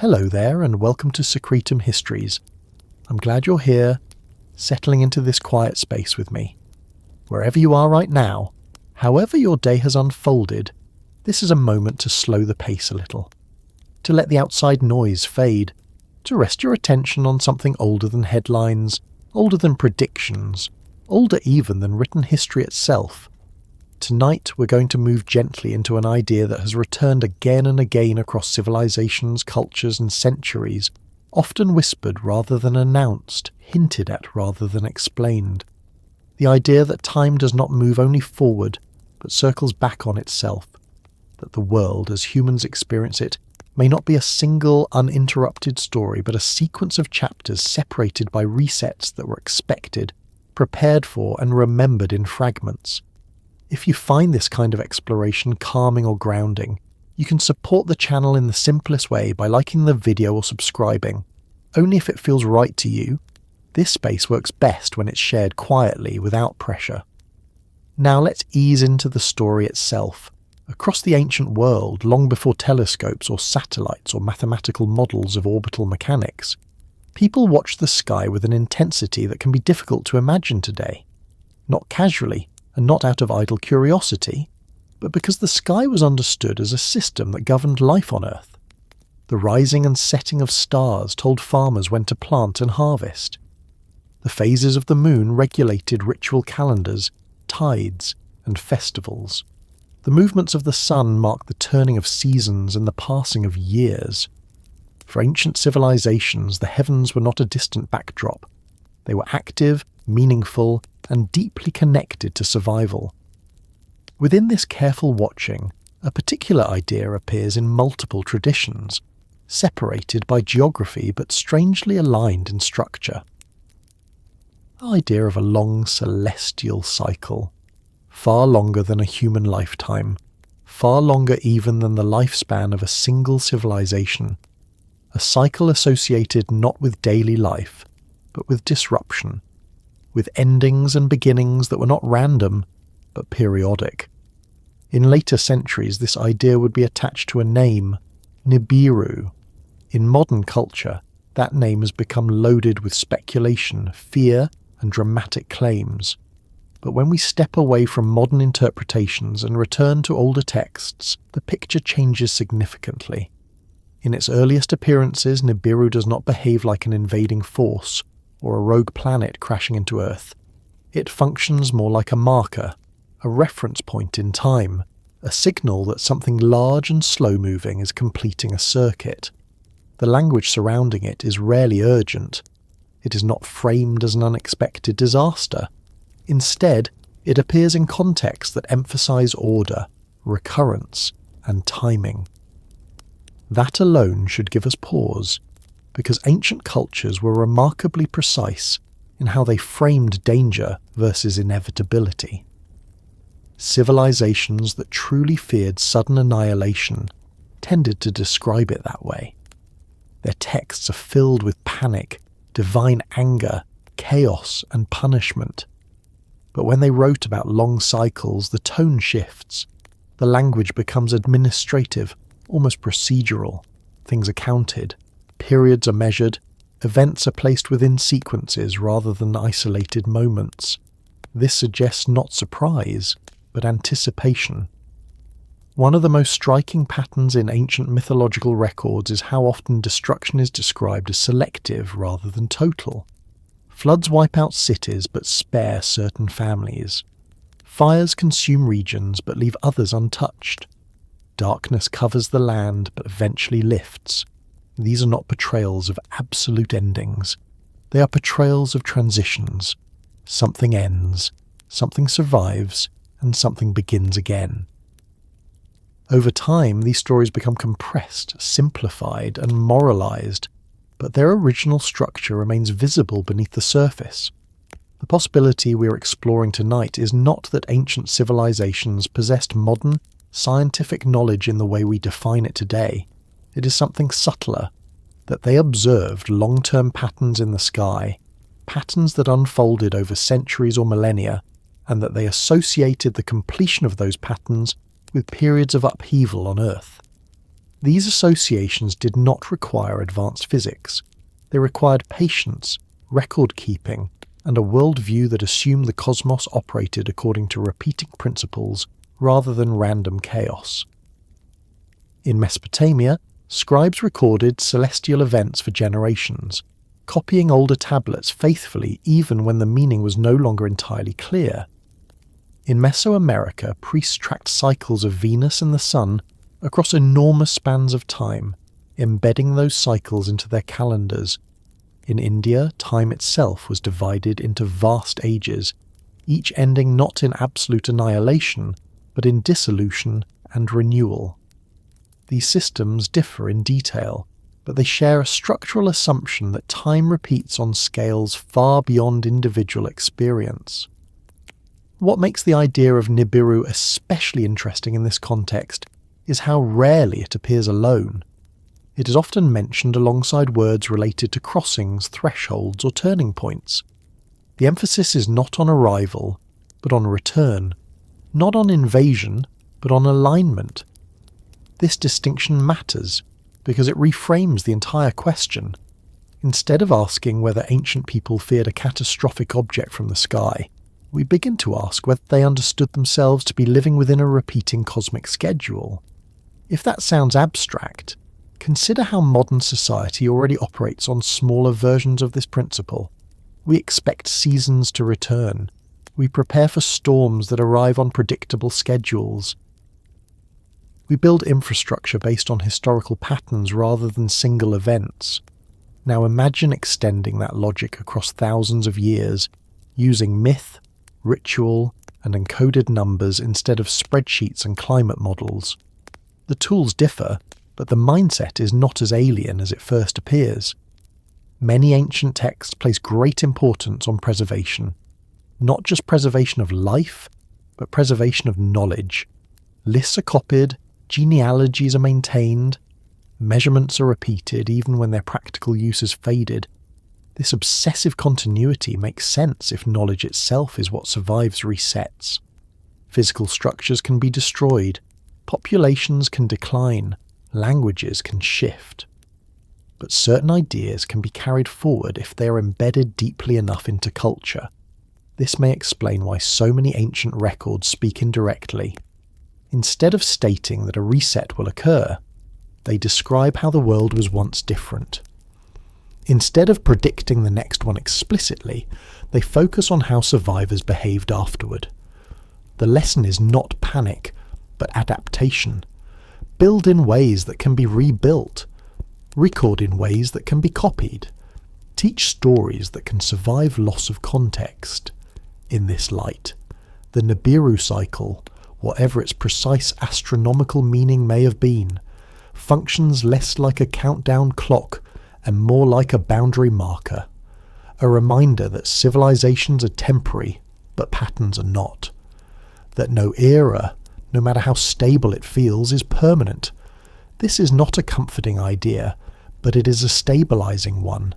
Hello there and welcome to Secretum Histories. I'm glad you're here, settling into this quiet space with me. Wherever you are right now, however your day has unfolded, this is a moment to slow the pace a little, to let the outside noise fade, to rest your attention on something older than headlines, older than predictions, older even than written history itself. Tonight we're going to move gently into an idea that has returned again and again across civilizations, cultures and centuries, often whispered rather than announced, hinted at rather than explained. The idea that time does not move only forward, but circles back on itself, that the world, as humans experience it, may not be a single, uninterrupted story, but a sequence of chapters separated by resets that were expected, prepared for and remembered in fragments. If you find this kind of exploration calming or grounding, you can support the channel in the simplest way by liking the video or subscribing. Only if it feels right to you. This space works best when it's shared quietly without pressure. Now let's ease into the story itself. Across the ancient world, long before telescopes or satellites or mathematical models of orbital mechanics, people watched the sky with an intensity that can be difficult to imagine today. Not casually, and not out of idle curiosity, but because the sky was understood as a system that governed life on Earth. The rising and setting of stars told farmers when to plant and harvest. The phases of the moon regulated ritual calendars, tides, and festivals. The movements of the sun marked the turning of seasons and the passing of years. For ancient civilizations, the heavens were not a distant backdrop. They were active, meaningful, and deeply connected to survival. Within this careful watching, a particular idea appears in multiple traditions, separated by geography but strangely aligned in structure. The idea of a long celestial cycle, far longer than a human lifetime, far longer even than the lifespan of a single civilization, a cycle associated not with daily life, but with disruption, with endings and beginnings that were not random, but periodic. In later centuries, this idea would be attached to a name, Nibiru. In modern culture, that name has become loaded with speculation, fear, and dramatic claims. But when we step away from modern interpretations and return to older texts, the picture changes significantly. In its earliest appearances, Nibiru does not behave like an invading force, or a rogue planet crashing into Earth. It functions more like a marker, a reference point in time, a signal that something large and slow-moving is completing a circuit. The language surrounding it is rarely urgent. It is not framed as an unexpected disaster. Instead, it appears in contexts that emphasize order, recurrence, and timing. That alone should give us pause, because ancient cultures were remarkably precise in how they framed danger versus inevitability. Civilizations that truly feared sudden annihilation tended to describe it that way. Their texts are filled with panic, divine anger, chaos, and punishment. But when they wrote about long cycles, the tone shifts. The language becomes administrative, almost procedural. Things are counted. Periods are measured, events are placed within sequences rather than isolated moments. This suggests not surprise, but anticipation. One of the most striking patterns in ancient mythological records is how often destruction is described as selective rather than total. Floods wipe out cities but spare certain families. Fires consume regions but leave others untouched. Darkness covers the land but eventually lifts. These are not portrayals of absolute endings. They are portrayals of transitions. Something ends, something survives, and something begins again. Over time, these stories become compressed, simplified, and moralized, but their original structure remains visible beneath the surface. The possibility we are exploring tonight is not that ancient civilizations possessed modern, scientific knowledge in the way we define it today. It is something subtler, that they observed long-term patterns in the sky, patterns that unfolded over centuries or millennia, and that they associated the completion of those patterns with periods of upheaval on Earth. These associations did not require advanced physics. They required patience, record-keeping, and a worldview that assumed the cosmos operated according to repeating principles rather than random chaos. In Mesopotamia, scribes recorded celestial events for generations, copying older tablets faithfully even when the meaning was no longer entirely clear. In Mesoamerica, priests tracked cycles of Venus and the Sun across enormous spans of time, embedding those cycles into their calendars. In India, time itself was divided into vast ages, each ending not in absolute annihilation, but in dissolution and renewal. These systems differ in detail, but they share a structural assumption that time repeats on scales far beyond individual experience. What makes the idea of Nibiru especially interesting in this context is how rarely it appears alone. It is often mentioned alongside words related to crossings, thresholds, or turning points. The emphasis is not on arrival, but on return, not on invasion, but on alignment. This distinction matters because it reframes the entire question. Instead of asking whether ancient people feared a catastrophic object from the sky, we begin to ask whether they understood themselves to be living within a repeating cosmic schedule. If that sounds abstract, consider how modern society already operates on smaller versions of this principle. We expect seasons to return. We prepare for storms that arrive on predictable schedules. We build infrastructure based on historical patterns rather than single events. Now imagine extending that logic across thousands of years, using myth, ritual, and encoded numbers instead of spreadsheets and climate models. The tools differ, but the mindset is not as alien as it first appears. Many ancient texts place great importance on preservation. Not just preservation of life, but preservation of knowledge. Lists are copied, genealogies are maintained, measurements are repeated even when their practical use is faded. This obsessive continuity makes sense if knowledge itself is what survives resets. Physical structures can be destroyed, populations can decline, languages can shift. But certain ideas can be carried forward if they are embedded deeply enough into culture. This may explain why so many ancient records speak indirectly. Instead of stating that a reset will occur, they describe how the world was once different. Instead of predicting the next one explicitly, they focus on how survivors behaved afterward. The lesson is not panic, but adaptation. Build in ways that can be rebuilt. Record in ways that can be copied. Teach stories that can survive loss of context. In this light, the Nibiru cycle, whatever its precise astronomical meaning may have been, functions less like a countdown clock and more like a boundary marker, a reminder that civilizations are temporary, but patterns are not, that no era, no matter how stable it feels, is permanent. This is not a comforting idea, but it is a stabilizing one.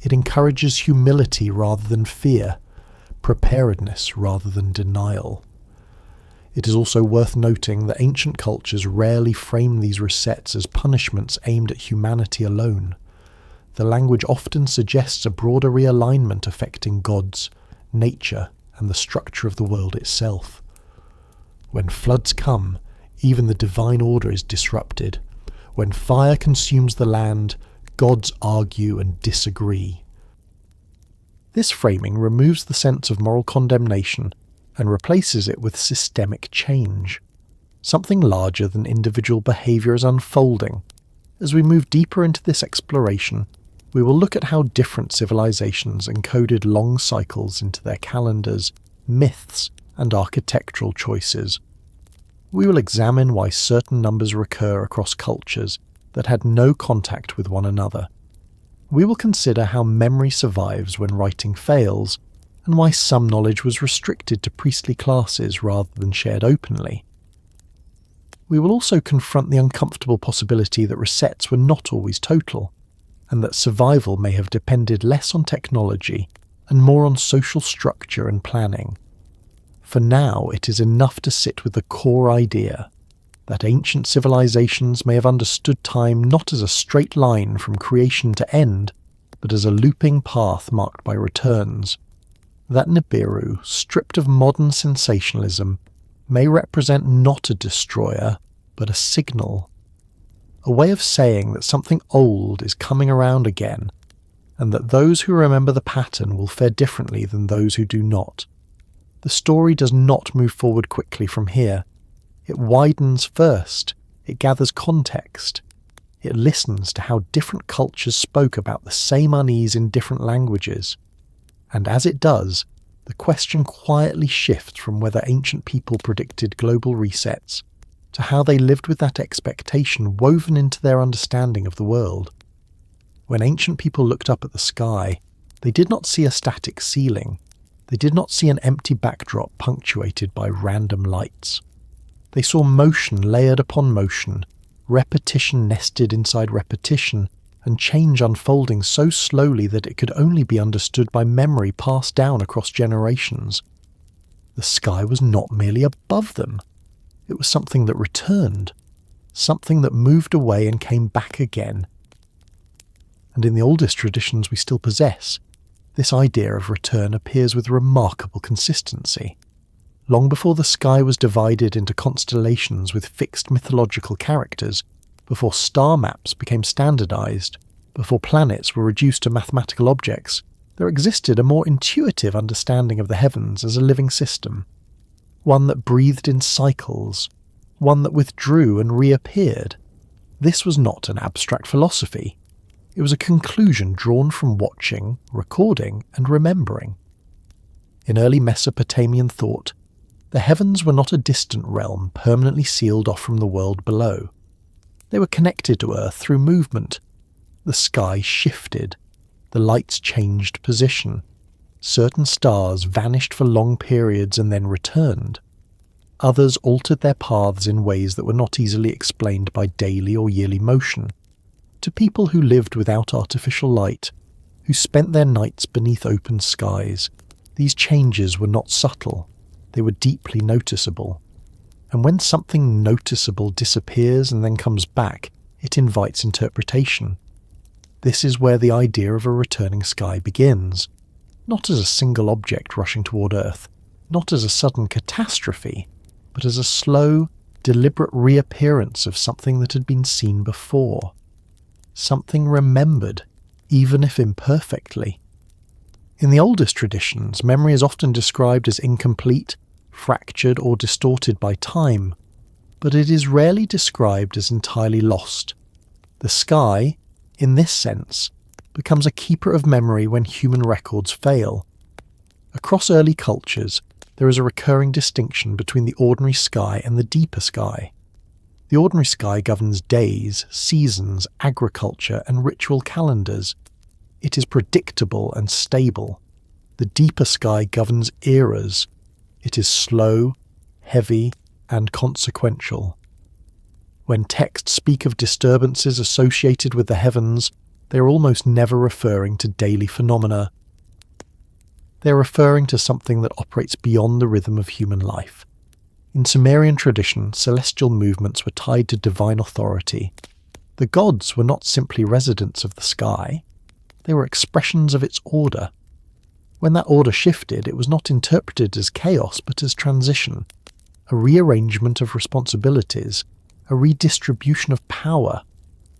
It encourages humility rather than fear, preparedness rather than denial. It is also worth noting that ancient cultures rarely frame these resets as punishments aimed at humanity alone. The language often suggests a broader realignment affecting gods, nature, and the structure of the world itself. When floods come, even the divine order is disrupted. When fire consumes the land, gods argue and disagree. This framing removes the sense of moral condemnation and replaces it with systemic change. Something larger than individual behaviour is unfolding. As we move deeper into this exploration, we will look at how different civilizations encoded long cycles into their calendars, myths, and architectural choices. We will examine why certain numbers recur across cultures that had no contact with one another. We will consider how memory survives when writing fails, and why some knowledge was restricted to priestly classes rather than shared openly. We will also confront the uncomfortable possibility that resets were not always total, and that survival may have depended less on technology and more on social structure and planning. For now, it is enough to sit with the core idea. that ancient civilizations may have understood time not as a straight line from creation to end, but as a looping path marked by returns. That Nibiru, stripped of modern sensationalism, may represent not a destroyer, but a signal. A way of saying that something old is coming around again, and that those who remember the pattern will fare differently than those who do not. The story does not move forward quickly from here. It widens first, it gathers context, it listens to how different cultures spoke about the same unease in different languages. And as it does, the question quietly shifts from whether ancient people predicted global resets to how they lived with that expectation woven into their understanding of the world. When ancient people looked up at the sky, they did not see a static ceiling. They did not see an empty backdrop punctuated by random lights. They saw motion layered upon motion, repetition nested inside repetition, and change unfolding so slowly that it could only be understood by memory passed down across generations. The sky was not merely above them. It was something that returned, something that moved away and came back again. And in the oldest traditions we still possess, this idea of return appears with remarkable consistency. Long before the sky was divided into constellations with fixed mythological characters, before star maps became standardized, before planets were reduced to mathematical objects, there existed a more intuitive understanding of the heavens as a living system. One that breathed in cycles, one that withdrew and reappeared. This was not an abstract philosophy. It was a conclusion drawn from watching, recording, and remembering. In early Mesopotamian thought, the heavens were not a distant realm permanently sealed off from the world below. They were connected to Earth through movement. The sky shifted. The lights changed position. Certain stars vanished for long periods and then returned. Others altered their paths in ways that were not easily explained by daily or yearly motion. To people who lived without artificial light, who spent their nights beneath open skies, these changes were not subtle. They were deeply noticeable. And when something noticeable disappears and then comes back, it invites interpretation. This is where the idea of a returning sky begins. Not as a single object rushing toward Earth, not as a sudden catastrophe, but as a slow, deliberate reappearance of something that had been seen before. Something remembered, even if imperfectly. In the oldest traditions, memory is often described as incomplete, fractured, or distorted by time, but it is rarely described as entirely lost. The sky, in this sense, becomes a keeper of memory when human records fail. Across early cultures, there is a recurring distinction between the ordinary sky and the deeper sky. The ordinary sky governs days, seasons, agriculture, and ritual calendars. It is predictable and stable. The deeper sky governs eras. It is slow, heavy, and consequential. When texts speak of disturbances associated with the heavens, they are almost never referring to daily phenomena. They are referring to something that operates beyond the rhythm of human life. In Sumerian tradition, celestial movements were tied to divine authority. The gods were not simply residents of the sky. They were expressions of its order. When that order shifted, it was not interpreted as chaos but as transition, a rearrangement of responsibilities, a redistribution of power.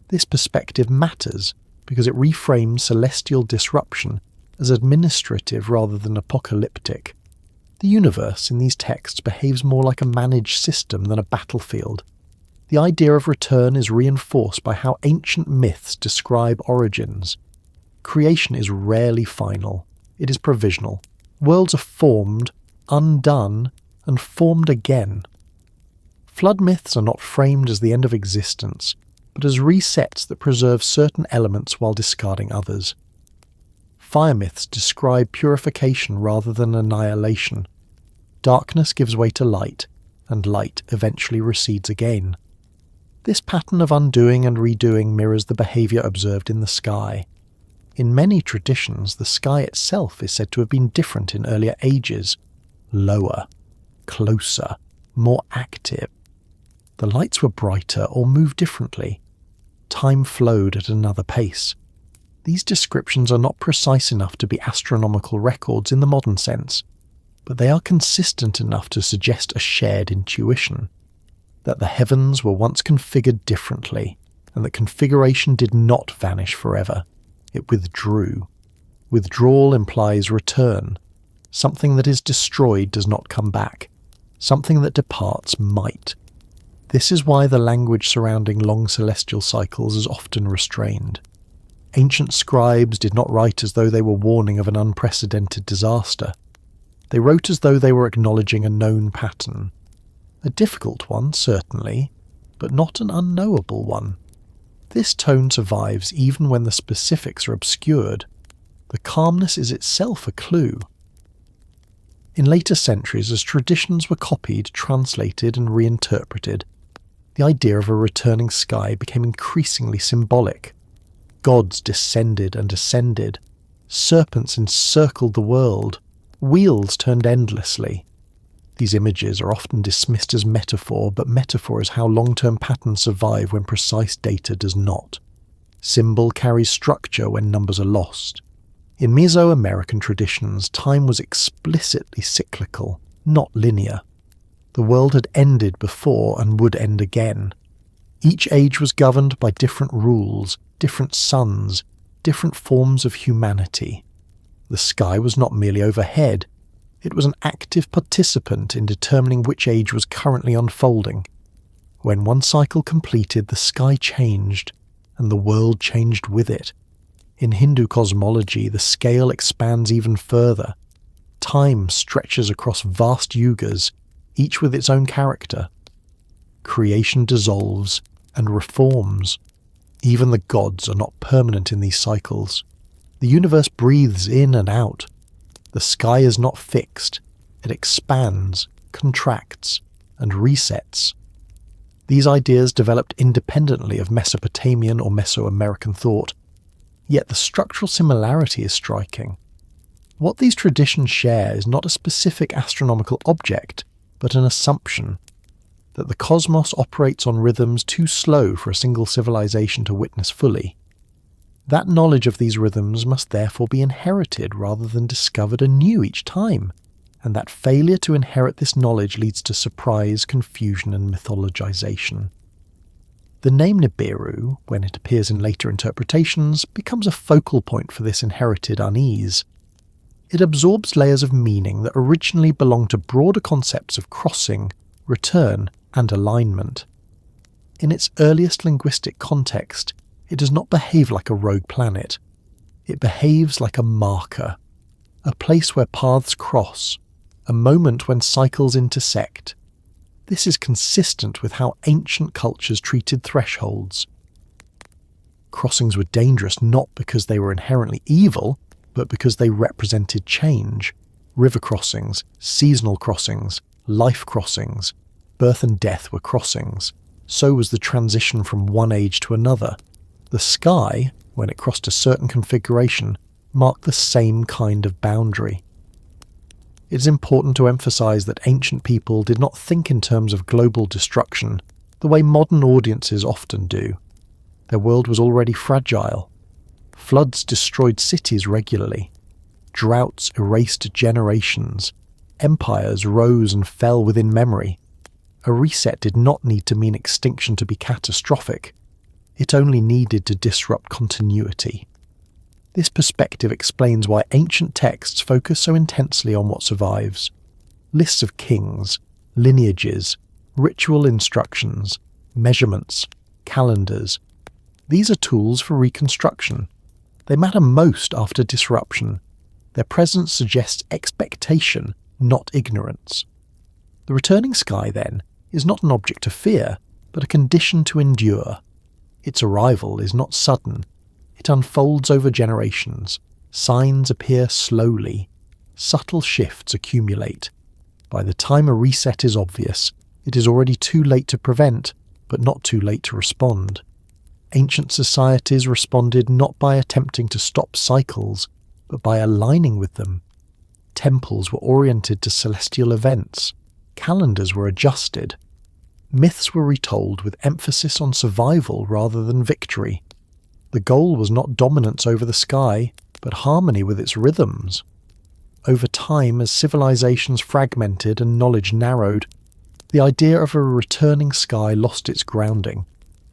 This perspective matters because it reframes celestial disruption as administrative rather than apocalyptic. The universe in these texts behaves more like a managed system than a battlefield. The idea of return is reinforced by how ancient myths describe origins. Creation is rarely final. It is provisional. Worlds are formed, undone, and formed again. Flood myths are not framed as the end of existence, but as resets that preserve certain elements while discarding others. Fire myths describe purification rather than annihilation. Darkness gives way to light, and light eventually recedes again. This pattern of undoing and redoing mirrors the behaviour observed in the sky. In many traditions, the sky itself is said to have been different in earlier ages, lower, closer, more active. The lights were brighter or moved differently. Time flowed at another pace. These descriptions are not precise enough to be astronomical records in the modern sense, but they are consistent enough to suggest a shared intuition, that the heavens were once configured differently, and that configuration did not vanish forever. It withdrew. Withdrawal implies return. Something that is destroyed does not come back. Something that departs might. This is why the language surrounding long celestial cycles is often restrained. Ancient scribes did not write as though they were warning of an unprecedented disaster. They wrote as though they were acknowledging a known pattern. A difficult one, certainly, but not an unknowable one. This tone survives even when the specifics are obscured. The calmness is itself a clue. In later centuries, as traditions were copied, translated, and reinterpreted, the idea of a returning sky became increasingly symbolic. Gods descended and ascended. Serpents encircled the world. Wheels turned endlessly. These images are often dismissed as metaphor, but metaphor is how long-term patterns survive when precise data does not. Symbol carries structure when numbers are lost. In Mesoamerican traditions, time was explicitly cyclical, not linear. The world had ended before and would end again. Each age was governed by different rules, different suns, different forms of humanity. The sky was not merely overhead, it was an active participant in determining which age was currently unfolding. When one cycle completed, the sky changed, and the world changed with it. In Hindu cosmology, the scale expands even further. Time stretches across vast yugas, each with its own character. Creation dissolves and reforms. Even the gods are not permanent in these cycles. The universe breathes in and out. The sky is not fixed. It expands, contracts, and resets. These ideas developed independently of Mesopotamian or Mesoamerican thought, yet the structural similarity is striking. What these traditions share is not a specific astronomical object, but an assumption that the cosmos operates on rhythms too slow for a single civilization to witness fully. That knowledge of these rhythms must therefore be inherited rather than discovered anew each time, and that failure to inherit this knowledge leads to surprise, confusion, and mythologization. The name Nibiru, when it appears in later interpretations, becomes a focal point for this inherited unease. It absorbs layers of meaning that originally belonged to broader concepts of crossing, return, and alignment. In its earliest linguistic context, it does not behave like a rogue planet. It behaves like a marker, a place where paths cross, a moment when cycles intersect. This is consistent with how ancient cultures treated thresholds. Crossings were dangerous not because they were inherently evil, but because they represented change. River crossings, seasonal crossings, life crossings, birth and death were crossings. So was the transition from one age to another. The sky, when it crossed a certain configuration, marked the same kind of boundary. It is important to emphasize that ancient people did not think in terms of global destruction the way modern audiences often do. Their world was already fragile. Floods destroyed cities regularly. Droughts erased generations. Empires rose and fell within memory. A reset did not need to mean extinction to be catastrophic. It only needed to disrupt continuity. This perspective explains why ancient texts focus so intensely on what survives. Lists of kings, lineages, ritual instructions, measurements, calendars. These are tools for reconstruction. They matter most after disruption. Their presence suggests expectation, not ignorance. The returning sky, then, is not an object to fear, but a condition to endure. Its arrival is not sudden. It unfolds over generations. Signs appear slowly. Subtle shifts accumulate. By the time a reset is obvious, it is already too late to prevent, but not too late to respond. Ancient societies responded not by attempting to stop cycles, but by aligning with them. Temples were oriented to celestial events. Calendars were adjusted. Myths were retold with emphasis on survival rather than victory. The goal was not dominance over the sky, but harmony with its rhythms. Over time, as civilizations fragmented and knowledge narrowed, the idea of a returning sky lost its grounding.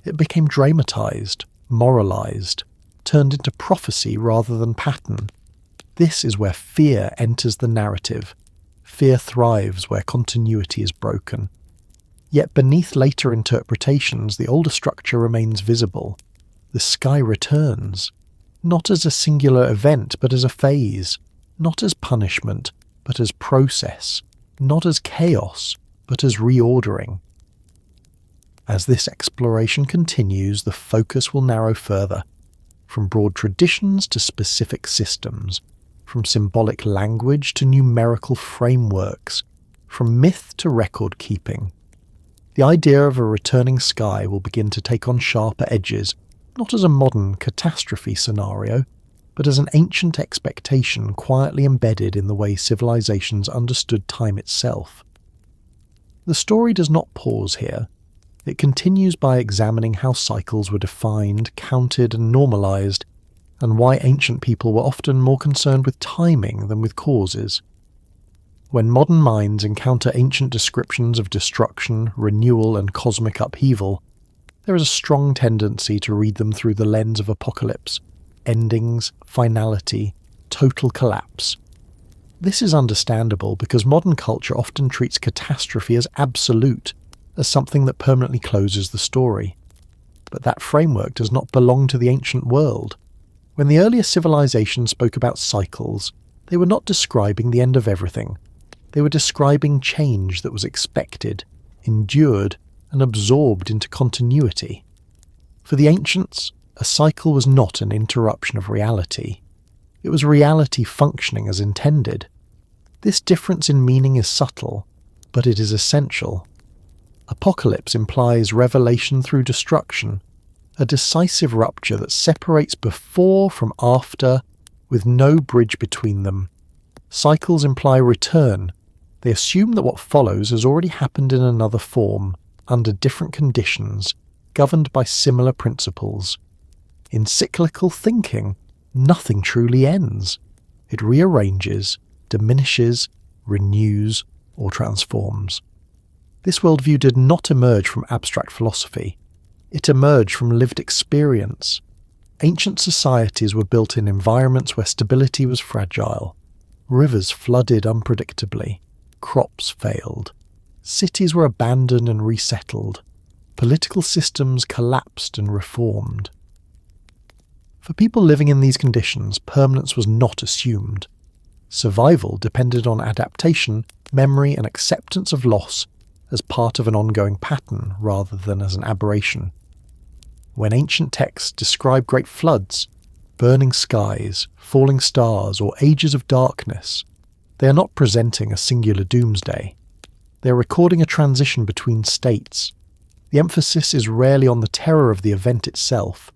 It became dramatized, moralized, turned into prophecy rather than pattern. This is where fear enters the narrative. Fear thrives where continuity is broken. Yet beneath later interpretations, the older structure remains visible. The sky returns, not as a singular event, but as a phase, not as punishment, but as process, not as chaos, but as reordering. As this exploration continues, the focus will narrow further, from broad traditions to specific systems, from symbolic language to numerical frameworks, from myth to record keeping. The idea of a returning sky will begin to take on sharper edges, not as a modern catastrophe scenario, but as an ancient expectation quietly embedded in the way civilizations understood time itself. The story does not pause here. It continues by examining how cycles were defined, counted, and normalized, and why ancient people were often more concerned with timing than with causes. When modern minds encounter ancient descriptions of destruction, renewal, and cosmic upheaval, there is a strong tendency to read them through the lens of apocalypse, endings, finality, total collapse. This is understandable because modern culture often treats catastrophe as absolute, as something that permanently closes the story. But that framework does not belong to the ancient world. When the earlier civilizations spoke about cycles, they were not describing the end of everything. They were describing change that was expected, endured, and absorbed into continuity. For the ancients, a cycle was not an interruption of reality. It was reality functioning as intended. This difference in meaning is subtle, but it is essential. Apocalypse implies revelation through destruction, a decisive rupture that separates before from after, with no bridge between them. Cycles imply return. They assume that what follows has already happened in another form, under different conditions, governed by similar principles. In cyclical thinking, nothing truly ends. It rearranges, diminishes, renews, or transforms. This worldview did not emerge from abstract philosophy. It emerged from lived experience. Ancient societies were built in environments where stability was fragile. Rivers flooded unpredictably. Crops failed. Cities were abandoned and resettled. Political systems collapsed and reformed. For people living in these conditions, permanence was not assumed. Survival depended on adaptation, memory, and acceptance of loss as part of an ongoing pattern rather than as an aberration. When ancient texts describe great floods, burning skies, falling stars, or ages of darkness, they are not presenting a singular doomsday. They are recording a transition between states. The emphasis is rarely on the terror of the event itself.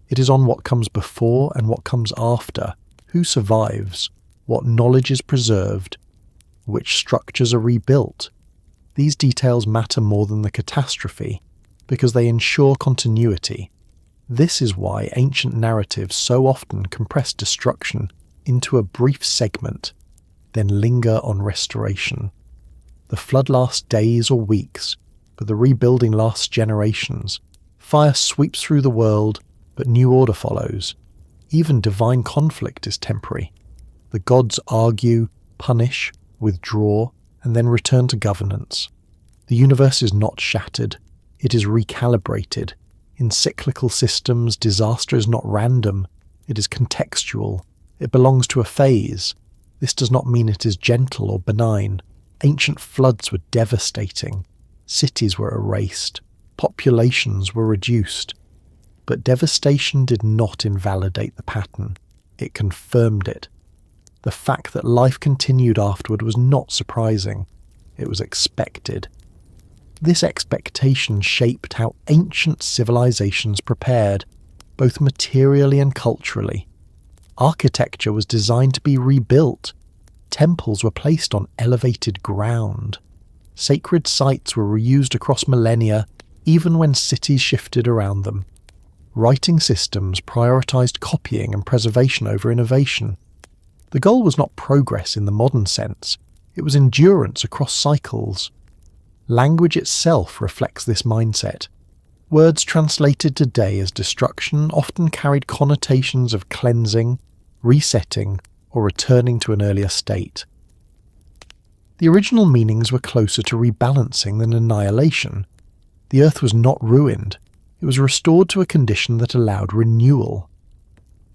It is on what comes before and what comes after, who survives, what knowledge is preserved, which structures are rebuilt. These details matter more than the catastrophe, because they ensure continuity. This is why ancient narratives so often compress destruction into a brief segment, then linger on restoration. The flood lasts days or weeks, but the rebuilding lasts generations. Fire sweeps through the world, but new order follows. Even divine conflict is temporary. The gods argue, punish, withdraw, and then return to governance. The universe is not shattered, it is recalibrated. In cyclical systems, disaster is not random, it is contextual. It belongs to a phase. This does not mean it is gentle or benign. Ancient floods were devastating. Cities were erased. Populations were reduced. But devastation did not invalidate the pattern. It confirmed it. The fact that life continued afterward was not surprising. It was expected. This expectation shaped how ancient civilizations prepared, both materially and culturally. Architecture was designed to be rebuilt. Temples were placed on elevated ground. Sacred sites were reused across millennia, even when cities shifted around them. Writing systems prioritized copying and preservation over innovation. The goal was not progress in the modern sense, it was endurance across cycles. Language itself reflects this mindset. Words translated today as destruction often carried connotations of cleansing, resetting, or returning to an earlier state. The original meanings were closer to rebalancing than annihilation. The earth was not ruined, it was restored to a condition that allowed renewal.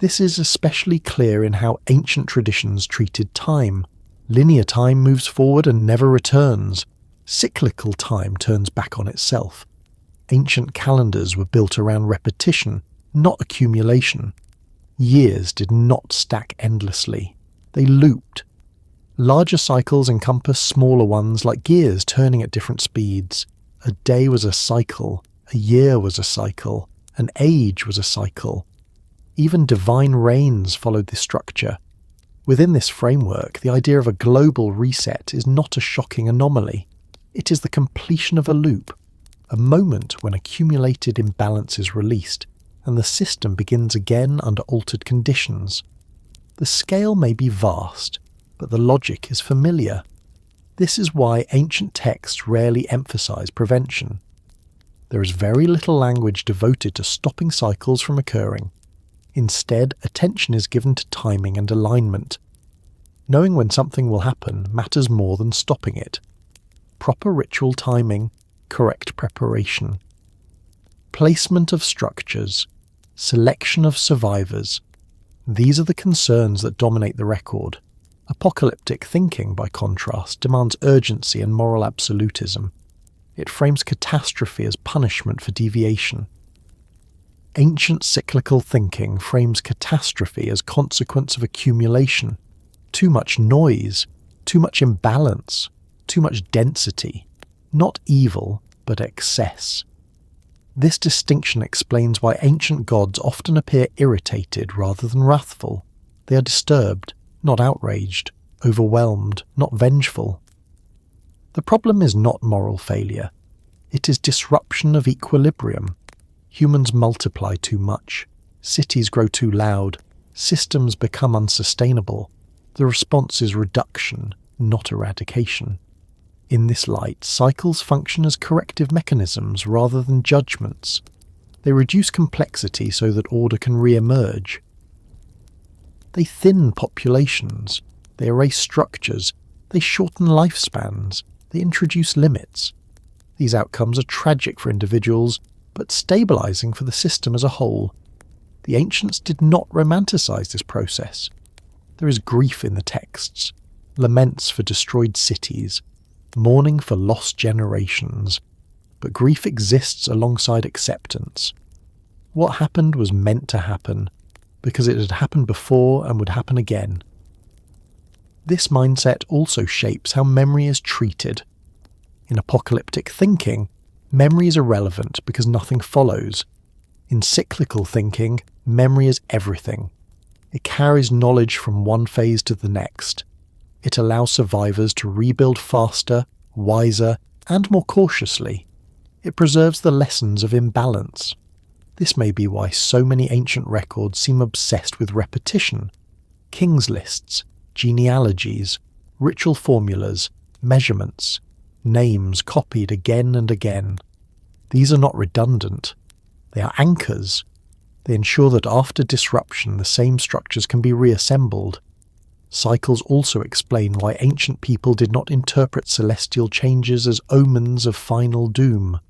This is especially clear in how ancient traditions treated time. Linear time moves forward and never returns. Cyclical time turns back on itself. Ancient calendars were built around repetition, not accumulation. Years did not stack endlessly. They looped. Larger cycles encompass smaller ones like gears turning at different speeds. A day was a cycle, a year was a cycle, an age was a cycle. Even divine reigns followed this structure. Within this framework, the idea of a global reset is not a shocking anomaly. It is the completion of a loop, a moment when accumulated imbalance is released, and the system begins again under altered conditions. The scale may be vast, but the logic is familiar. This is why ancient texts rarely emphasize prevention. There is very little language devoted to stopping cycles from occurring. Instead, attention is given to timing and alignment. Knowing when something will happen matters more than stopping it. Proper ritual timing, correct preparation. Placement of structures, selection of survivors. These are the concerns that dominate the record. Apocalyptic thinking, by contrast, demands urgency and moral absolutism. It frames catastrophe as punishment for deviation. Ancient cyclical thinking frames catastrophe as consequence of accumulation. Too much noise, too much imbalance, too much density. Not evil, but excess. This distinction explains why ancient gods often appear irritated rather than wrathful. They are disturbed, not outraged, overwhelmed, not vengeful. The problem is not moral failure. It is disruption of equilibrium. Humans multiply too much. Cities grow too loud. Systems become unsustainable. The response is reduction, not eradication. In this light, cycles function as corrective mechanisms rather than judgments. They reduce complexity so that order can re-emerge. They thin populations. They erase structures. They shorten lifespans. They introduce limits. These outcomes are tragic for individuals, but stabilizing for the system as a whole. The ancients did not romanticize this process. There is grief in the texts, laments for destroyed cities, mourning for lost generations, but grief exists alongside acceptance. What happened was meant to happen, because it had happened before and would happen again. This mindset also shapes how memory is treated. In apocalyptic thinking, memory is irrelevant because nothing follows. In cyclical thinking, memory is everything. It carries knowledge from one phase to the next. It allows survivors to rebuild faster, wiser, and more cautiously. It preserves the lessons of imbalance. This may be why so many ancient records seem obsessed with repetition. Kings' lists, genealogies, ritual formulas, measurements, names copied again and again. These are not redundant. They are anchors. They ensure that after disruption the same structures can be reassembled. Cycles also explain why ancient people did not interpret celestial changes as omens of final doom.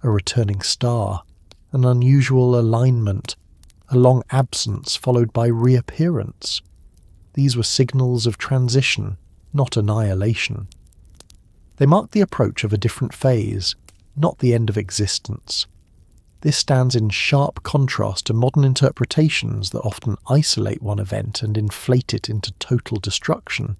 A returning star, an unusual alignment, a long absence followed by reappearance. These were signals of transition, not annihilation. They marked the approach of a different phase, not the end of existence. This stands in sharp contrast to modern interpretations that often isolate one event and inflate it into total destruction.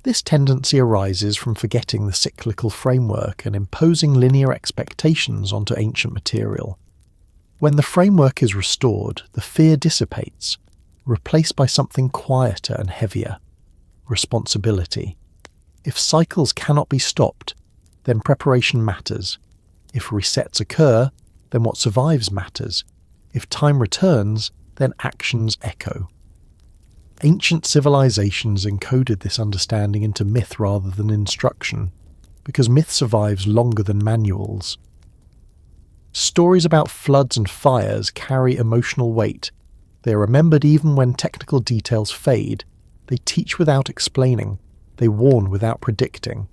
This tendency arises from forgetting the cyclical framework and imposing linear expectations onto ancient material. When the framework is restored, the fear dissipates, replaced by something quieter and heavier: responsibility. If cycles cannot be stopped, then preparation matters. If resets occur, then what survives matters. If time returns, then actions echo. Ancient civilizations encoded this understanding into myth rather than instruction, because myth survives longer than manuals. Stories about floods and fires carry emotional weight. They are remembered even when technical details fade. They teach without explaining. They warn without predicting.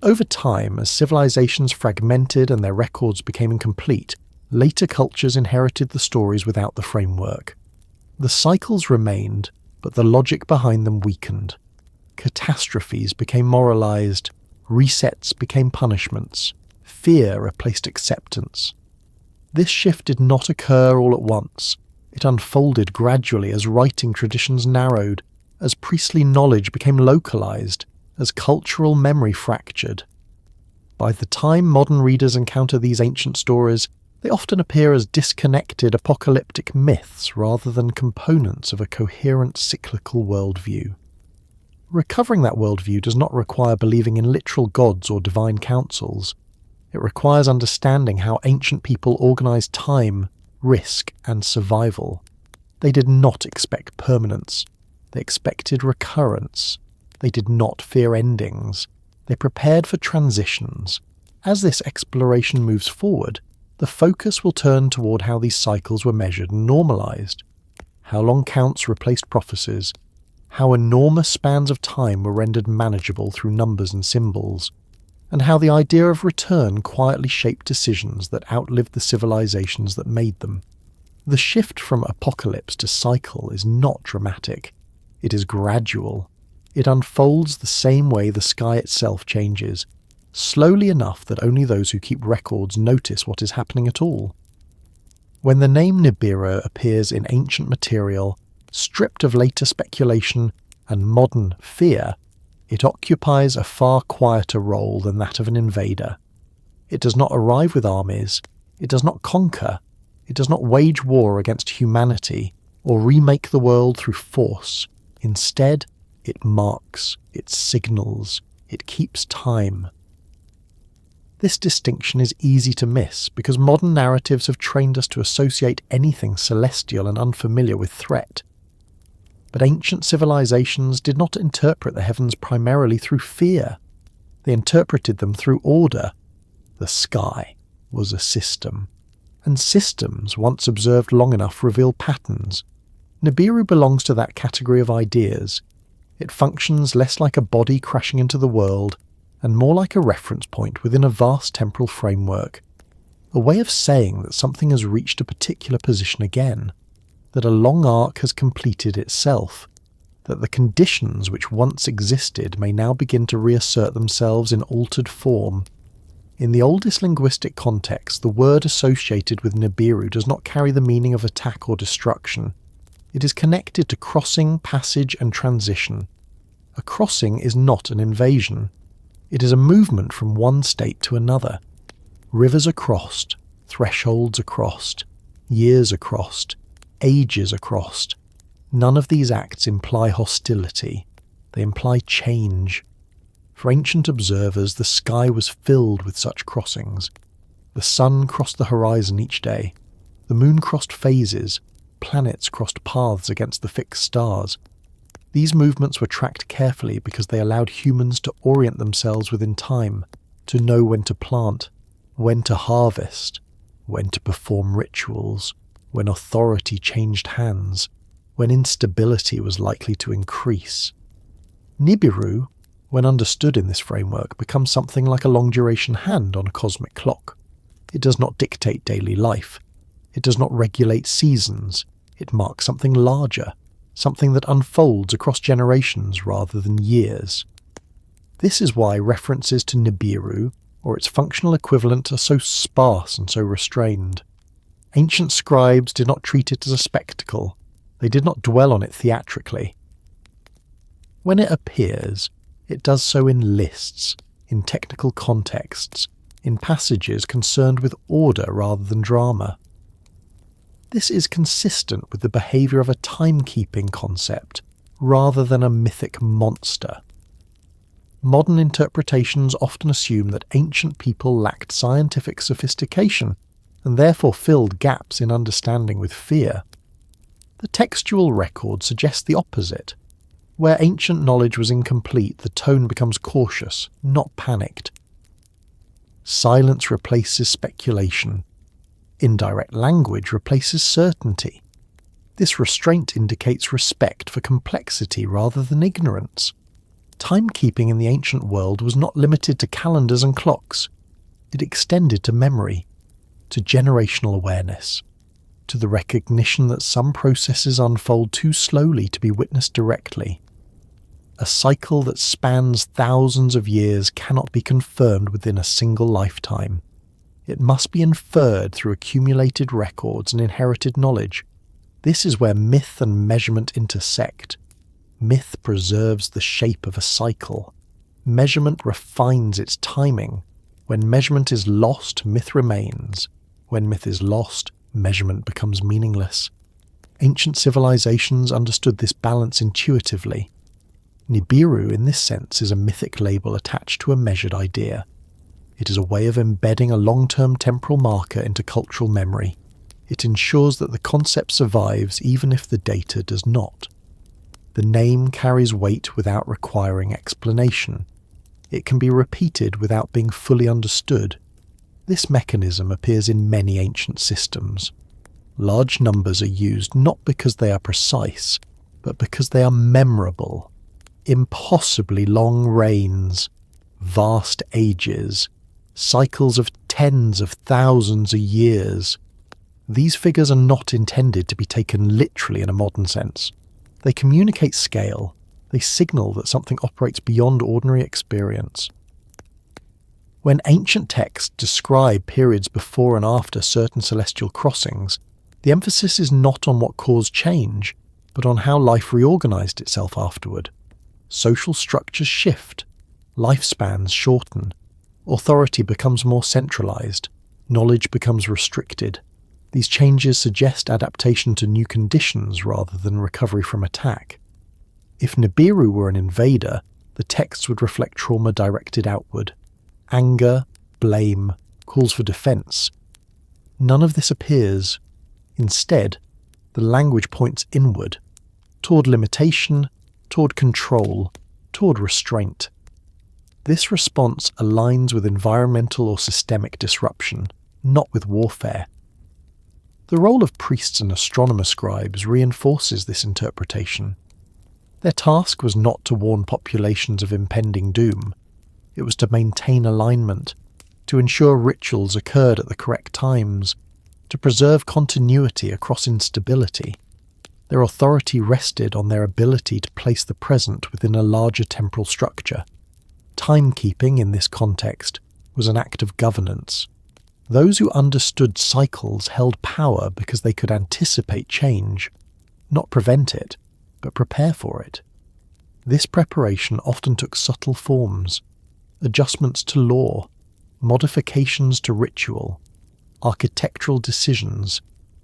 Over time, as civilizations fragmented and their records became incomplete, later cultures inherited the stories without the framework. The cycles remained, but the logic behind them weakened. Catastrophes became moralized, resets became punishments, fear replaced acceptance. This shift did not occur all at once. It unfolded gradually as writing traditions narrowed, as priestly knowledge became localized, as cultural memory fractured. By the time modern readers encounter these ancient stories, they often appear as disconnected apocalyptic myths rather than components of a coherent cyclical worldview. Recovering that worldview does not require believing in literal gods or divine councils. It requires understanding how ancient people organized time, risk, and survival. They did not expect permanence. They expected recurrence. They did not fear endings. They prepared for transitions. As this exploration moves forward, the focus will turn toward how these cycles were measured and normalized, how long counts replaced prophecies, how enormous spans of time were rendered manageable through numbers and symbols, and how the idea of return quietly shaped decisions that outlived the civilizations that made them. The shift from apocalypse to cycle is not dramatic. It is gradual. It unfolds the same way the sky itself changes, slowly enough that only those who keep records notice what is happening at all. When the name Nibiru appears in ancient material, stripped of later speculation and modern fear, it occupies a far quieter role than that of an invader. It does not arrive with armies. It does not conquer. It does not wage war against humanity or remake the world through force. Instead, it marks, it signals, it keeps time. This distinction is easy to miss because modern narratives have trained us to associate anything celestial and unfamiliar with threat. But ancient civilizations did not interpret the heavens primarily through fear. They interpreted them through order. The sky was a system, and systems, once observed long enough, reveal patterns. Nibiru belongs to that category of ideas. It functions less like a body crashing into the world, and more like a reference point within a vast temporal framework, a way of saying that something has reached a particular position again, that a long arc has completed itself, that the conditions which once existed may now begin to reassert themselves in altered form. In the oldest linguistic context, the word associated with Nibiru does not carry the meaning of attack or destruction. It is connected to crossing, passage, and transition. A crossing is not an invasion. It is a movement from one state to another. Rivers are crossed, thresholds are crossed, years are crossed, ages are crossed. None of these acts imply hostility. They imply change. For ancient observers, the sky was filled with such crossings. The sun crossed the horizon each day. The moon crossed phases. Planets crossed paths against the fixed stars. These movements were tracked carefully because they allowed humans to orient themselves within time, to know when to plant, when to harvest, when to perform rituals, when authority changed hands, when instability was likely to increase. Nibiru, when understood in this framework, becomes something like a long-duration hand on a cosmic clock. It does not dictate daily life. It does not regulate seasons. It marks something larger, something that unfolds across generations rather than years. This is why references to Nibiru, or its functional equivalent, are so sparse and so restrained. Ancient scribes did not treat it as a spectacle. They did not dwell on it theatrically. When it appears, it does so in lists, in technical contexts, in passages concerned with order rather than drama. This is consistent with the behaviour of a timekeeping concept, rather than a mythic monster. Modern interpretations often assume that ancient people lacked scientific sophistication and therefore filled gaps in understanding with fear. The textual record suggests the opposite. Where ancient knowledge was incomplete, the tone becomes cautious, not panicked. Silence replaces speculation. Indirect language replaces certainty. This restraint indicates respect for complexity rather than ignorance. Timekeeping in the ancient world was not limited to calendars and clocks. It extended to memory, to generational awareness, to the recognition that some processes unfold too slowly to be witnessed directly. A cycle that spans thousands of years cannot be confirmed within a single lifetime. It must be inferred through accumulated records and inherited knowledge. This is where myth and measurement intersect. Myth preserves the shape of a cycle. Measurement refines its timing. When measurement is lost, myth remains. When myth is lost, measurement becomes meaningless. Ancient civilizations understood this balance intuitively. Nibiru, in this sense, is a mythic label attached to a measured idea. It is a way of embedding a long-term temporal marker into cultural memory. It ensures that the concept survives even if the data does not. The name carries weight without requiring explanation. It can be repeated without being fully understood. This mechanism appears in many ancient systems. Large numbers are used not because they are precise, but because they are memorable. Impossibly long reigns, vast ages, cycles of tens of thousands of years. These figures are not intended to be taken literally in a modern sense. They communicate scale. They signal that something operates beyond ordinary experience. When ancient texts describe periods before and after certain celestial crossings, the emphasis is not on what caused change, but on how life reorganized itself afterward. Social structures shift, lifespans shorten, authority becomes more centralized, knowledge becomes restricted. These changes suggest adaptation to new conditions rather than recovery from attack. If Nibiru were an invader, the texts would reflect trauma directed outward. Anger, blame, calls for defense. None of this appears. Instead, the language points inward, toward limitation, toward control, toward restraint. This response aligns with environmental or systemic disruption, not with warfare. The role of priests and astronomer scribes reinforces this interpretation. Their task was not to warn populations of impending doom. It was to maintain alignment, to ensure rituals occurred at the correct times, to preserve continuity across instability. Their authority rested on their ability to place the present within a larger temporal structure. Timekeeping, in this context, was an act of governance. Those who understood cycles held power because they could anticipate change, not prevent it, but prepare for it. This preparation often took subtle forms: adjustments to law, modifications to ritual, architectural decisions,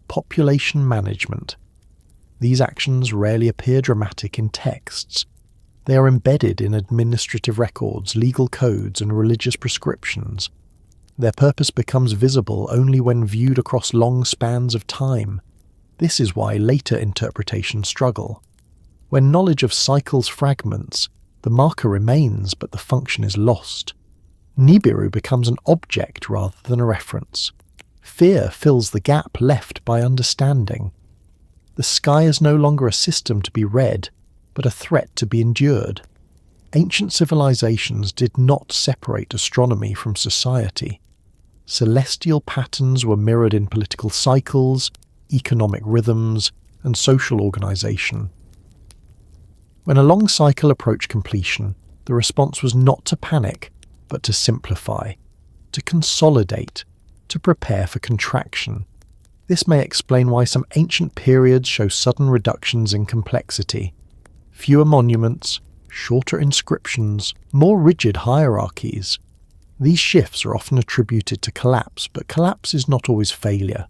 population management. These actions rarely appear dramatic in texts. They are embedded in administrative records, legal codes, and religious prescriptions. Their purpose becomes visible only when viewed across long spans of time. This is why later interpretations struggle. When knowledge of cycles fragments, the marker remains but the function is lost. Nibiru becomes an object rather than a reference. Fear fills the gap left by understanding. The sky is no longer a system to be read, but a threat to be endured. Ancient civilizations did not separate astronomy from society. Celestial patterns were mirrored in political cycles, economic rhythms, and social organization. When a long cycle approached completion, the response was not to panic, but to simplify, to consolidate, to prepare for contraction. This may explain why some ancient periods show sudden reductions in complexity. Fewer monuments, shorter inscriptions, more rigid hierarchies. These shifts are often attributed to collapse, but collapse is not always failure.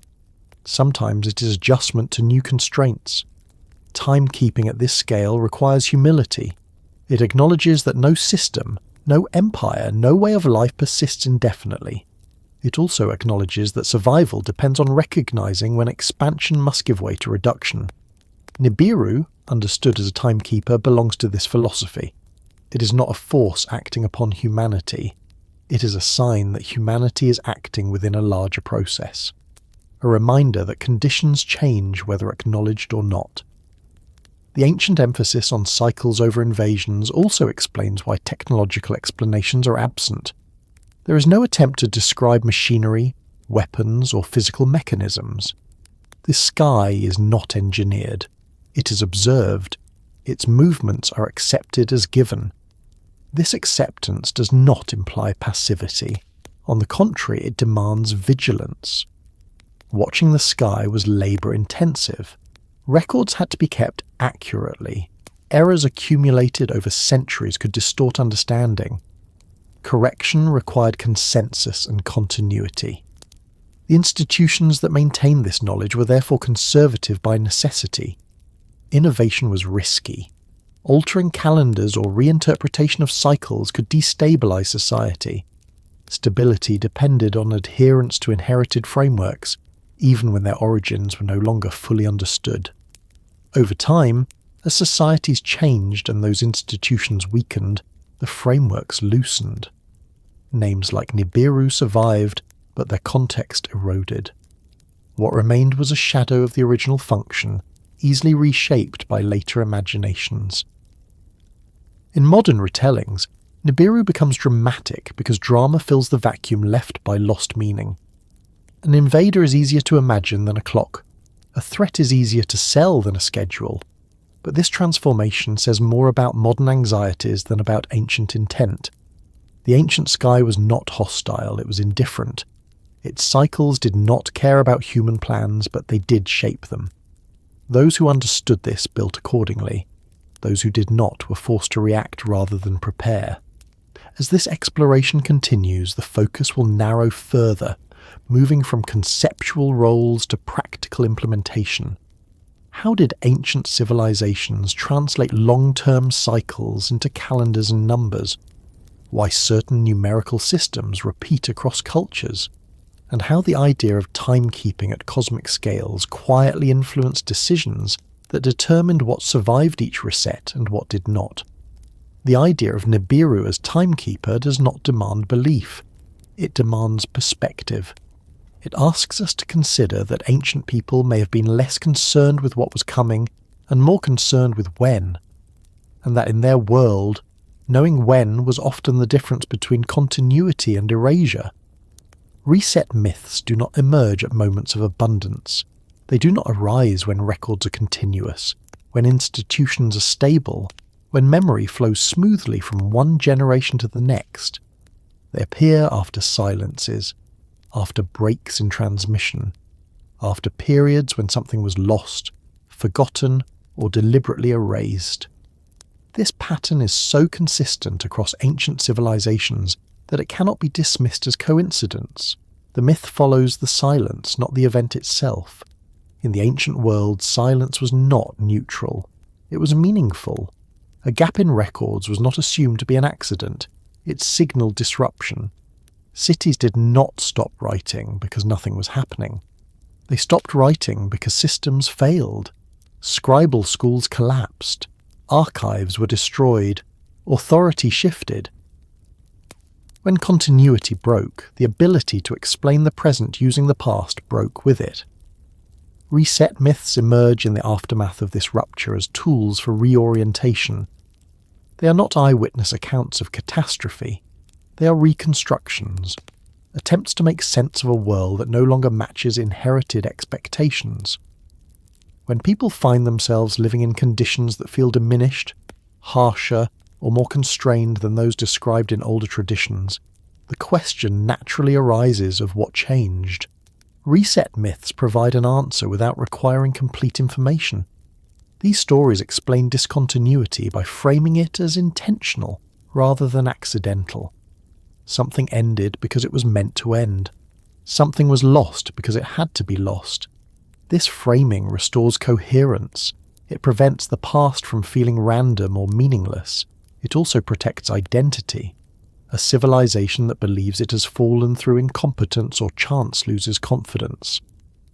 Sometimes it is adjustment to new constraints. Timekeeping at this scale requires humility. It acknowledges that no system, No empire, no way of life persists indefinitely. It also acknowledges that survival depends on recognizing when expansion must give way to reduction. Nibiru, understood as a timekeeper, belongs to this philosophy. It is not a force acting upon humanity. It is a sign that humanity is acting within a larger process. A reminder that conditions change whether acknowledged or not. The ancient emphasis on cycles over invasions also explains why technological explanations are absent. There is no attempt to describe machinery, weapons, or physical mechanisms. The sky is not engineered. It is observed. Its movements are accepted as given. This acceptance does not imply passivity. On the contrary, it demands vigilance. Watching the sky was labour-intensive. Records had to be kept accurately. Errors accumulated over centuries could distort understanding. Correction required consensus and continuity. The institutions that maintained this knowledge were therefore conservative by necessity. Innovation was risky. Altering calendars or reinterpretation of cycles could destabilize society. Stability depended on adherence to inherited frameworks, even when their origins were no longer fully understood. Over time, as societies changed and those institutions weakened, the frameworks loosened. Names like Nibiru survived, but their context eroded. What remained was a shadow of the original function, easily reshaped by later imaginations. In modern retellings, Nibiru becomes dramatic because drama fills the vacuum left by lost meaning. An invader is easier to imagine than a clock. A threat is easier to sell than a schedule. But this transformation says more about modern anxieties than about ancient intent. The ancient sky was not hostile, it was indifferent. Its cycles did not care about human plans, but they did shape them. Those who understood this built accordingly. Those who did not were forced to react rather than prepare. As this exploration continues, the focus will narrow further, moving from conceptual roles to practical implementation. How did ancient civilizations translate long-term cycles into calendars and numbers? Why certain numerical systems repeat across cultures? And how the idea of timekeeping at cosmic scales quietly influenced decisions that determined what survived each reset and what did not. The idea of Nibiru as timekeeper does not demand belief. It demands perspective. It asks us to consider that ancient people may have been less concerned with what was coming and more concerned with when, and that in their world, knowing when was often the difference between continuity and erasure. Reset myths do not emerge at moments of abundance. They do not arise when records are continuous, when institutions are stable, when memory flows smoothly from one generation to the next. They appear after silences, after breaks in transmission, after periods when something was lost, forgotten, or deliberately erased. This pattern is so consistent across ancient civilizations that it cannot be dismissed as coincidence. The myth follows the silence, not the event itself. In the ancient world, silence was not neutral. It was meaningful. A gap in records was not assumed to be an accident. It signaled disruption. Cities did not stop writing because nothing was happening. They stopped writing because systems failed. Scribal schools collapsed. Archives were destroyed. Authority shifted. When continuity broke, the ability to explain the present using the past broke with it. Reset myths emerge in the aftermath of this rupture as tools for reorientation. They are not eyewitness accounts of catastrophe. They are reconstructions, attempts to make sense of a world that no longer matches inherited expectations. When people find themselves living in conditions that feel diminished, harsher, or more constrained than those described in older traditions, the question naturally arises of what changed. Reset myths provide an answer without requiring complete information. These stories explain discontinuity by framing it as intentional rather than accidental. Something ended because it was meant to end. Something was lost because it had to be lost. This framing restores coherence. It prevents the past from feeling random or meaningless. It also protects identity. A civilization that believes it has fallen through incompetence or chance loses confidence.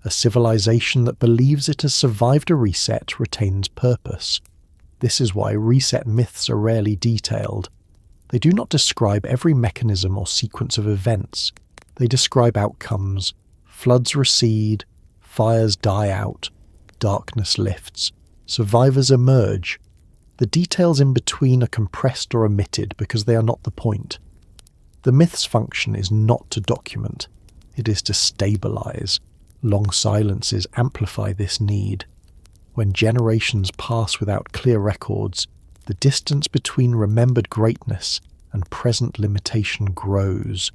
A civilization that believes it has survived a reset retains purpose. This is why reset myths are rarely detailed. They do not describe every mechanism or sequence of events. They describe outcomes. Floods recede, fires die out, darkness lifts, survivors emerge. The details in between are compressed or omitted because they are not the point. The myth's function is not to document, it is to stabilize. Long silences amplify this need. When generations pass without clear records, the distance between remembered greatness and present limitation grows.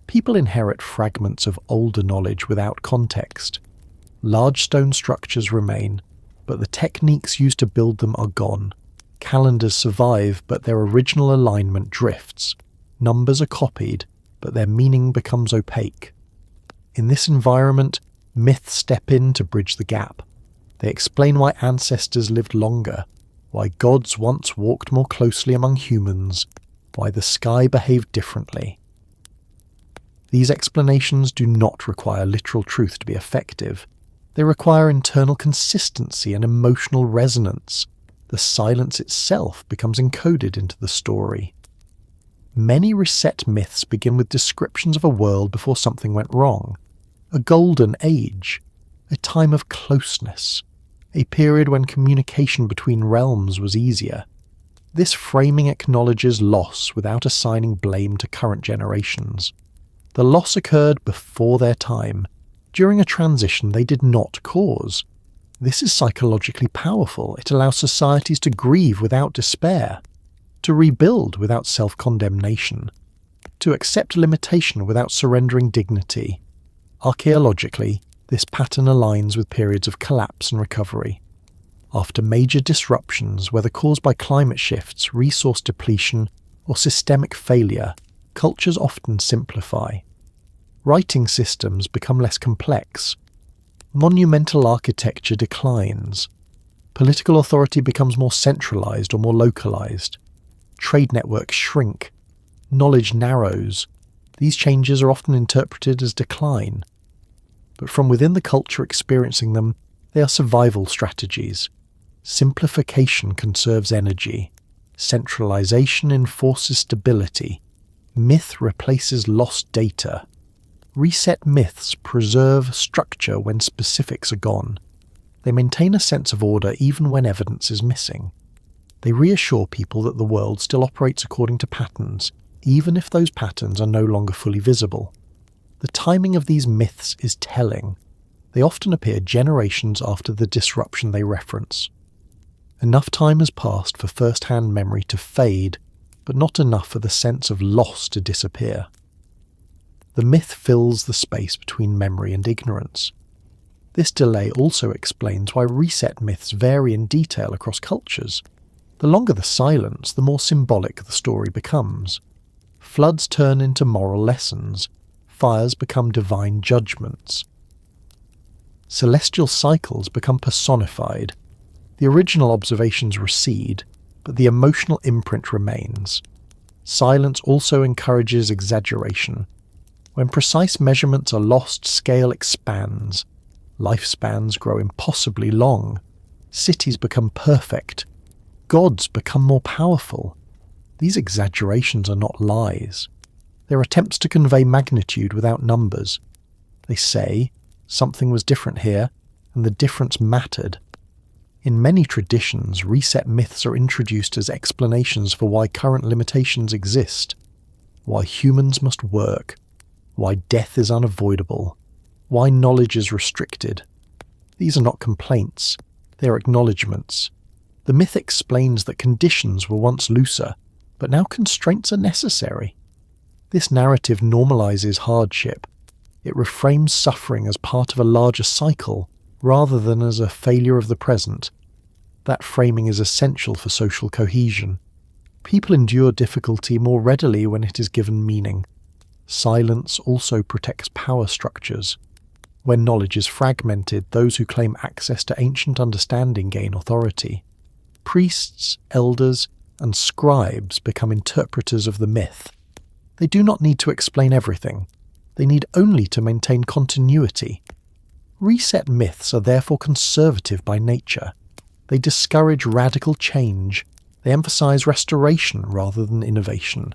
People inherit fragments of older knowledge without context. Large stone structures remain, but the techniques used to build them are gone. Calendars survive, but their original alignment drifts. Numbers are copied, but their meaning becomes opaque. In this environment, myths step in to bridge the gap. They explain why ancestors lived longer, why gods once walked more closely among humans, why the sky behaved differently. These explanations do not require literal truth to be effective. They require internal consistency and emotional resonance. The silence itself becomes encoded into the story. Many reset myths begin with descriptions of a world before something went wrong. A golden age, a time of closeness, a period when communication between realms was easier. This framing acknowledges loss without assigning blame to current generations. The loss occurred before their time, during a transition they did not cause. This is psychologically powerful. It allows societies to grieve without despair, to rebuild without self-condemnation, to accept limitation without surrendering dignity. Archaeologically, this pattern aligns with periods of collapse and recovery. After major disruptions, whether caused by climate shifts, resource depletion, or systemic failure, cultures often simplify. Writing systems become less complex. Monumental architecture declines. Political authority becomes more centralized or more localized. Trade networks shrink. Knowledge narrows. These changes are often interpreted as decline. But from within the culture experiencing them, they are survival strategies. Simplification conserves energy. Centralization enforces stability. Myth replaces lost data. Reset myths preserve structure when specifics are gone. They maintain a sense of order even when evidence is missing. They reassure people that the world still operates according to patterns, even if those patterns are no longer fully visible. The timing of these myths is telling. They often appear generations after the disruption they reference. Enough time has passed for first-hand memory to fade, but not enough for the sense of loss to disappear. The myth fills the space between memory and ignorance. This delay also explains why reset myths vary in detail across cultures. The longer the silence, the more symbolic the story becomes. Floods turn into moral lessons. Fires become divine judgments. Celestial cycles become personified. The original observations recede, but the emotional imprint remains. Silence also encourages exaggeration. When precise measurements are lost, scale expands. Lifespans grow impossibly long. Cities become perfect. Gods become more powerful. These exaggerations are not lies. They're attempts to convey magnitude without numbers. They say, something was different here, and the difference mattered. In many traditions, reset myths are introduced as explanations for why current limitations exist, why humans must work, why death is unavoidable, why knowledge is restricted. These are not complaints, they are acknowledgements. The myth explains that conditions were once looser, but now constraints are necessary. This narrative normalizes hardship. It reframes suffering as part of a larger cycle, rather than as a failure of the present. That framing is essential for social cohesion. People endure difficulty more readily when it is given meaning. Silence also protects power structures. When knowledge is fragmented, those who claim access to ancient understanding gain authority. Priests, elders, and scribes become interpreters of the myth. They do not need to explain everything. They need only to maintain continuity. Reset myths are therefore conservative by nature. They discourage radical change. They emphasize restoration rather than innovation.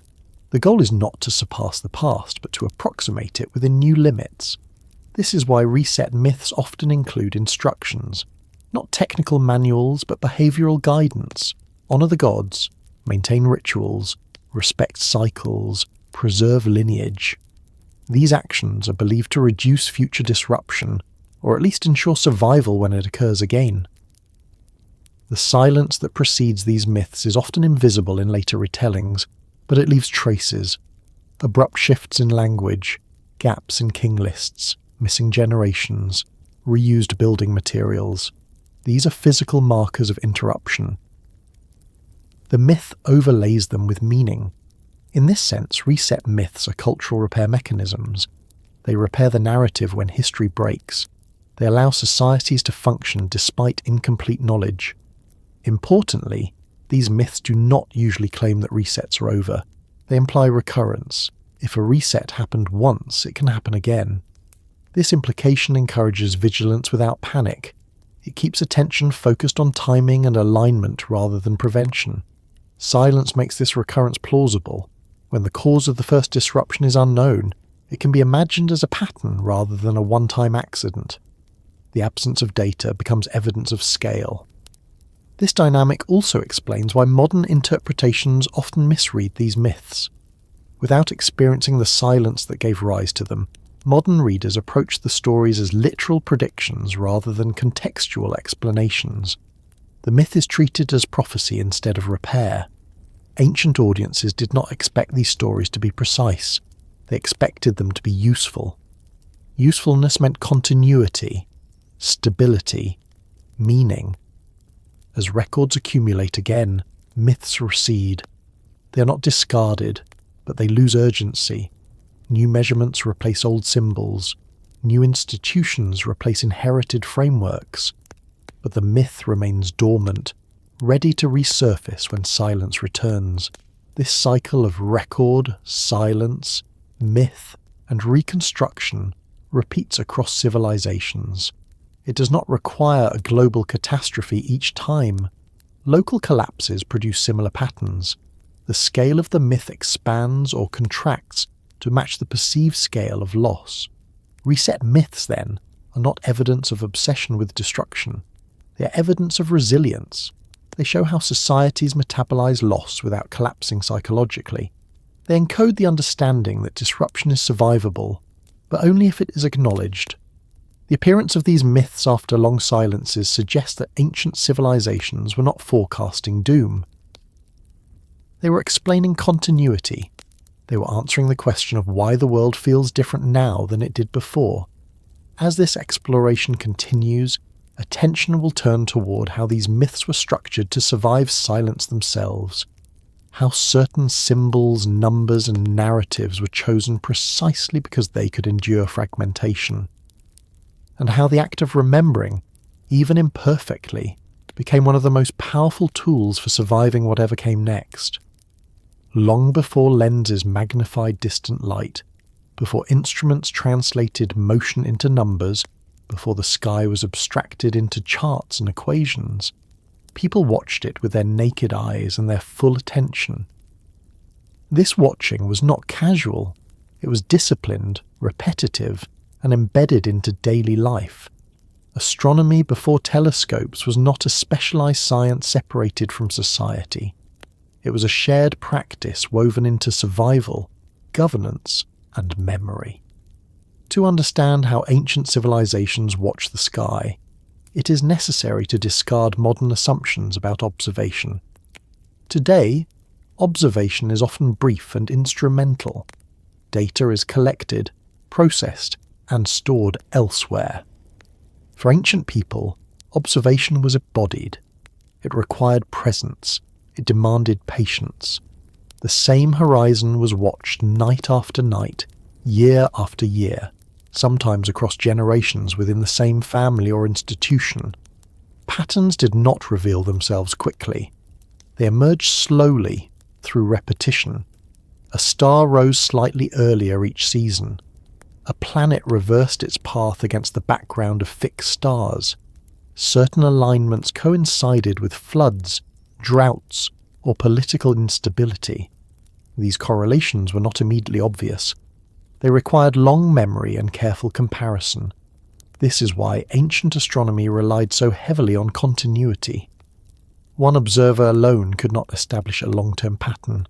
The goal is not to surpass the past, but to approximate it within new limits. This is why reset myths often include instructions, not technical manuals, but behavioral guidance. Honor the gods, maintain rituals, respect cycles, preserve lineage. These actions are believed to reduce future disruption, or at least ensure survival when it occurs again. The silence that precedes these myths is often invisible in later retellings, but it leaves traces. Abrupt shifts in language, gaps in king lists, missing generations, reused building materials. These are physical markers of interruption. The myth overlays them with meaning. In this sense, reset myths are cultural repair mechanisms. They repair the narrative when history breaks. They allow societies to function despite incomplete knowledge. Importantly, these myths do not usually claim that resets are over. They imply recurrence. If a reset happened once, it can happen again. This implication encourages vigilance without panic. It keeps attention focused on timing and alignment rather than prevention. Silence makes this recurrence plausible. When the cause of the first disruption is unknown, it can be imagined as a pattern rather than a one-time accident. The absence of data becomes evidence of scale. This dynamic also explains why modern interpretations often misread these myths. Without experiencing the silence that gave rise to them, modern readers approach the stories as literal predictions rather than contextual explanations. The myth is treated as prophecy instead of repair. Ancient audiences did not expect these stories to be precise. They expected them to be useful. Usefulness meant continuity, stability, meaning. As records accumulate again, myths recede. They are not discarded, but they lose urgency. New measurements replace old symbols. New institutions replace inherited frameworks. But the myth remains dormant, ready to resurface when silence returns. This cycle of record, silence, myth, and reconstruction repeats across civilizations. It does not require a global catastrophe each time. Local collapses produce similar patterns. The scale of the myth expands or contracts to match the perceived scale of loss. Reset myths, then, are not evidence of obsession with destruction. They are evidence of resilience. They show how societies metabolize loss without collapsing psychologically. They encode the understanding that disruption is survivable, but only if it is acknowledged. The appearance of these myths after long silences suggests that ancient civilizations were not forecasting doom. They were explaining continuity. They were answering the question of why the world feels different now than it did before. As this exploration continues, attention will turn toward how these myths were structured to survive silence themselves, how certain symbols, numbers, and narratives were chosen precisely because they could endure fragmentation, and how the act of remembering, even imperfectly, became one of the most powerful tools for surviving whatever came next. Long before lenses magnified distant light, before instruments translated motion into numbers, before the sky was abstracted into charts and equations, people watched it with their naked eyes and their full attention. This watching was not casual. It was disciplined, repetitive, and embedded into daily life. Astronomy before telescopes was not a specialized science separated from society. It was a shared practice woven into survival, governance, and memory. To understand how ancient civilizations watch the sky, it is necessary to discard modern assumptions about observation. Today, observation is often brief and instrumental. Data is collected, processed, and stored elsewhere. For ancient people, observation was embodied. It required presence. It demanded patience. The same horizon was watched night after night, year after year, sometimes across generations within the same family or institution. Patterns did not reveal themselves quickly. They emerged slowly, through repetition. A star rose slightly earlier each season. A planet reversed its path against the background of fixed stars. Certain alignments coincided with floods, droughts, or political instability. These correlations were not immediately obvious. They required long memory and careful comparison. This is why ancient astronomy relied so heavily on continuity. One observer alone could not establish a long-term pattern.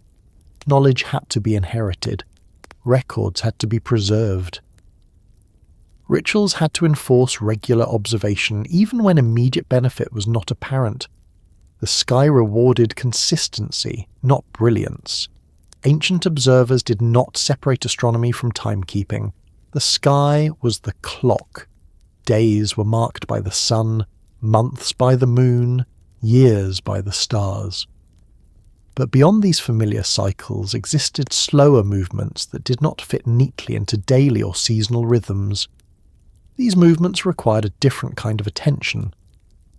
Knowledge had to be inherited. Records had to be preserved. Rituals had to enforce regular observation even when immediate benefit was not apparent. The sky rewarded consistency, not brilliance. Ancient observers did not separate astronomy from timekeeping. The sky was the clock. Days were marked by the sun, months by the moon, years by the stars. But beyond these familiar cycles existed slower movements that did not fit neatly into daily or seasonal rhythms. These movements required a different kind of attention.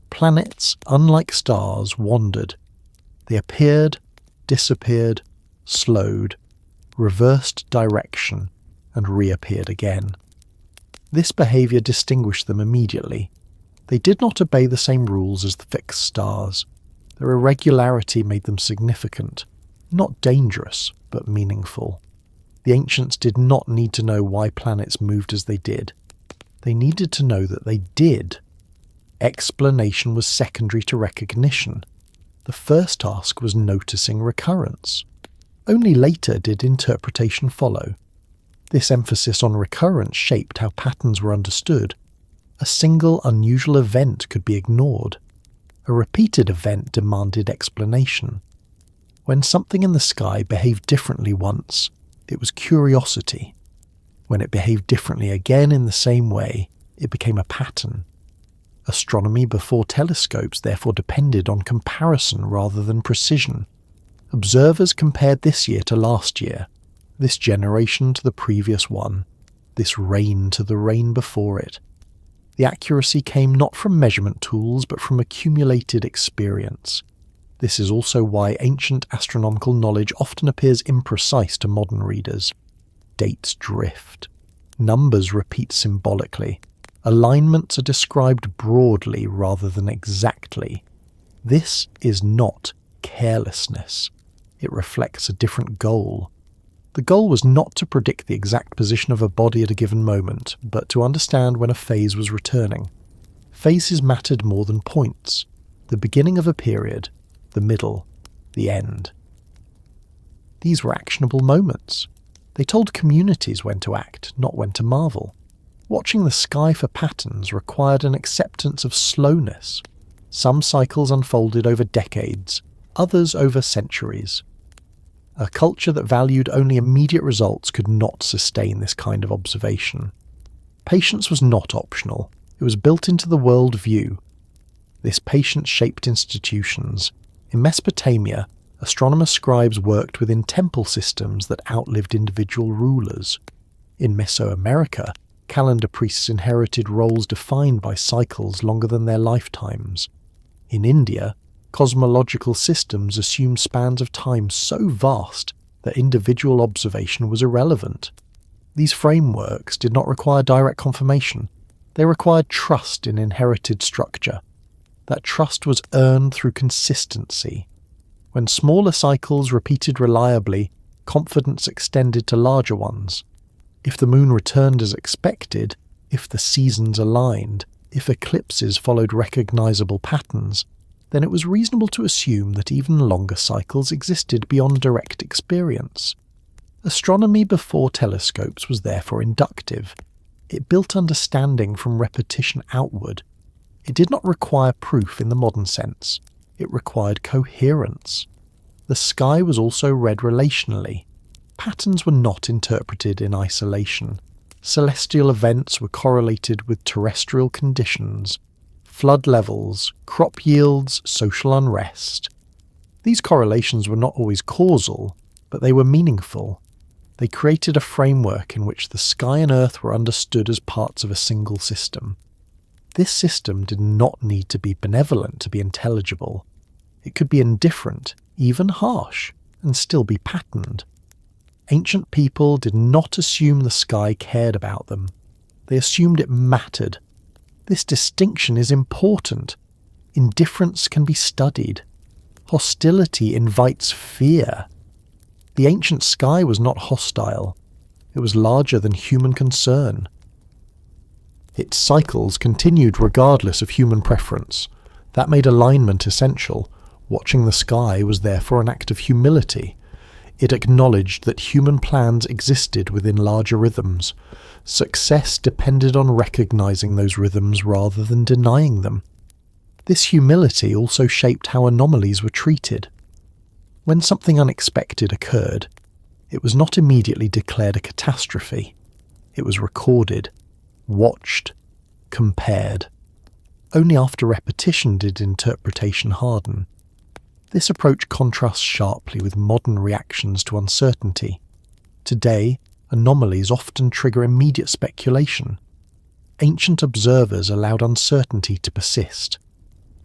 Planets, unlike stars, wandered. They appeared, disappeared, slowed, reversed direction, and reappeared again. This behaviour distinguished them immediately. They did not obey the same rules as the fixed stars. Their irregularity made them significant, not dangerous, but meaningful. The ancients did not need to know why planets moved as they did. They needed to know that they did. Explanation was secondary to recognition. The first task was noticing recurrence. Only later did interpretation follow. This emphasis on recurrence shaped how patterns were understood. A single unusual event could be ignored. A repeated event demanded explanation. When something in the sky behaved differently once, it was curiosity. When it behaved differently again in the same way, it became a pattern. Astronomy before telescopes therefore depended on comparison rather than precision. Observers compared this year to last year, this generation to the previous one, this reign to the reign before it. The accuracy came not from measurement tools but from accumulated experience. This is also why ancient astronomical knowledge often appears imprecise to modern readers. Dates drift. Numbers repeat symbolically. Alignments are described broadly rather than exactly. This is not carelessness. It reflects a different goal. The goal was not to predict the exact position of a body at a given moment, but to understand when a phase was returning. Phases mattered more than points. The beginning of a period, the middle, the end. These were actionable moments. They told communities when to act, not when to marvel. Watching the sky for patterns required an acceptance of slowness. Some cycles unfolded over decades, others over centuries. A culture that valued only immediate results could not sustain this kind of observation. Patience was not optional. It was built into the world view. This patience shaped institutions. In Mesopotamia, astronomer scribes worked within temple systems that outlived individual rulers. In Mesoamerica, calendar priests inherited roles defined by cycles longer than their lifetimes. In India, cosmological systems assumed spans of time so vast that individual observation was irrelevant. These frameworks did not require direct confirmation. They required trust in inherited structure. That trust was earned through consistency. When smaller cycles repeated reliably, confidence extended to larger ones. If the moon returned as expected, if the seasons aligned, if eclipses followed recognizable patterns, then it was reasonable to assume that even longer cycles existed beyond direct experience. Astronomy before telescopes was therefore inductive. It built understanding from repetition outward. It did not require proof in the modern sense. It required coherence. The sky was also read relationally. Patterns were not interpreted in isolation. Celestial events were correlated with terrestrial conditions, flood levels, crop yields, social unrest. These correlations were not always causal, but they were meaningful. They created a framework in which the sky and earth were understood as parts of a single system. This system did not need to be benevolent to be intelligible. It could be indifferent, even harsh, and still be patterned. Ancient people did not assume the sky cared about them. They assumed it mattered. This distinction is important. Indifference can be studied. Hostility invites fear. The ancient sky was not hostile. It was larger than human concern. Its cycles continued regardless of human preference. That made alignment essential. Watching the sky was therefore an act of humility. It acknowledged that human plans existed within larger rhythms. Success depended on recognizing those rhythms rather than denying them. This humility also shaped how anomalies were treated. When something unexpected occurred, it was not immediately declared a catastrophe. It was recorded, watched, compared. Only after repetition did interpretation harden. This approach contrasts sharply with modern reactions to uncertainty. Today, anomalies often trigger immediate speculation. Ancient observers allowed uncertainty to persist.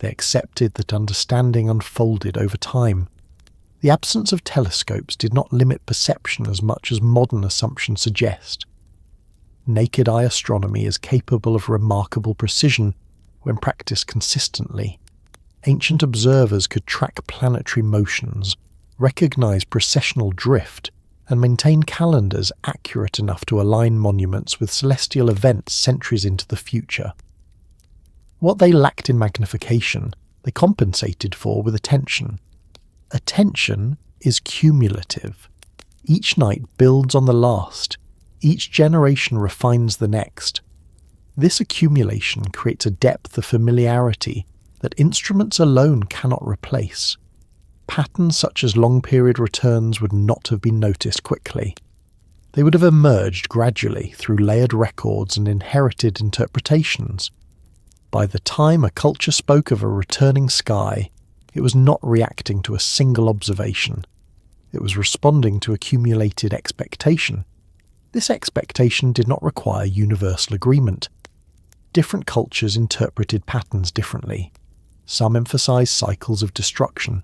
They accepted that understanding unfolded over time. The absence of telescopes did not limit perception as much as modern assumptions suggest. Naked eye astronomy is capable of remarkable precision when practiced consistently. Ancient observers could track planetary motions, recognize precessional drift, and maintain calendars accurate enough to align monuments with celestial events centuries into the future. What they lacked in magnification, they compensated for with attention. Attention is cumulative. Each night builds on the last. Each generation refines the next. This accumulation creates a depth of familiarity that instruments alone cannot replace. Patterns such as long-period returns would not have been noticed quickly. They would have emerged gradually through layered records and inherited interpretations. By the time a culture spoke of a returning sky, it was not reacting to a single observation. It was responding to accumulated expectation. This expectation did not require universal agreement. Different cultures interpreted patterns differently. Some emphasized cycles of destruction.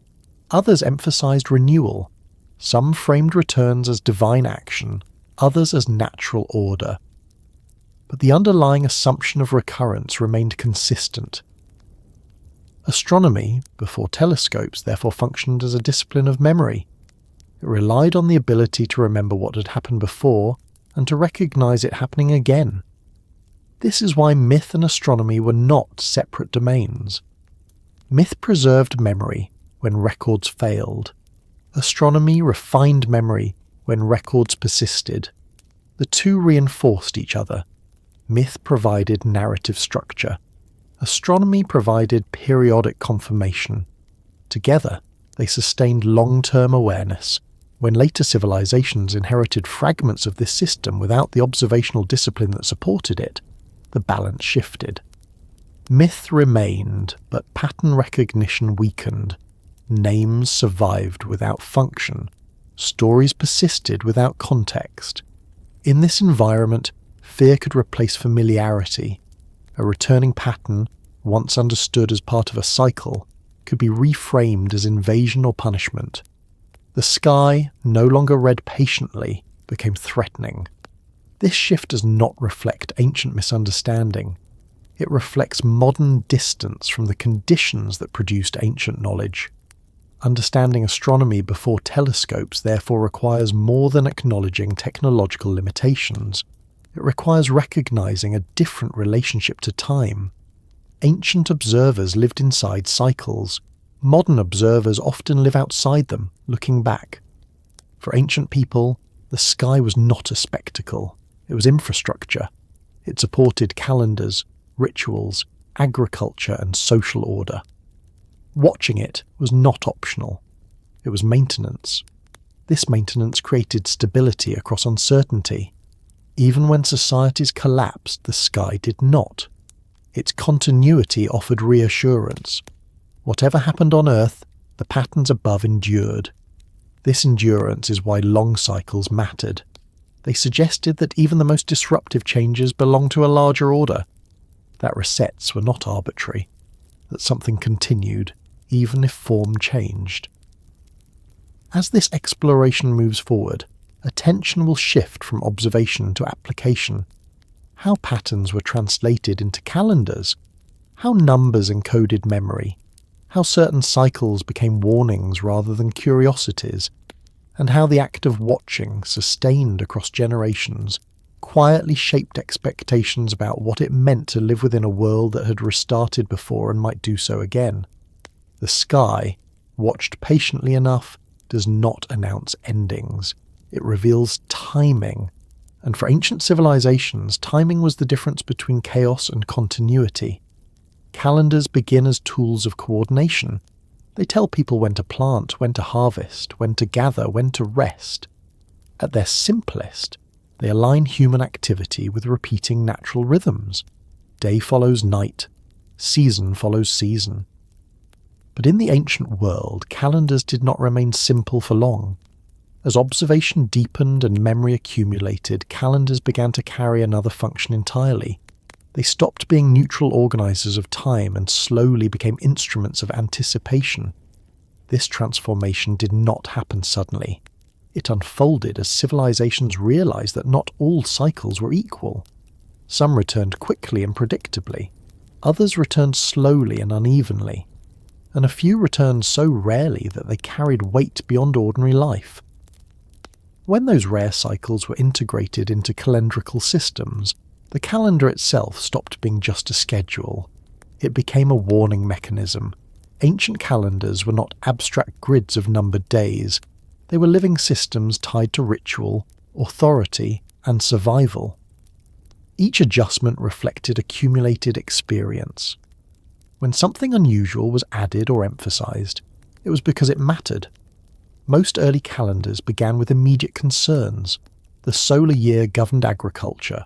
Others emphasized renewal. Some framed returns as divine action, others as natural order. But the underlying assumption of recurrence remained consistent. Astronomy, before telescopes, therefore functioned as a discipline of memory. It relied on the ability to remember what had happened before and to recognize it happening again. This is why myth and astronomy were not separate domains. Myth preserved memory when records failed. Astronomy refined memory when records persisted. The two reinforced each other. Myth provided narrative structure. Astronomy provided periodic confirmation. Together, they sustained long-term awareness. When later civilizations inherited fragments of this system without the observational discipline that supported it, the balance shifted. Myth remained, but pattern recognition weakened. Names survived without function. Stories persisted without context. In this environment, fear could replace familiarity. A returning pattern, once understood as part of a cycle, could be reframed as invasion or punishment. The sky, no longer read patiently, became threatening. This shift does not reflect ancient misunderstanding. It reflects modern distance from the conditions that produced ancient knowledge. Understanding astronomy before telescopes therefore requires more than acknowledging technological limitations. It requires recognizing a different relationship to time. Ancient observers lived inside cycles. Modern observers often live outside them, looking back. For ancient people, the sky was not a spectacle. It was infrastructure. It supported calendars, rituals, agriculture, and social order. Watching it was not optional. It was maintenance. This maintenance created stability across uncertainty. Even when societies collapsed, the sky did not. Its continuity offered reassurance. Whatever happened on Earth, the patterns above endured. This endurance is why long cycles mattered. They suggested that even the most disruptive changes belonged to a larger order, that resets were not arbitrary, that something continued, even if form changed. As this exploration moves forward, attention will shift from observation to application. How patterns were translated into calendars, how numbers encoded memory, how certain cycles became warnings rather than curiosities, and how the act of watching, sustained across generations, quietly shaped expectations about what it meant to live within a world that had restarted before and might do so again. The sky, watched patiently enough, does not announce endings. It reveals timing. And for ancient civilizations, timing was the difference between chaos and continuity. Calendars begin as tools of coordination. They tell people when to plant, when to harvest, when to gather, when to rest. At their simplest, they align human activity with repeating natural rhythms. Day follows night, season follows season. But in the ancient world, calendars did not remain simple for long. As observation deepened and memory accumulated, calendars began to carry another function entirely. They stopped being neutral organizers of time and slowly became instruments of anticipation. This transformation did not happen suddenly. It unfolded as civilizations realized that not all cycles were equal. Some returned quickly and predictably. Others returned slowly and unevenly. And a few returned so rarely that they carried weight beyond ordinary life. When those rare cycles were integrated into calendrical systems, the calendar itself stopped being just a schedule. It became a warning mechanism. Ancient calendars were not abstract grids of numbered days. They were living systems tied to ritual, authority, and survival. Each adjustment reflected accumulated experience. When something unusual was added or emphasized, it was because it mattered. Most early calendars began with immediate concerns. The solar year governed agriculture.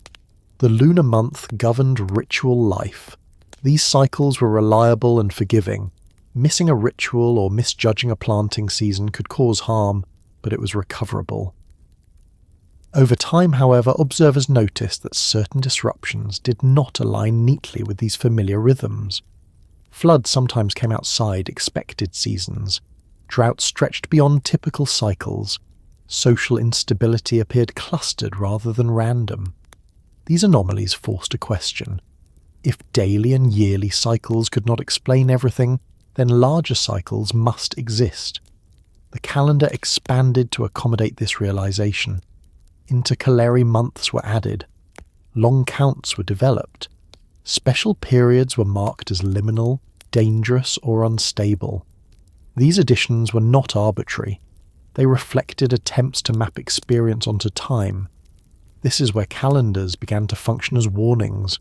The lunar month governed ritual life. These cycles were reliable and forgiving. Missing a ritual or misjudging a planting season could cause harm, but it was recoverable. Over time, however, observers noticed that certain disruptions did not align neatly with these familiar rhythms. Floods sometimes came outside expected seasons. Droughts stretched beyond typical cycles. Social instability appeared clustered rather than random. These anomalies forced a question. If daily and yearly cycles could not explain everything, then larger cycles must exist. The calendar expanded to accommodate this realization. Intercalary months were added. Long counts were developed. Special periods were marked as liminal, dangerous, or unstable. These additions were not arbitrary. They reflected attempts to map experience onto time. This is where calendars began to function as warnings,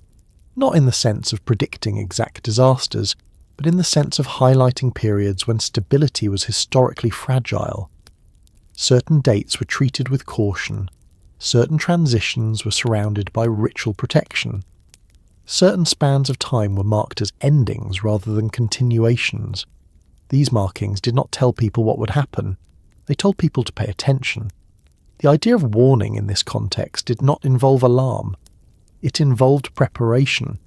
not in the sense of predicting exact disasters, but in the sense of highlighting periods when stability was historically fragile. Certain dates were treated with caution. Certain transitions were surrounded by ritual protection. Certain spans of time were marked as endings rather than continuations. These markings did not tell people what would happen. They told people to pay attention. The idea of warning in this context did not involve alarm. It involved preparation.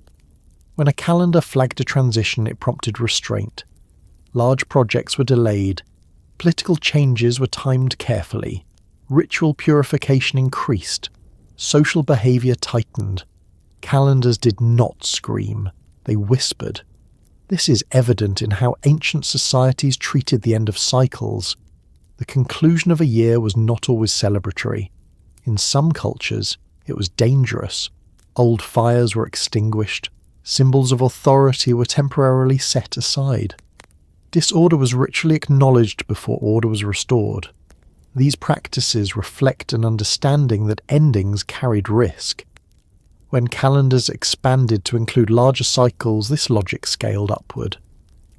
When a calendar flagged a transition, it prompted restraint. Large projects were delayed. Political changes were timed carefully. Ritual purification increased. Social behavior tightened. Calendars did not scream. They whispered. This is evident in how ancient societies treated the end of cycles. The conclusion of a year was not always celebratory. In some cultures, it was dangerous. Old fires were extinguished. Symbols of authority were temporarily set aside. Disorder was ritually acknowledged before order was restored. These practices reflect an understanding that endings carried risk. When calendars expanded to include larger cycles, this logic scaled upward.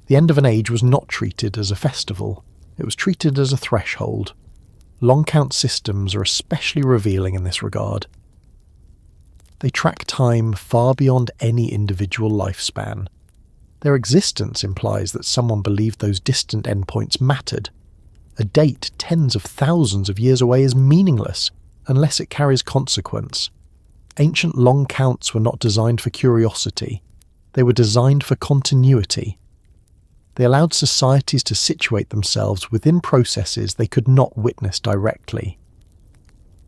The end of an age was not treated as a festival. It was treated as a threshold. Long count systems are especially revealing in this regard. They track time far beyond any individual lifespan. Their existence implies that someone believed those distant endpoints mattered. A date tens of thousands of years away is meaningless unless it carries consequence. Ancient long counts were not designed for curiosity. They were designed for continuity. They allowed societies to situate themselves within processes they could not witness directly.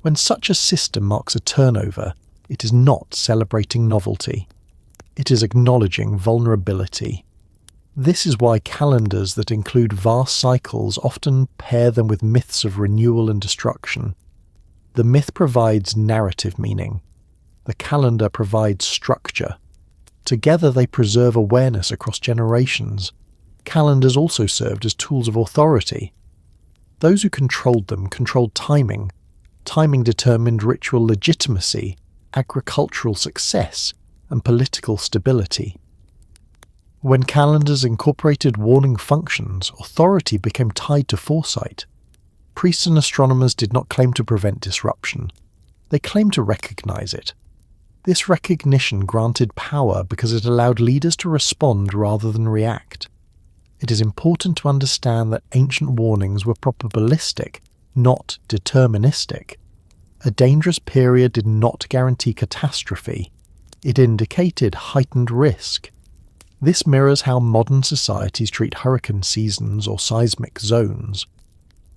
When such a system marks a turnover, it is not celebrating novelty. It is acknowledging vulnerability. This is why calendars that include vast cycles often pair them with myths of renewal and destruction. The myth provides narrative meaning. The calendar provides structure. Together they preserve awareness across generations. Calendars also served as tools of authority. Those who controlled them controlled timing. Timing determined ritual legitimacy, agricultural success, and political stability. When calendars incorporated warning functions, authority became tied to foresight. Priests and astronomers did not claim to prevent disruption. They claimed to recognize it. This recognition granted power because it allowed leaders to respond rather than react. It is important to understand that ancient warnings were probabilistic, not deterministic. A dangerous period did not guarantee catastrophe. It indicated heightened risk. This mirrors how modern societies treat hurricane seasons or seismic zones.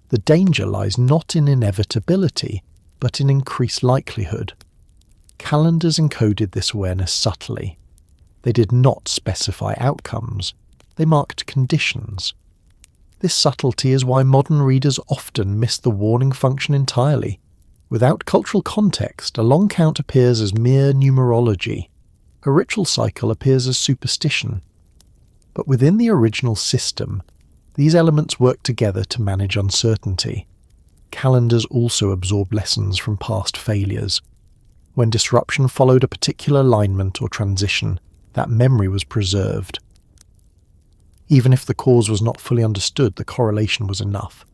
The danger lies not in inevitability, but in increased likelihood. Calendars encoded this awareness subtly. They did not specify outcomes. They marked conditions. This subtlety is why modern readers often miss the warning function entirely. Without cultural context, a long count appears as mere numerology. A ritual cycle appears as superstition. But within the original system, these elements work together to manage uncertainty. Calendars also absorb lessons from past failures. When disruption followed a particular alignment or transition, that memory was preserved. Even if the cause was not fully understood, the correlation was enough.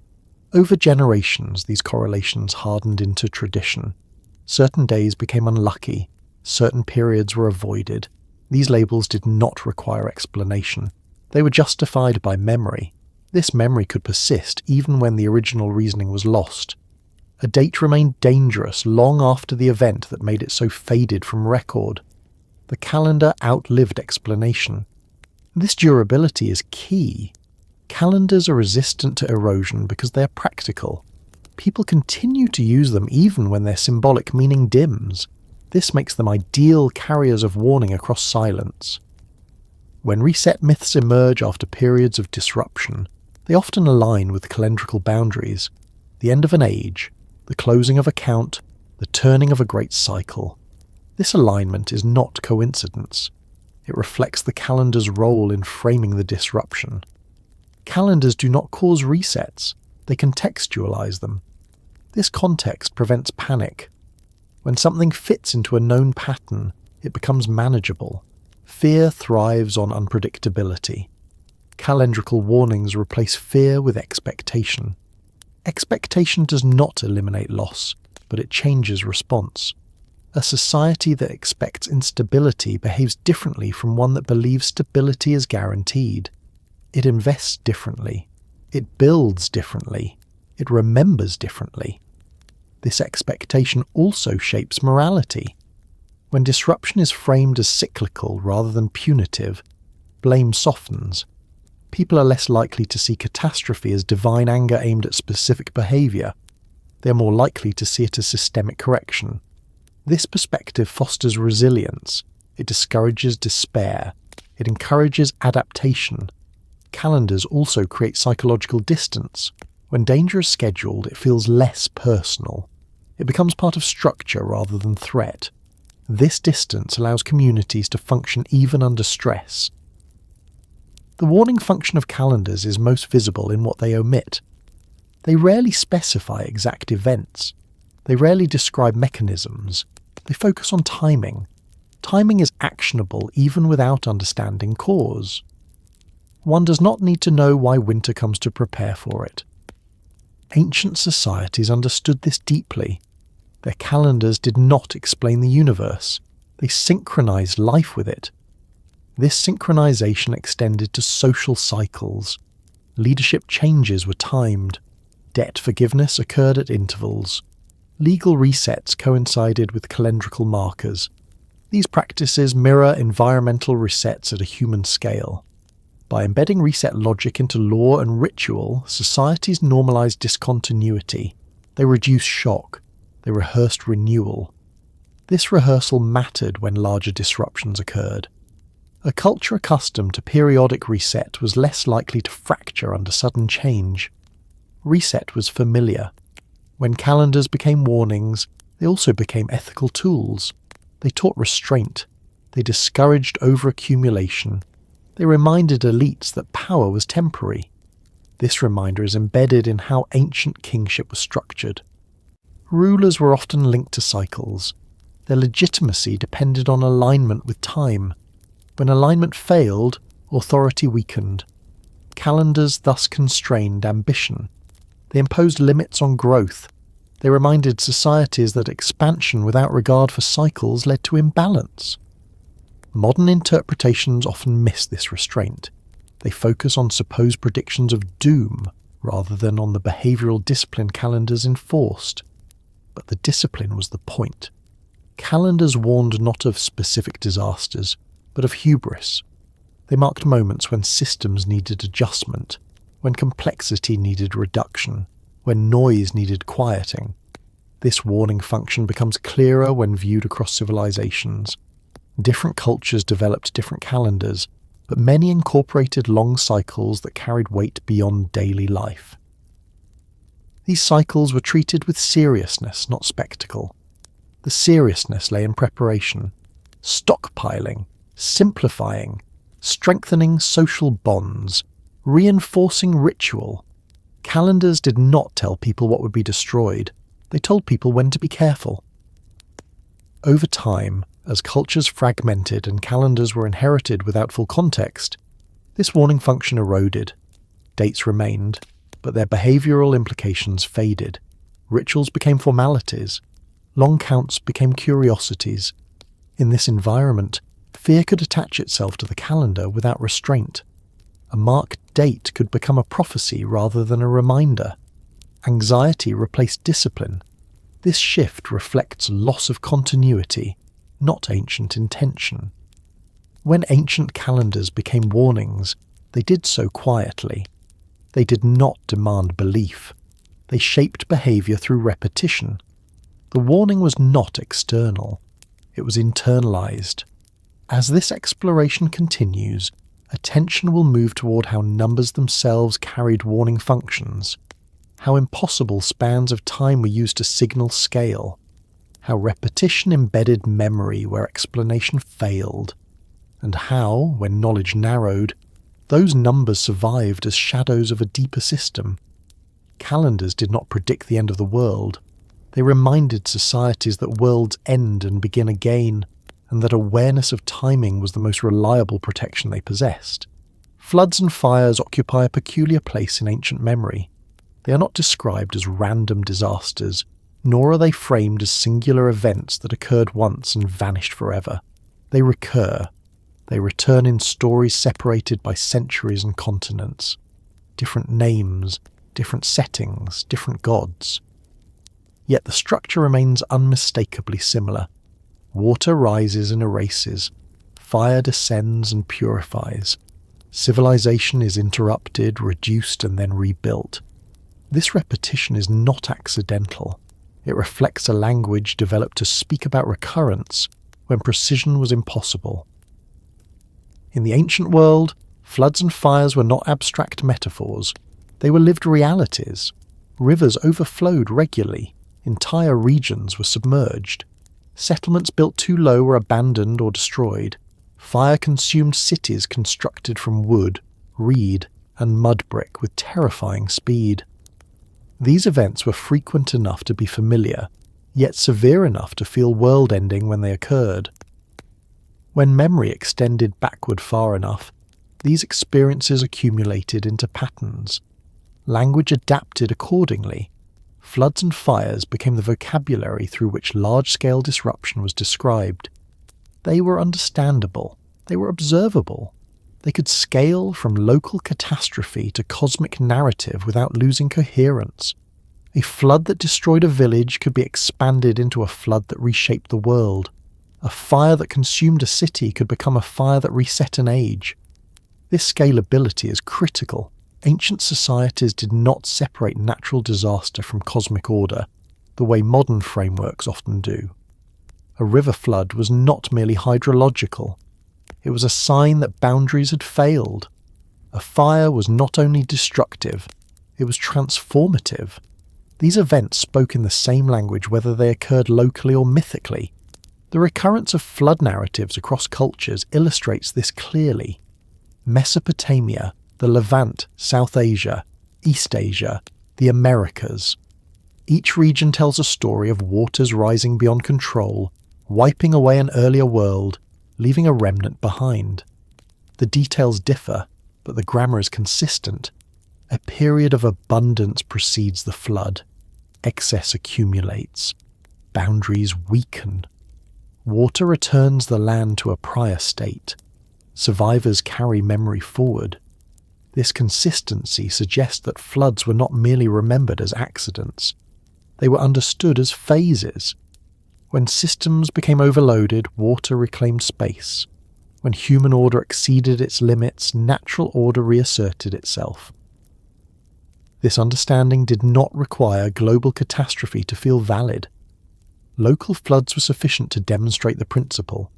Over generations, these correlations hardened into tradition. Certain days became unlucky. Certain periods were avoided. These labels did not require explanation. They were justified by memory. This memory could persist even when the original reasoning was lost. A date remained dangerous long after the event that made it so faded from record. The calendar outlived explanation. This durability is key. Calendars are resistant to erosion because they are practical. People continue to use them even when their symbolic meaning dims. This makes them ideal carriers of warning across silence. When reset myths emerge after periods of disruption, they often align with calendrical boundaries. The end of an age, the closing of a count, the turning of a great cycle. This alignment is not coincidence. It reflects the calendar's role in framing the disruption. Calendars do not cause resets, they contextualize them. This context prevents panic. When something fits into a known pattern, it becomes manageable. Fear thrives on unpredictability. Calendrical warnings replace fear with expectation. Expectation does not eliminate loss, but it changes response. A society that expects instability behaves differently from one that believes stability is guaranteed. It invests differently. It builds differently. It remembers differently. This expectation also shapes morality. When disruption is framed as cyclical rather than punitive, blame softens. People are less likely to see catastrophe as divine anger aimed at specific behaviour. They are more likely to see it as systemic correction. This perspective fosters resilience. It discourages despair. It encourages adaptation. Calendars also create psychological distance. When danger is scheduled, it feels less personal. It becomes part of structure rather than threat. This distance allows communities to function even under stress. The warning function of calendars is most visible in what they omit. They rarely specify exact events. They rarely describe mechanisms. They focus on timing. Timing is actionable even without understanding cause. One does not need to know why winter comes to prepare for it. Ancient societies understood this deeply. Their calendars did not explain the universe. They synchronized life with it. This synchronization extended to social cycles. Leadership changes were timed. Debt forgiveness occurred at intervals. Legal resets coincided with calendrical markers. These practices mirror environmental resets at a human scale. By embedding reset logic into law and ritual, societies normalize discontinuity. They reduce shock. They rehearsed renewal. This rehearsal mattered when larger disruptions occurred. A culture accustomed to periodic reset was less likely to fracture under sudden change. Reset was familiar. When calendars became warnings, they also became ethical tools. They taught restraint. They discouraged overaccumulation. They reminded elites that power was temporary. This reminder is embedded in how ancient kingship was structured. Rulers were often linked to cycles. Their legitimacy depended on alignment with time. When alignment failed, authority weakened. Calendars thus constrained ambition. They imposed limits on growth. They reminded societies that expansion without regard for cycles led to imbalance. Modern interpretations often miss this restraint. They focus on supposed predictions of doom rather than on the behavioural discipline calendars enforced. But the discipline was the point. Calendars warned not of specific disasters, but of hubris. They marked moments when systems needed adjustment, when complexity needed reduction, when noise needed quieting. This warning function becomes clearer when viewed across civilizations. Different cultures developed different calendars, but many incorporated long cycles that carried weight beyond daily life. These cycles were treated with seriousness, not spectacle. The seriousness lay in preparation, stockpiling, simplifying, strengthening social bonds, reinforcing ritual. Calendars did not tell people what would be destroyed. They told people when to be careful. Over time, as cultures fragmented and calendars were inherited without full context, this warning function eroded. Dates remained, but their behavioural implications faded. Rituals became formalities. Long counts became curiosities. In this environment, fear could attach itself to the calendar without restraint. A marked date could become a prophecy rather than a reminder. Anxiety replaced discipline. This shift reflects loss of continuity, not ancient intention. When ancient calendars became warnings, they did so quietly. They did not demand belief. They shaped behaviour through repetition. The warning was not external. It was internalized. As this exploration continues, attention will move toward how numbers themselves carried warning functions, how impossible spans of time were used to signal scale, how repetition embedded memory where explanation failed, and how, when knowledge narrowed, those numbers survived as shadows of a deeper system. Calendars did not predict the end of the world. They reminded societies that worlds end and begin again, and that awareness of timing was the most reliable protection they possessed. Floods and fires occupy a peculiar place in ancient memory. They are not described as random disasters, nor are they framed as singular events that occurred once and vanished forever. They recur. They return in stories separated by centuries and continents. Different names, different settings, different gods. Yet the structure remains unmistakably similar. Water rises and erases. Fire descends and purifies. Civilization is interrupted, reduced, and then rebuilt. This repetition is not accidental. It reflects a language developed to speak about recurrence when precision was impossible. In the ancient world, floods and fires were not abstract metaphors. They were lived realities. Rivers overflowed regularly. Entire regions were submerged. Settlements built too low were abandoned or destroyed. Fire consumed cities constructed from wood, reed, and mud brick with terrifying speed. These events were frequent enough to be familiar, yet severe enough to feel world-ending when they occurred. When memory extended backward far enough, these experiences accumulated into patterns. Language adapted accordingly. Floods and fires became the vocabulary through which large-scale disruption was described. They were understandable. They were observable. They could scale from local catastrophe to cosmic narrative without losing coherence. A flood that destroyed a village could be expanded into a flood that reshaped the world. A fire that consumed a city could become a fire that reset an age. This scalability is critical. Ancient societies did not separate natural disaster from cosmic order. the way modern frameworks often do. A river flood was not merely hydrological. It was a sign that boundaries had failed. A fire was not only destructive, it was transformative. These events spoke in the same language whether they occurred locally or mythically. The recurrence of flood narratives across cultures illustrates this clearly. Mesopotamia, the Levant, South Asia, East Asia, the Americas. Each region tells a story of waters rising beyond control, wiping away an earlier world, leaving a remnant behind. The details differ, but the grammar is consistent. A period of abundance precedes the flood. Excess accumulates. Boundaries weaken. Water returns the land to a prior state. Survivors carry memory forward. This consistency suggests that floods were not merely remembered as accidents. They were understood as phases. When systems became overloaded, water reclaimed space. When human order exceeded its limits, natural order reasserted itself. This understanding did not require global catastrophe to feel valid. Local floods were sufficient to demonstrate the principle.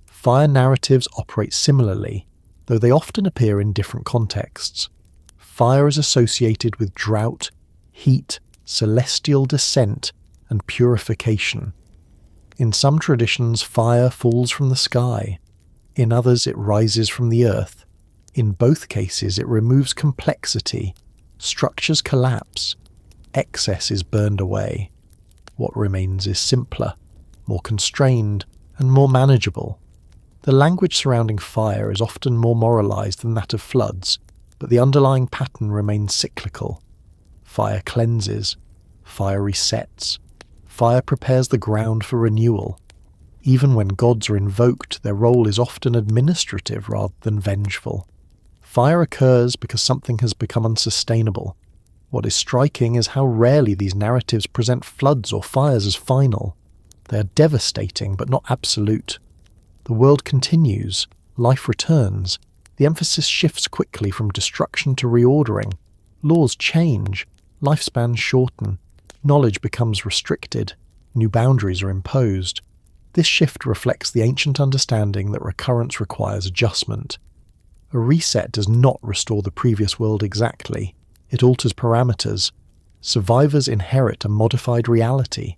Fire narratives operate similarly, though they often appear in different contexts. Fire is associated with drought, heat, celestial descent, and purification. In some traditions, fire falls from the sky. In others, it rises from the earth. In both cases, it removes complexity. Structures collapse. Excess is burned away. What remains is simpler, more constrained, and more manageable. The language surrounding fire is often more moralized than that of floods, but the underlying pattern remains cyclical. Fire cleanses. Fire resets. Fire prepares the ground for renewal. Even when gods are invoked, their role is often administrative rather than vengeful. Fire occurs because something has become unsustainable. What is striking is how rarely these narratives present floods or fires as final. They are devastating but not absolute. The world continues, life returns, the emphasis shifts quickly from destruction to reordering. Laws change, lifespans shorten, knowledge becomes restricted, new boundaries are imposed. This shift reflects the ancient understanding that recurrence requires adjustment. A reset does not restore the previous world exactly. It alters parameters. Survivors inherit a modified reality.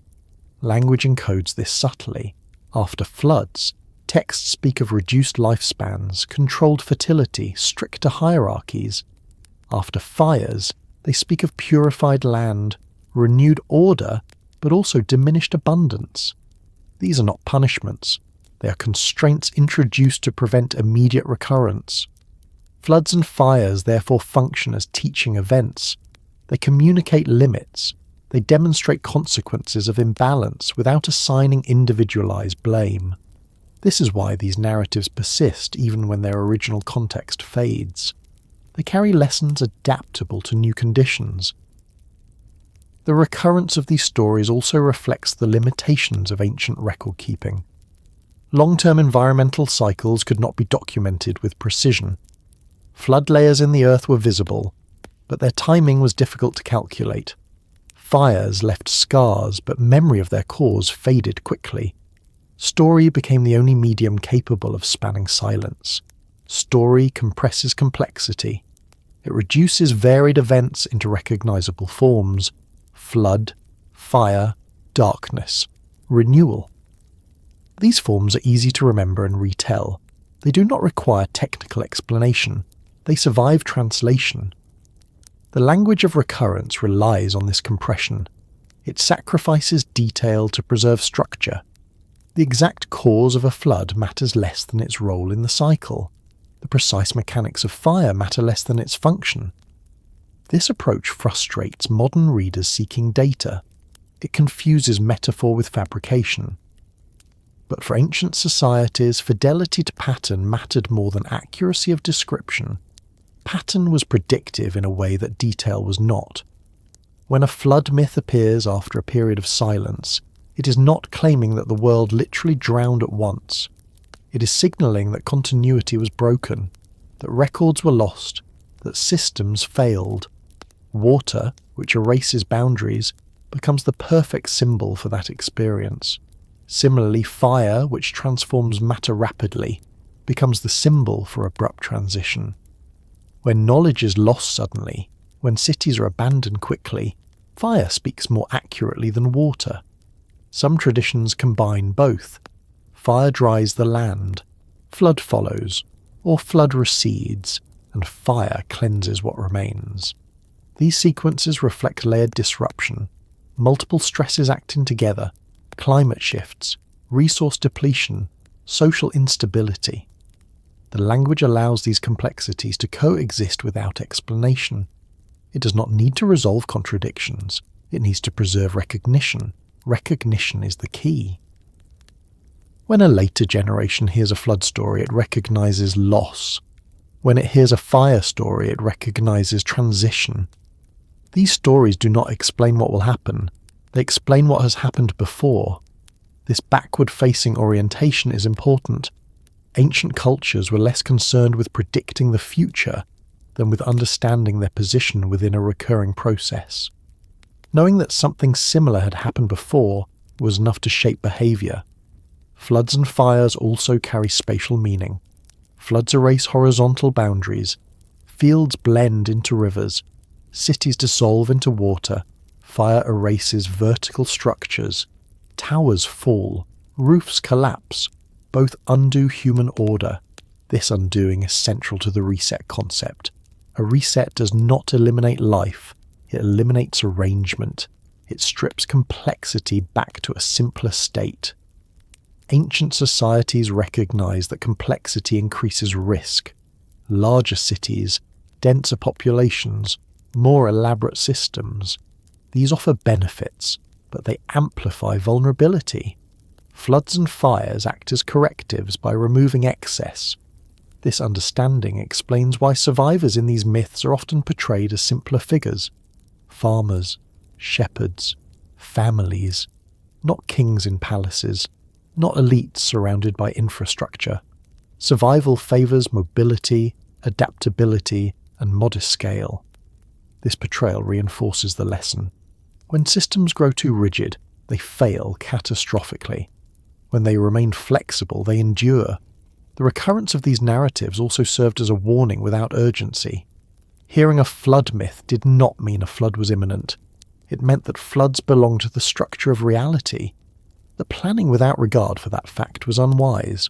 Language encodes this subtly. After floods, texts speak of reduced lifespans, controlled fertility, stricter hierarchies. After fires, they speak of purified land, renewed order, but also diminished abundance. These are not punishments. They are constraints introduced to prevent immediate recurrence. Floods and fires therefore function as teaching events. They communicate limits. They demonstrate consequences of imbalance without assigning individualized blame. This is why these narratives persist even when their original context fades. They carry lessons adaptable to new conditions. The recurrence of these stories also reflects the limitations of ancient record-keeping. Long-term environmental cycles could not be documented with precision. Flood layers in the earth were visible, but their timing was difficult to calculate. Fires left scars, but memory of their cause faded quickly. Story became the only medium capable of spanning silence. Story compresses complexity. It reduces varied events into recognizable forms. Flood, fire, darkness, renewal. These forms are easy to remember and retell. They do not require technical explanation. They survive translation. The language of recurrence relies on this compression. It sacrifices detail to preserve structure. The exact cause of a flood matters less than its role in the cycle. The precise mechanics of fire matter less than its function. This approach frustrates modern readers seeking data. It confuses metaphor with fabrication. But for ancient societies, fidelity to pattern mattered more than accuracy of description. Pattern was predictive in a way that detail was not. When a flood myth appears after a period of silence, it is not claiming that the world literally drowned at once. It is signalling that continuity was broken, that records were lost, that systems failed. Water, which erases boundaries, becomes the perfect symbol for that experience. Similarly, fire, which transforms matter rapidly, becomes the symbol for abrupt transition. When knowledge is lost suddenly, when cities are abandoned quickly, fire speaks more accurately than water. Some traditions combine both. Fire dries the land, flood follows, or flood recedes, and fire cleanses what remains. These sequences reflect layered disruption, multiple stresses acting together, climate shifts, resource depletion, social instability. The language allows these complexities to coexist without explanation. It does not need to resolve contradictions. It needs to preserve recognition. Recognition is the key. When a later generation hears a flood story, it recognizes loss. When it hears a fire story, it recognizes transition. These stories do not explain what will happen. They explain what has happened before. This backward-facing orientation is important. Ancient cultures were less concerned with predicting the future than with understanding their position within a recurring process. Knowing that something similar had happened before was enough to shape behavior. Floods and fires also carry spatial meaning. Floods erase horizontal boundaries. Fields blend into rivers. Cities dissolve into water. Fire erases vertical structures. Towers fall. Roofs collapse. Both undo human order. This undoing is central to the reset concept. A reset does not eliminate life. It eliminates arrangement. It strips complexity back to a simpler state. Ancient societies recognize that complexity increases risk. Larger cities, denser populations, more elaborate systems. These offer benefits, but they amplify vulnerability. Floods and fires act as correctives by removing excess. This understanding explains why survivors in these myths are often portrayed as simpler figures. Farmers, shepherds, families, not kings in palaces, not elites surrounded by infrastructure. Survival favours mobility, adaptability, and modest scale. This portrayal reinforces the lesson. When systems grow too rigid, they fail catastrophically. When they remain flexible, they endure. The recurrence of these narratives also served as a warning without urgency. Hearing a flood myth did not mean a flood was imminent. It meant that floods belonged to the structure of reality. The planning without regard for that fact was unwise.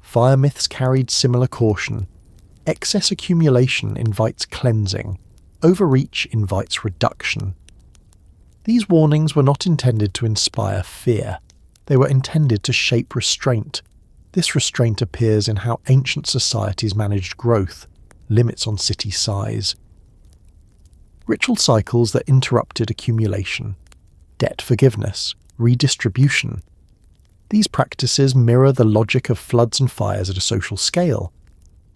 Fire myths carried similar caution. Excess accumulation invites cleansing. Overreach invites reduction. These warnings were not intended to inspire fear. They were intended to shape restraint. This restraint appears in how ancient societies managed growth, limits on city size. Ritual cycles that interrupted accumulation, debt forgiveness, redistribution. These practices mirror the logic of floods and fires at a social scale.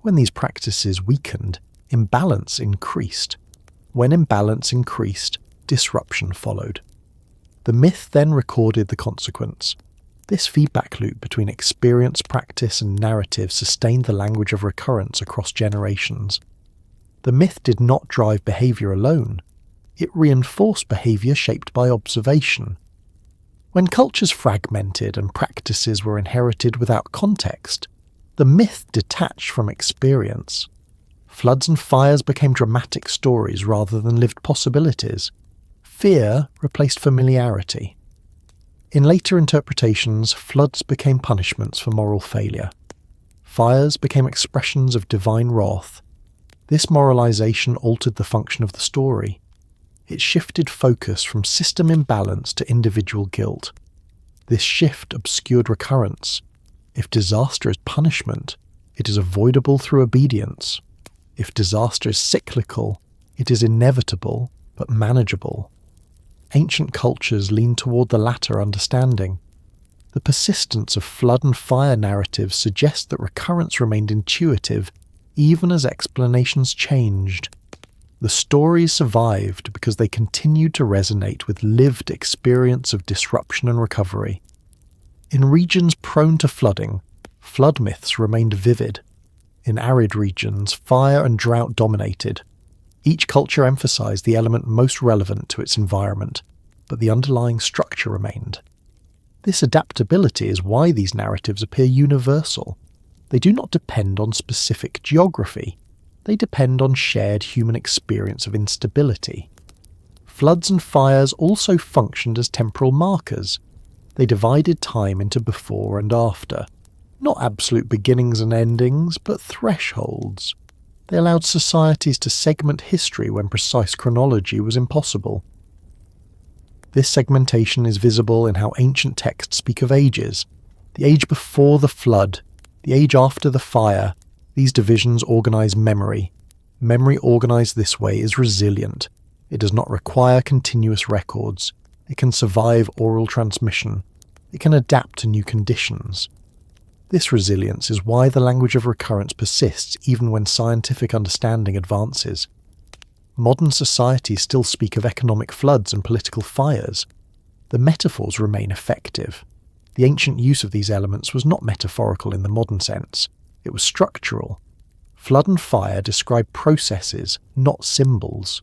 When these practices weakened, imbalance increased. When imbalance increased, disruption followed. The myth then recorded the consequence. This feedback loop between experience, practice, and narrative sustained the language of recurrence across generations. The myth did not drive behaviour alone. It reinforced behaviour shaped by observation. When cultures fragmented and practices were inherited without context, the myth detached from experience. Floods and fires became dramatic stories rather than lived possibilities. Fear replaced familiarity. In later interpretations, floods became punishments for moral failure. Fires became expressions of divine wrath. This moralization altered the function of the story. It shifted focus from system imbalance to individual guilt. This shift obscured recurrence. If disaster is punishment, it is avoidable through obedience. If disaster is cyclical, it is inevitable but manageable. Ancient cultures leaned toward the latter understanding. The persistence of flood and fire narratives suggests that recurrence remained intuitive even as explanations changed. The stories survived because they continued to resonate with lived experience of disruption and recovery. In regions prone to flooding, flood myths remained vivid. In arid regions, fire and drought dominated. Each culture emphasized the element most relevant to its environment. but the underlying structure remained. This adaptability is why these narratives appear universal. They do not depend on specific geography. They depend on shared human experience of instability. Floods and fires also functioned as temporal markers. They divided time into before and after. Not absolute beginnings and endings, but thresholds. They allowed societies to segment history when precise chronology was impossible. This segmentation is visible in how ancient texts speak of ages. The age before the flood, the age after the fire. These divisions organize memory. Memory organized this way is resilient. It does not require continuous records. It can survive oral transmission. It can adapt to new conditions. This resilience is why the language of recurrence persists even when scientific understanding advances. Modern societies still speak of economic floods and political fires. The metaphors remain effective. The ancient use of these elements was not metaphorical in the modern sense. It was structural. Flood and fire describe processes, not symbols.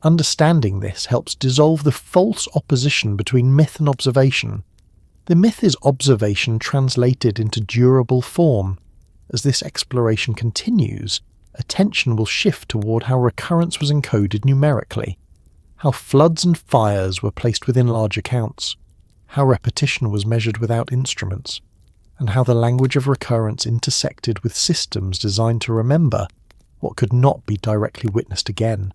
Understanding this helps dissolve the false opposition between myth and observation. The myth is observation translated into durable form. As this exploration continues, attention will shift toward how recurrence was encoded numerically, how floods and fires were placed within large accounts, how repetition was measured without instruments, and how the language of recurrence intersected with systems designed to remember what could not be directly witnessed again.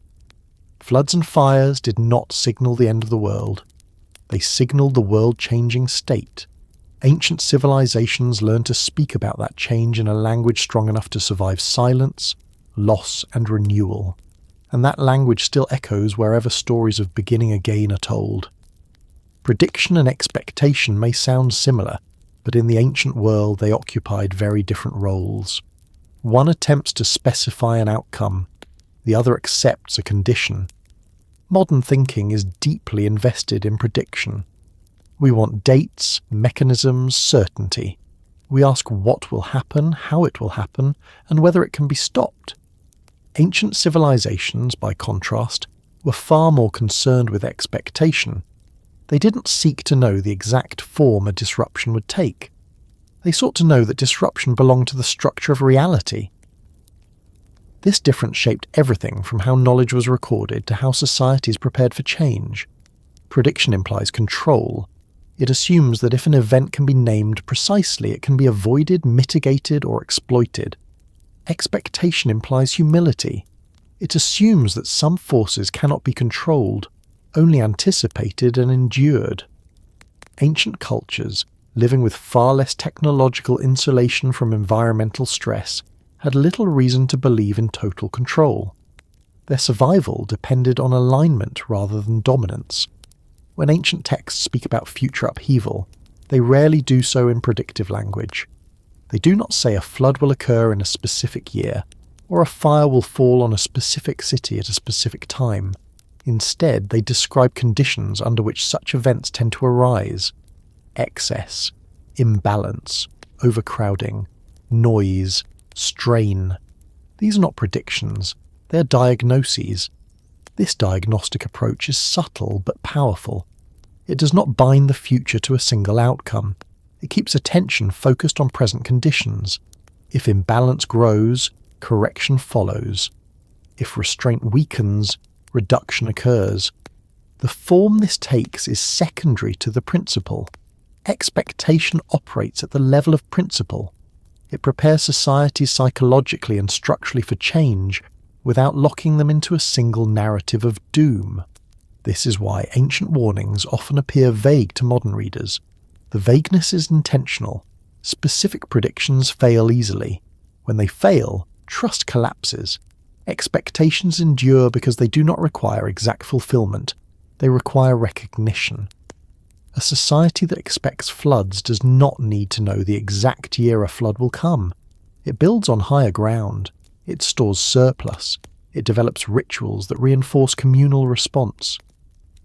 Floods and fires did not signal the end of the world. They signaled the world-changing state. Ancient civilizations learned to speak about that change in a language strong enough to survive silence, loss, and renewal. And that language still echoes wherever stories of beginning again are told. Prediction and expectation may sound similar, but in the ancient world they occupied very different roles. One attempts to specify an outcome, the other accepts a condition. Modern thinking is deeply invested in prediction. We want dates, mechanisms, certainty. We ask what will happen, how it will happen, and whether it can be stopped. Ancient civilizations, by contrast, were far more concerned with expectation. They didn't seek to know the exact form a disruption would take. They sought to know that disruption belonged to the structure of reality. This difference shaped everything from how knowledge was recorded to how societies prepared for change. Prediction implies control. It assumes that if an event can be named precisely, it can be avoided, mitigated, or exploited. Expectation implies humility. It assumes that some forces cannot be controlled, only anticipated and endured. Ancient cultures, living with far less technological insulation from environmental stress, had little reason to believe in total control. Their survival depended on alignment rather than dominance. When ancient texts speak about future upheaval, they rarely do so in predictive language. They do not say a flood will occur in a specific year, or a fire will fall on a specific city at a specific time. Instead, they describe conditions under which such events tend to arise: excess, imbalance, overcrowding, noise, strain. These are not predictions, they are diagnoses. This diagnostic approach is subtle but powerful. It does not bind the future to a single outcome. It keeps attention focused on present conditions. If imbalance grows, correction follows. If restraint weakens, reduction occurs. The form this takes is secondary to the principle. Expectation operates at the level of principle. It prepares societies psychologically and structurally for change without locking them into a single narrative of doom. This is why ancient warnings often appear vague to modern readers. The vagueness is intentional. Specific predictions fail easily. When they fail, trust collapses. Expectations endure because they do not require exact fulfillment. They require recognition. A society that expects floods does not need to know the exact year a flood will come. It builds on higher ground. It stores surplus. It develops rituals that reinforce communal response.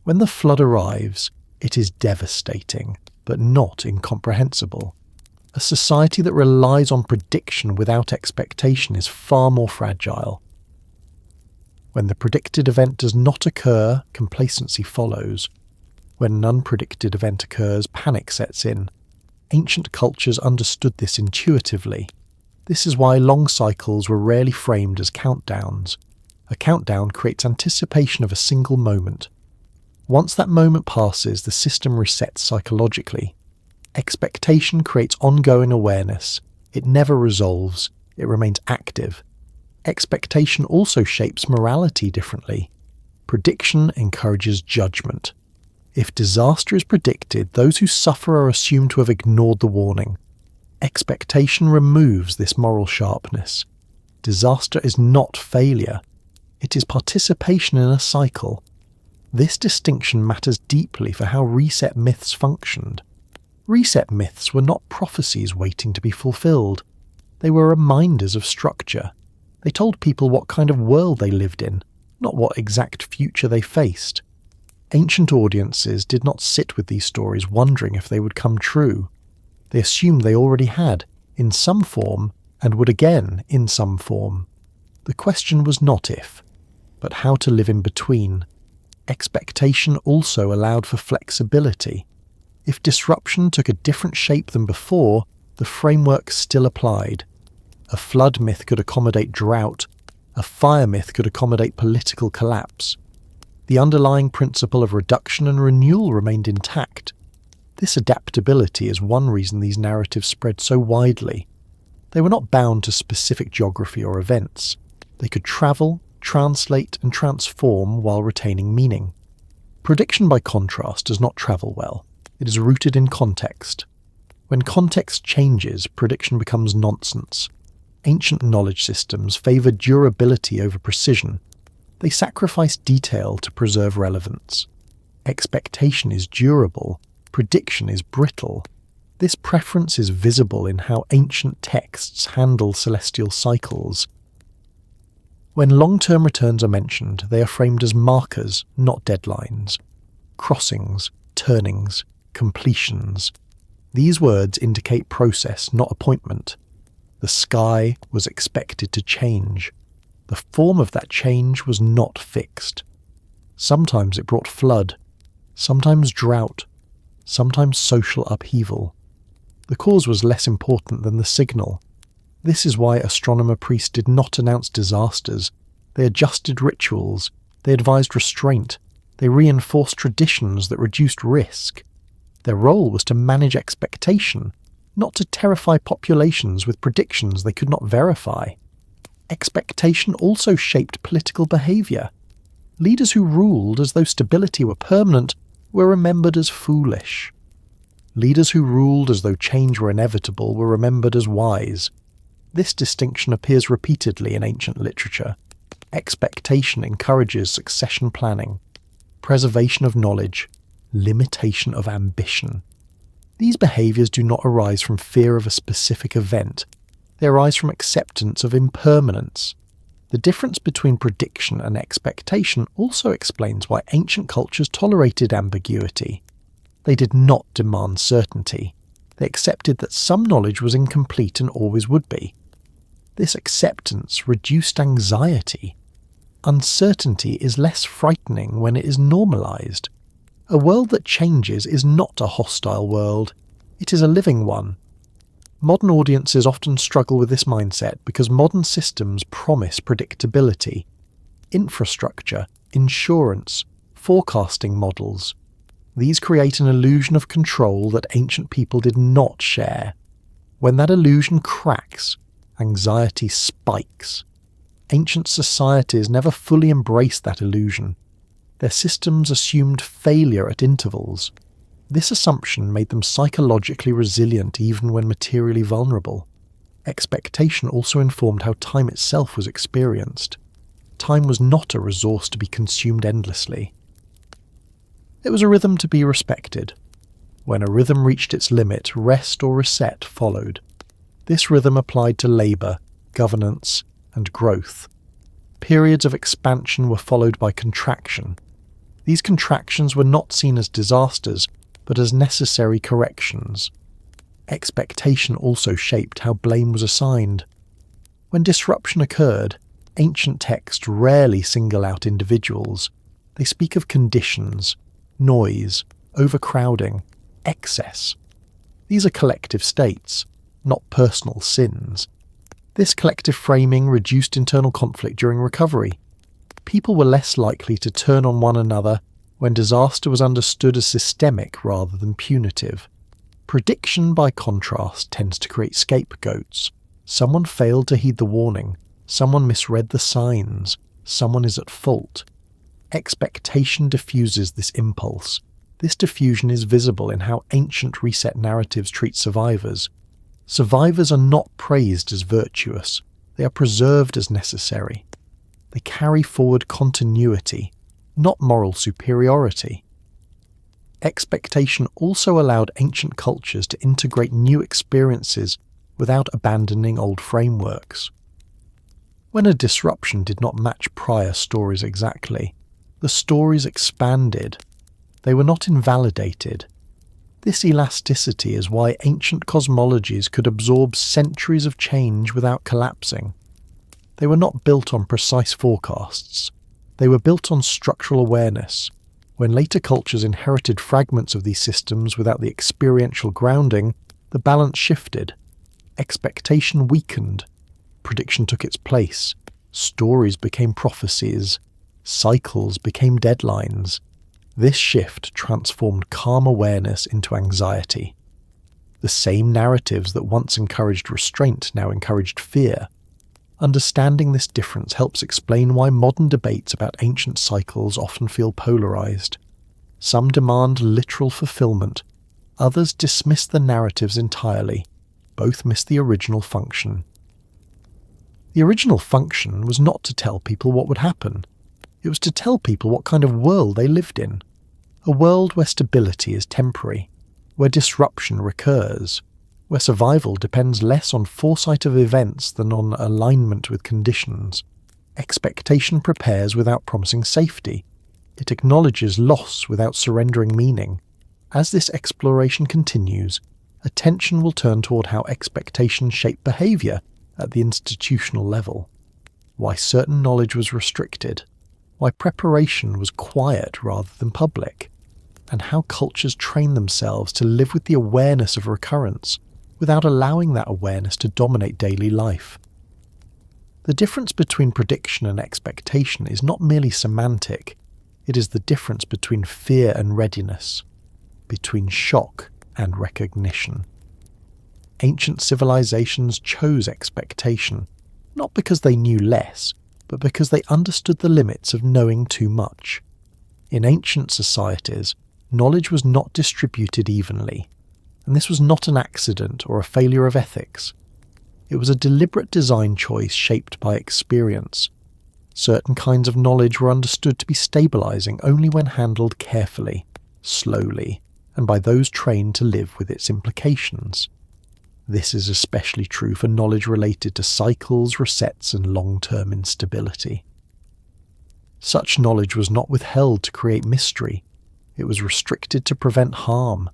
When the flood arrives, it is devastating, but not incomprehensible. A society that relies on prediction without expectation is far more fragile. When the predicted event does not occur, complacency follows. When an unpredicted event occurs, panic sets in. Ancient cultures understood this intuitively. This is why long cycles were rarely framed as countdowns. A countdown creates anticipation of a single moment. Once that moment passes, the system resets psychologically. Expectation creates ongoing awareness. It never resolves. It remains active. Expectation also shapes morality differently. Prediction encourages judgment. If disaster is predicted, those who suffer are assumed to have ignored the warning. Expectation removes this moral sharpness. Disaster is not failure. It is participation in a cycle. This distinction matters deeply for how reset myths functioned. Reset myths were not prophecies waiting to be fulfilled. They were reminders of structure. They told people what kind of world they lived in, not what exact future they faced. Ancient audiences did not sit with these stories wondering if they would come true. They assumed they already had, in some form, and would again in some form. The question was not if, but how to live in between. Expectation also allowed for flexibility. If disruption took a different shape than before, the framework still applied. A flood myth could accommodate drought. A fire myth could accommodate political collapse. The underlying principle of reduction and renewal remained intact. This adaptability is one reason these narratives spread so widely. They were not bound to specific geography or events. They could travel, translate, and transform while retaining meaning. Prediction, by contrast, does not travel well. It is rooted in context. When context changes, prediction becomes nonsense. Ancient knowledge systems favoured durability over precision. They sacrificed detail to preserve relevance. Expectation is durable, prediction is brittle. This preference is visible in how ancient texts handle celestial cycles. When long-term returns are mentioned, they are framed as markers, not deadlines. Crossings, turnings, completions. These words indicate process, not appointment. The sky was expected to change. The form of that change was not fixed. Sometimes it brought flood, sometimes drought, sometimes social upheaval. The cause was less important than the signal. This is why astronomer priests did not announce disasters. They adjusted rituals, they advised restraint, they reinforced traditions that reduced risk. Their role was to manage expectation, not to terrify populations with predictions they could not verify. Expectation also shaped political behaviour. Leaders who ruled as though stability were permanent were remembered as foolish. Leaders who ruled as though change were inevitable were remembered as wise. This distinction appears repeatedly in ancient literature. Expectation encourages succession planning, preservation of knowledge, limitation of ambition. These behaviours do not arise from fear of a specific event. They arise from acceptance of impermanence. The difference between prediction and expectation also explains why ancient cultures tolerated ambiguity. They did not demand certainty. They accepted that some knowledge was incomplete and always would be. This acceptance reduced anxiety. Uncertainty is less frightening when it is normalized. A world that changes is not a hostile world. It is a living one. Modern audiences often struggle with this mindset because modern systems promise predictability. Infrastructure, insurance, forecasting models. These create an illusion of control that ancient people did not share. When that illusion cracks, anxiety spikes. Ancient societies never fully embraced that illusion. Their systems assumed failure at intervals. This assumption made them psychologically resilient even when materially vulnerable. Expectation also informed how time itself was experienced. Time was not a resource to be consumed endlessly. It was a rhythm to be respected. When a rhythm reached its limit, rest or reset followed. This rhythm applied to labour, governance, and growth. Periods of expansion were followed by contraction. These contractions were not seen as disasters, but as necessary corrections. Expectation also shaped how blame was assigned. When disruption occurred, ancient texts rarely single out individuals. They speak of conditions, noise, overcrowding, excess. These are collective states, not personal sins. This collective framing reduced internal conflict during recovery. People were less likely to turn on one another when disaster was understood as systemic rather than punitive. Prediction, by contrast, tends to create scapegoats. Someone failed to heed the warning. Someone misread the signs. Someone is at fault. Expectation diffuses this impulse. This diffusion is visible in how ancient reset narratives treat survivors. Survivors are not praised as virtuous. They are preserved as necessary. They carry forward continuity, not moral superiority. Expectation also allowed ancient cultures to integrate new experiences without abandoning old frameworks. When a disruption did not match prior stories exactly, the stories expanded. They were not invalidated. This elasticity is why ancient cosmologies could absorb centuries of change without collapsing. They were not built on precise forecasts. They were built on structural awareness. When later cultures inherited fragments of these systems without the experiential grounding, the balance shifted. Expectation weakened. Prediction took its place. Stories became prophecies. Cycles became deadlines. This shift transformed calm awareness into anxiety. The same narratives that once encouraged restraint now encouraged fear. Understanding this difference helps explain why modern debates about ancient cycles often feel polarized. Some demand literal fulfillment. Others dismiss the narratives entirely. Both miss the original function. The original function was not to tell people what would happen. It was to tell people what kind of world they lived in. A world where stability is temporary, where disruption recurs, where survival depends less on foresight of events than on alignment with conditions. Expectation prepares without promising safety. It acknowledges loss without surrendering meaning. As this exploration continues, attention will turn toward how expectations shape behavior at the institutional level, why certain knowledge was restricted, why preparation was quiet rather than public, and how cultures train themselves to live with the awareness of recurrence without allowing that awareness to dominate daily life. The difference between prediction and expectation is not merely semantic, it is the difference between fear and readiness, between shock and recognition. Ancient civilizations chose expectation, not because they knew less, but because they understood the limits of knowing too much. In ancient societies, knowledge was not distributed evenly, and this was not an accident or a failure of ethics. It was a deliberate design choice shaped by experience. Certain kinds of knowledge were understood to be stabilizing only when handled carefully, slowly, and by those trained to live with its implications. This is especially true for knowledge related to cycles, resets, and long-term instability. Such knowledge was not withheld to create mystery. It was restricted to prevent harm.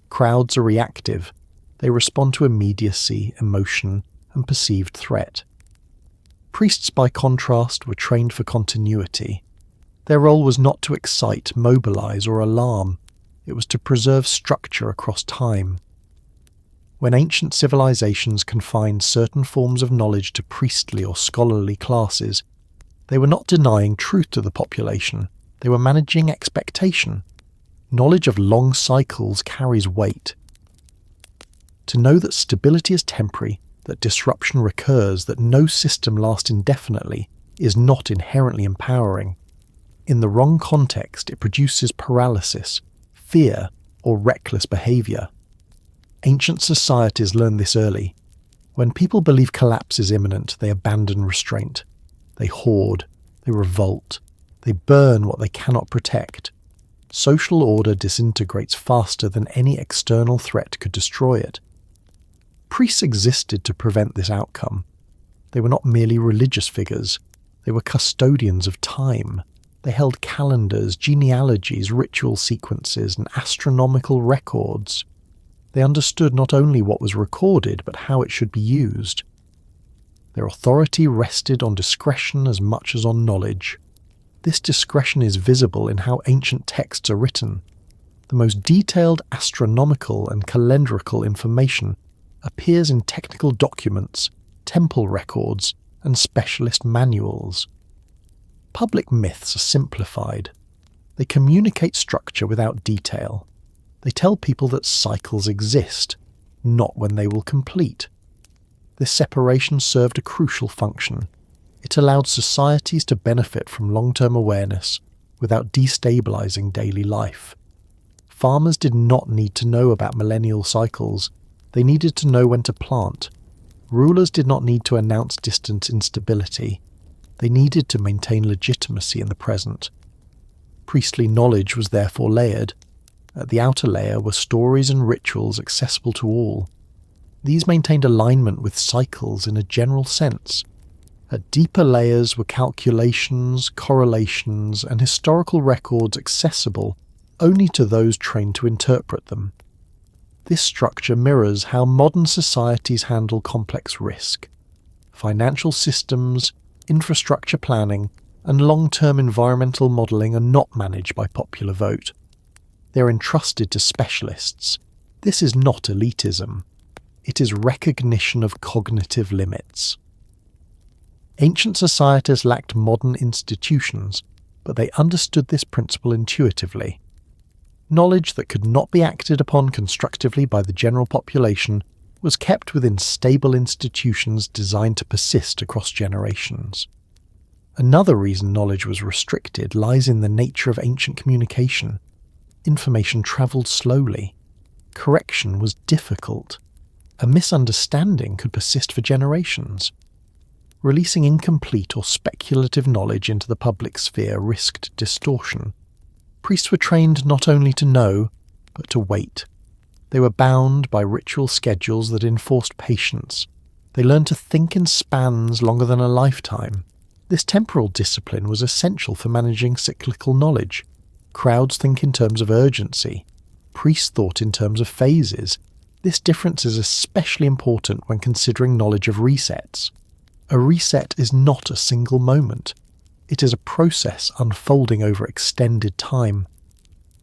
Crowds are reactive. They respond to immediacy, emotion, and perceived threat. Priests, by contrast, were trained for continuity. Their role was not to excite, mobilize, or alarm. It was to preserve structure across time. When ancient civilizations confined certain forms of knowledge to priestly or scholarly classes, they were not denying truth to the population, they were managing expectation. Knowledge of long cycles carries weight. To know that stability is temporary, that disruption recurs, that no system lasts indefinitely, is not inherently empowering. In the wrong context, it produces paralysis, fear, or reckless behavior. Ancient societies learned this early. When people believe collapse is imminent, they abandon restraint. They hoard, they revolt, they burn what they cannot protect. Social order disintegrates faster than any external threat could destroy it. Priests existed to prevent this outcome. They were not merely religious figures, they were custodians of time. They held calendars, genealogies, ritual sequences, and astronomical records. They understood not only what was recorded, but how it should be used. Their authority rested on discretion as much as on knowledge. This discretion is visible in how ancient texts are written. The most detailed astronomical and calendrical information appears in technical documents, temple records, and specialist manuals. Public myths are simplified. They communicate structure without detail. They tell people that cycles exist, not when they will complete. This separation served a crucial function. It allowed societies to benefit from long-term awareness without destabilizing daily life. Farmers did not need to know about millennial cycles. They needed to know when to plant. Rulers did not need to announce distant instability. They needed to maintain legitimacy in the present. Priestly knowledge was therefore layered. At the outer layer were stories and rituals accessible to all. These maintained alignment with cycles in a general sense. At deeper layers were calculations, correlations, and historical records accessible only to those trained to interpret them. This structure mirrors how modern societies handle complex risk. Financial systems, infrastructure planning, and long-term environmental modelling are not managed by popular vote. They are entrusted to specialists. This is not elitism. It is recognition of cognitive limits. Ancient societies lacked modern institutions, but they understood this principle intuitively. Knowledge that could not be acted upon constructively by the general population was kept within stable institutions designed to persist across generations. Another reason knowledge was restricted lies in the nature of ancient communication. Information travelled slowly. Correction was difficult. A misunderstanding could persist for generations. Releasing incomplete or speculative knowledge into the public sphere risked distortion. Priests were trained not only to know, but to wait. They were bound by ritual schedules that enforced patience. They learned to think in spans longer than a lifetime. This temporal discipline was essential for managing cyclical knowledge. Crowds think in terms of urgency. Priests thought in terms of phases. This difference is especially important when considering knowledge of resets. A reset is not a single moment. It is a process unfolding over extended time.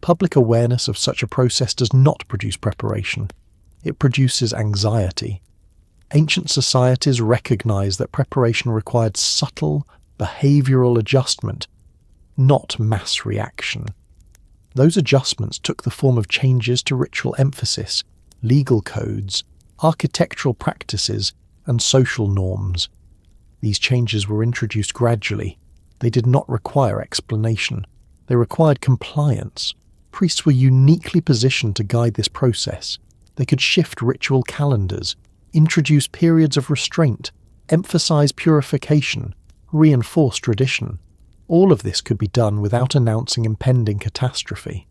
Public awareness of such a process does not produce preparation. It produces anxiety. Ancient societies recognized that preparation required subtle, behavioral adjustment, not mass reaction. Those adjustments took the form of changes to ritual emphasis, legal codes, architectural practices, and social norms. These changes were introduced gradually. They did not require explanation. They required compliance. Priests were uniquely positioned to guide this process. They could shift ritual calendars, introduce periods of restraint, emphasize purification, reinforce tradition. All of this could be done without announcing impending catastrophe.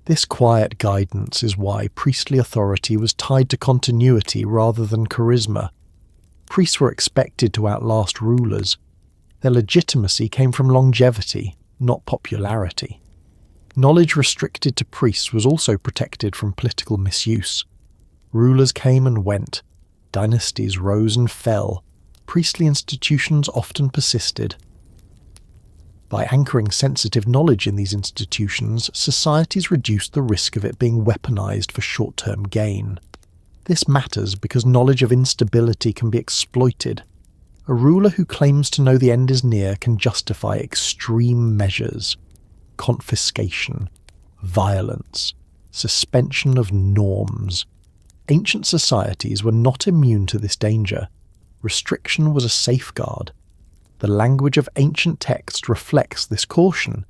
This quiet guidance is why priestly authority was tied to continuity rather than charisma. Priests were expected to outlast rulers. Their legitimacy came from longevity, not popularity. Knowledge restricted to priests was also protected from political misuse. Rulers came and went. Dynasties rose and fell. Priestly institutions often persisted. By anchoring sensitive knowledge in these institutions, societies reduced the risk of it being weaponized for short-term gain. This matters because knowledge of instability can be exploited. A ruler who claims to know the end is near can justify extreme measures: confiscation, violence, suspension of norms. Ancient societies were not immune to this danger. Restriction was a safeguard. The language of ancient texts reflects this caution.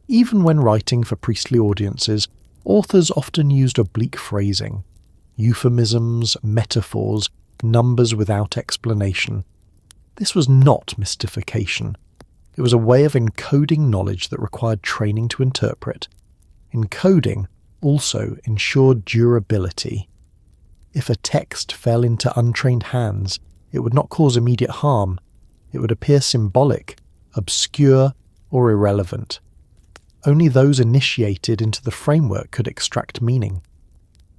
Even when writing for priestly audiences, authors often used oblique phrasing, euphemisms, metaphors, numbers without explanation. This was not mystification. It was a way of encoding knowledge that required training to interpret. Encoding also ensured durability. If a text fell into untrained hands, it would not cause immediate harm. It would appear symbolic, obscure, or irrelevant. Only those initiated into the framework could extract meaning.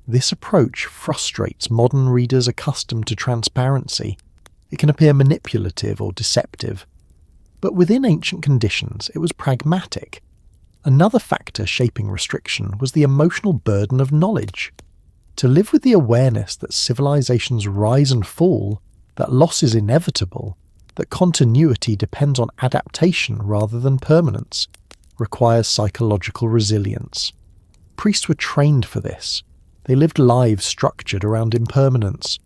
This approach frustrates modern readers accustomed to transparency. It can appear manipulative or deceptive. But within ancient conditions, it was pragmatic. Another factor shaping restriction was the emotional burden of knowledge. To live with the awareness that civilizations rise and fall, that loss is inevitable, that continuity depends on adaptation rather than permanence, requires psychological resilience. Priests were trained for this. They lived lives structured around impermanence.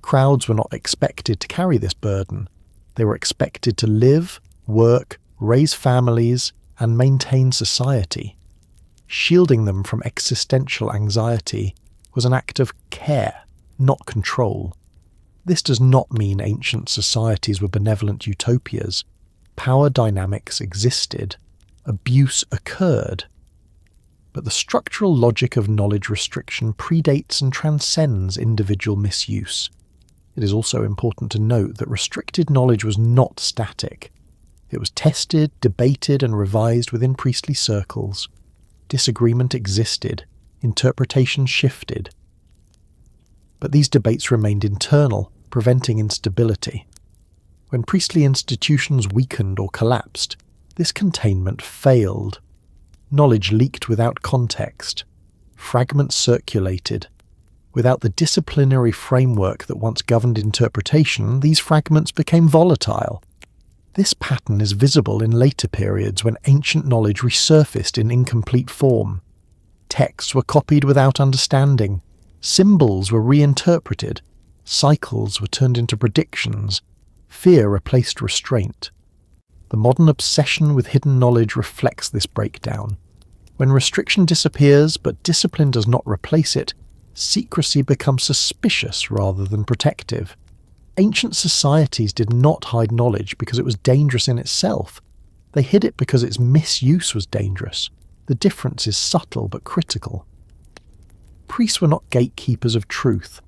Crowds were not expected to carry this burden. They were expected to live, work, raise families, and maintain society. Shielding them from existential anxiety was an act of care, not control. This does not mean ancient societies were benevolent utopias. Power dynamics existed. Abuse occurred. But the structural logic of knowledge restriction predates and transcends individual misuse. It is also important to note that restricted knowledge was not static. It was tested, debated, and revised within priestly circles. Disagreement existed. Interpretation shifted. But these debates remained internal, preventing instability. When priestly institutions weakened or collapsed, this containment failed. Knowledge leaked without context. Fragments circulated. Without the disciplinary framework that once governed interpretation, these fragments became volatile. This pattern is visible in later periods when ancient knowledge resurfaced in incomplete form. Texts were copied without understanding. Symbols were reinterpreted. Cycles were turned into predictions. Fear replaced restraint. The modern obsession with hidden knowledge reflects this breakdown. When restriction disappears but discipline does not replace it, secrecy becomes suspicious rather than protective. Ancient societies did not hide knowledge because it was dangerous in itself. They hid it because its misuse was dangerous. The difference is subtle but critical. Priests were not gatekeepers of truth.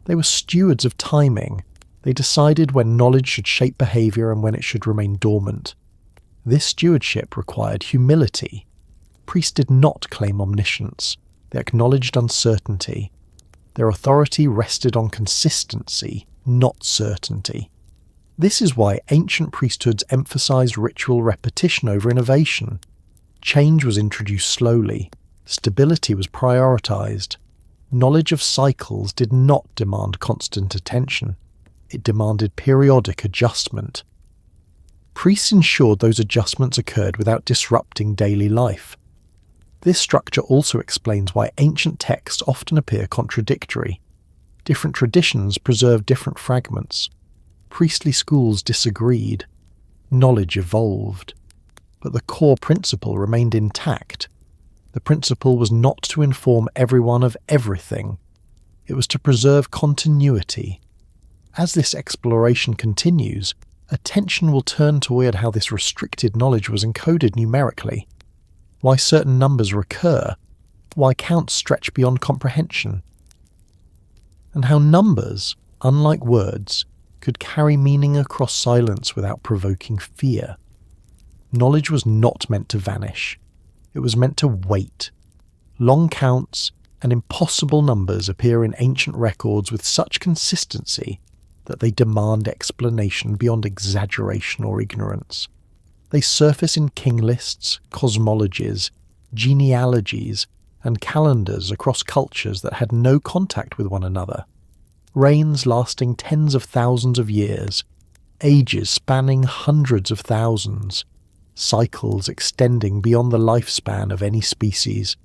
They were stewards of timing. They decided when knowledge should shape behavior and when it should remain dormant. This stewardship required humility. Priests did not claim omniscience. They acknowledged uncertainty. Their authority rested on consistency, not certainty. This is why ancient priesthoods emphasized ritual repetition over innovation. Change was introduced slowly. Stability was prioritized. Knowledge of cycles did not demand constant attention. It demanded periodic adjustment. Priests ensured those adjustments occurred without disrupting daily life. This structure also explains why ancient texts often appear contradictory. Different traditions preserved different fragments. Priestly schools disagreed. Knowledge evolved. But the core principle remained intact. The principle was not to inform everyone of everything. It was to preserve continuity. As this exploration continues, attention will turn toward how this restricted knowledge was encoded numerically, why certain numbers recur, why counts stretch beyond comprehension, and how numbers, unlike words, could carry meaning across silence without provoking fear. Knowledge was not meant to vanish. It was meant to wait. Long counts and impossible numbers appear in ancient records with such consistency that they demand explanation beyond exaggeration or ignorance. They surface in king lists, cosmologies, genealogies, and calendars across cultures that had no contact with one another. Reigns lasting tens of thousands of years, ages spanning hundreds of thousands, cycles extending beyond the lifespan of any species.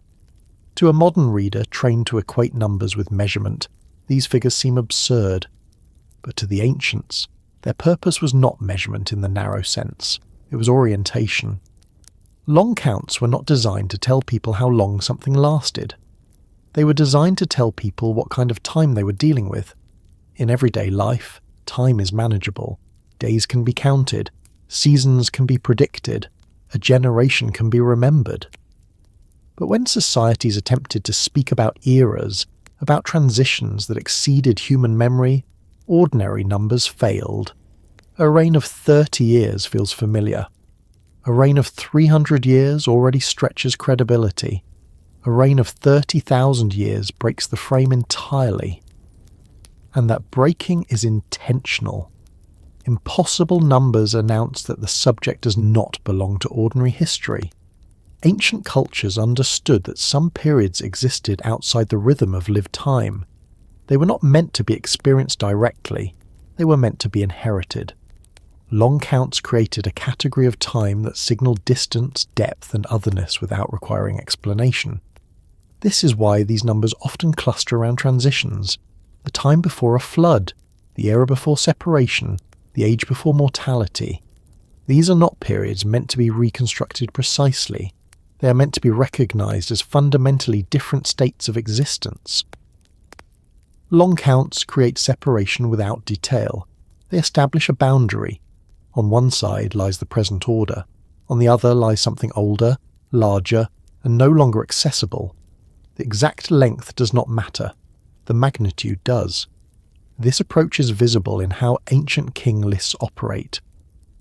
To a modern reader trained to equate numbers with measurement, these figures seem absurd. But to the ancients, their purpose was not measurement in the narrow sense. It was orientation. Long counts were not designed to tell people how long something lasted. They were designed to tell people what kind of time they were dealing with. In everyday life, time is manageable. Days can be counted. Seasons can be predicted. A generation can be remembered. But when societies attempted to speak about eras, about transitions that exceeded human memory, ordinary numbers failed. A reign of 30 years feels familiar. A reign of 300 years already stretches credibility. A reign of 30,000 years breaks the frame entirely. And that breaking is intentional. Impossible numbers announce that the subject does not belong to ordinary history. Ancient cultures understood that some periods existed outside the rhythm of lived time. They were not meant to be experienced directly, they were meant to be inherited. Long counts created a category of time that signaled distance, depth, and otherness without requiring explanation. This is why these numbers often cluster around transitions: the time before a flood, the era before separation, the age before mortality. These are not periods meant to be reconstructed precisely. They are meant to be recognized as fundamentally different states of existence. Long counts create separation without detail. They establish a boundary. On one side lies the present order. On the other lies something older, larger, and no longer accessible. The exact length does not matter. The magnitude does. This approach is visible in how ancient king lists operate.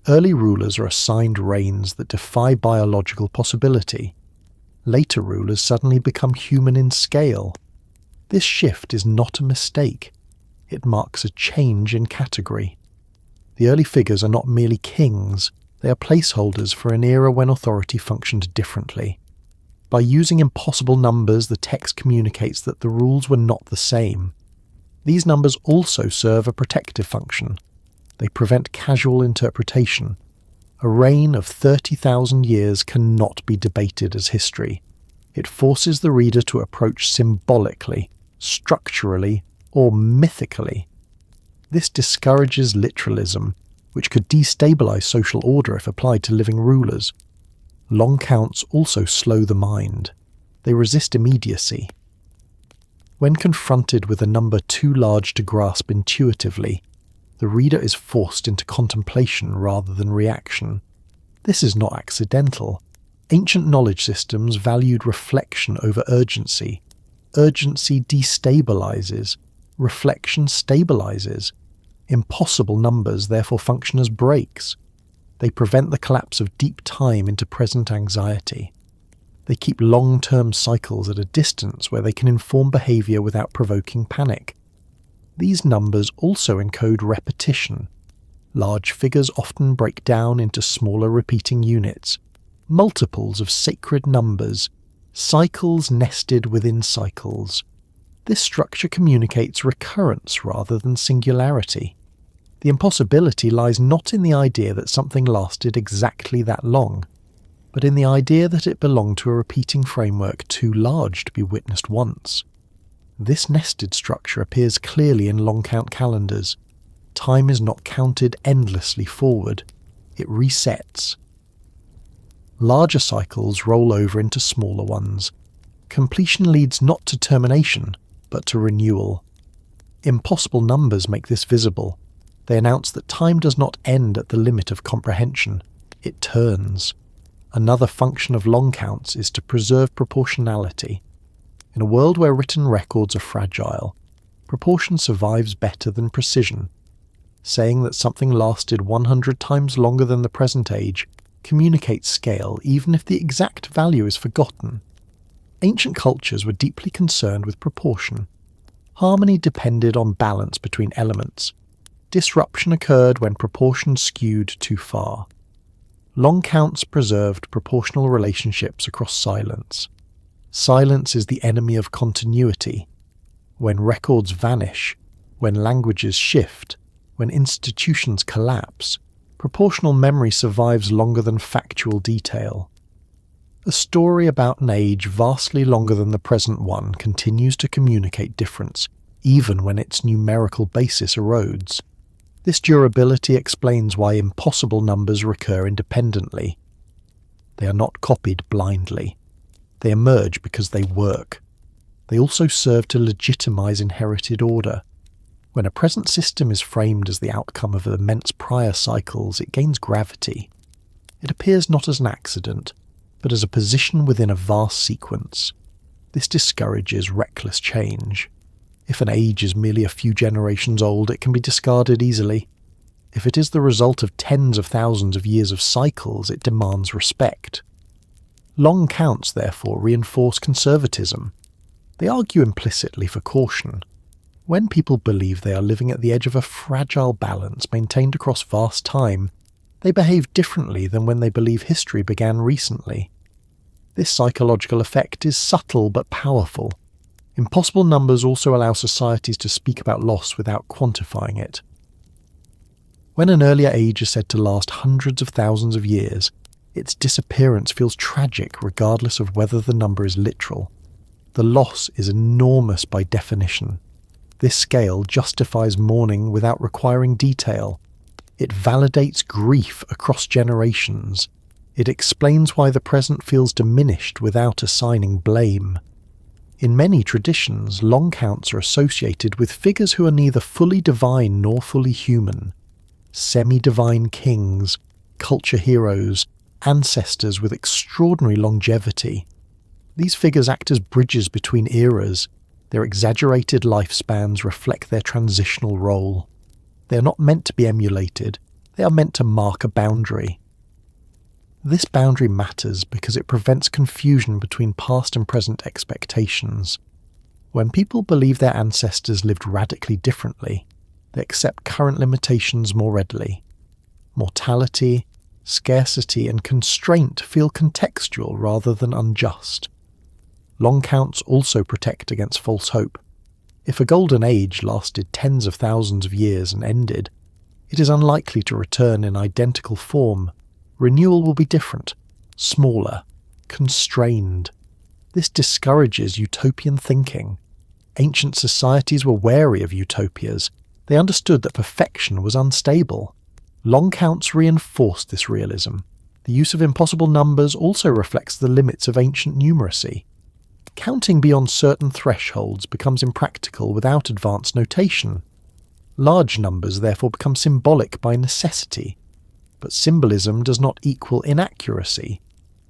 Early rulers are assigned reigns that defy biological possibility. Later rulers suddenly become human in scale. This shift is not a mistake. It marks a change in category. The early figures are not merely kings, they are placeholders for an era when authority functioned differently. By using impossible numbers, the text communicates that the rules were not the same. These numbers also serve a protective function. They prevent casual interpretation. A reign of 30,000 years cannot be debated as history. It forces the reader to approach symbolically, structurally, or mythically. This discourages literalism, which could destabilize social order if applied to living rulers. Long counts also slow the mind. They resist immediacy. When confronted with a number too large to grasp intuitively, the reader is forced into contemplation rather than reaction. This is not accidental. Ancient knowledge systems valued reflection over urgency. Urgency destabilizes. Reflection stabilizes. Impossible numbers therefore function as brakes. They prevent the collapse of deep time into present anxiety. They keep long-term cycles at a distance where they can inform behavior without provoking panic. These numbers also encode repetition. Large figures often break down into smaller repeating units, multiples of sacred numbers, cycles nested within cycles. This structure communicates recurrence rather than singularity. The impossibility lies not in the idea that something lasted exactly that long, but in the idea that it belonged to a repeating framework too large to be witnessed once. This nested structure appears clearly in long count calendars. Time is not counted endlessly forward, it resets. Larger cycles roll over into smaller ones. Completion leads not to termination, but to renewal. Impossible numbers make this visible. They announce that time does not end at the limit of comprehension, it turns. Another function of long counts is to preserve proportionality. In a world where written records are fragile, proportion survives better than precision. Saying that something lasted 100 times longer than the present age communicates scale even if the exact value is forgotten. Ancient cultures were deeply concerned with proportion. Harmony depended on balance between elements. Disruption occurred when proportion skewed too far. Long counts preserved proportional relationships across silence. Silence is the enemy of continuity. When records vanish, when languages shift, when institutions collapse, proportional memory survives longer than factual detail. A story about an age vastly longer than the present one continues to communicate difference, even when its numerical basis erodes. This durability explains why impossible numbers recur independently. They are not copied blindly. They emerge because they work. They also serve to legitimize inherited order. When a present system is framed as the outcome of immense prior cycles, it gains gravity. It appears not as an accident, but as a position within a vast sequence. This discourages reckless change. If an age is merely a few generations old, it can be discarded easily. If it is the result of tens of thousands of years of cycles, it demands respect. Long counts, therefore, reinforce conservatism. They argue implicitly for caution. When people believe they are living at the edge of a fragile balance maintained across vast time, they behave differently than when they believe history began recently. This psychological effect is subtle but powerful. Impossible numbers also allow societies to speak about loss without quantifying it. When an earlier age is said to last hundreds of thousands of years, its disappearance feels tragic regardless of whether the number is literal. The loss is enormous by definition. This scale justifies mourning without requiring detail. It validates grief across generations. It explains why the present feels diminished without assigning blame. In many traditions, long counts are associated with figures who are neither fully divine nor fully human. Semi-divine kings, culture heroes, ancestors with extraordinary longevity. These figures act as bridges between eras. Their exaggerated lifespans reflect their transitional role. They are not meant to be emulated, they are meant to mark a boundary. This boundary matters because it prevents confusion between past and present expectations. When people believe their ancestors lived radically differently, they accept current limitations more readily. Mortality, scarcity, and constraint feel contextual rather than unjust. Long counts also protect against false hope. If a golden age lasted tens of thousands of years and ended, it is unlikely to return in identical form. Renewal will be different, smaller, constrained. This discourages utopian thinking. Ancient societies were wary of utopias. They understood that perfection was unstable. Long counts reinforced this realism. The use of impossible numbers also reflects the limits of ancient numeracy. Counting beyond certain thresholds becomes impractical without advanced notation. Large numbers therefore become symbolic by necessity. But symbolism does not equal inaccuracy.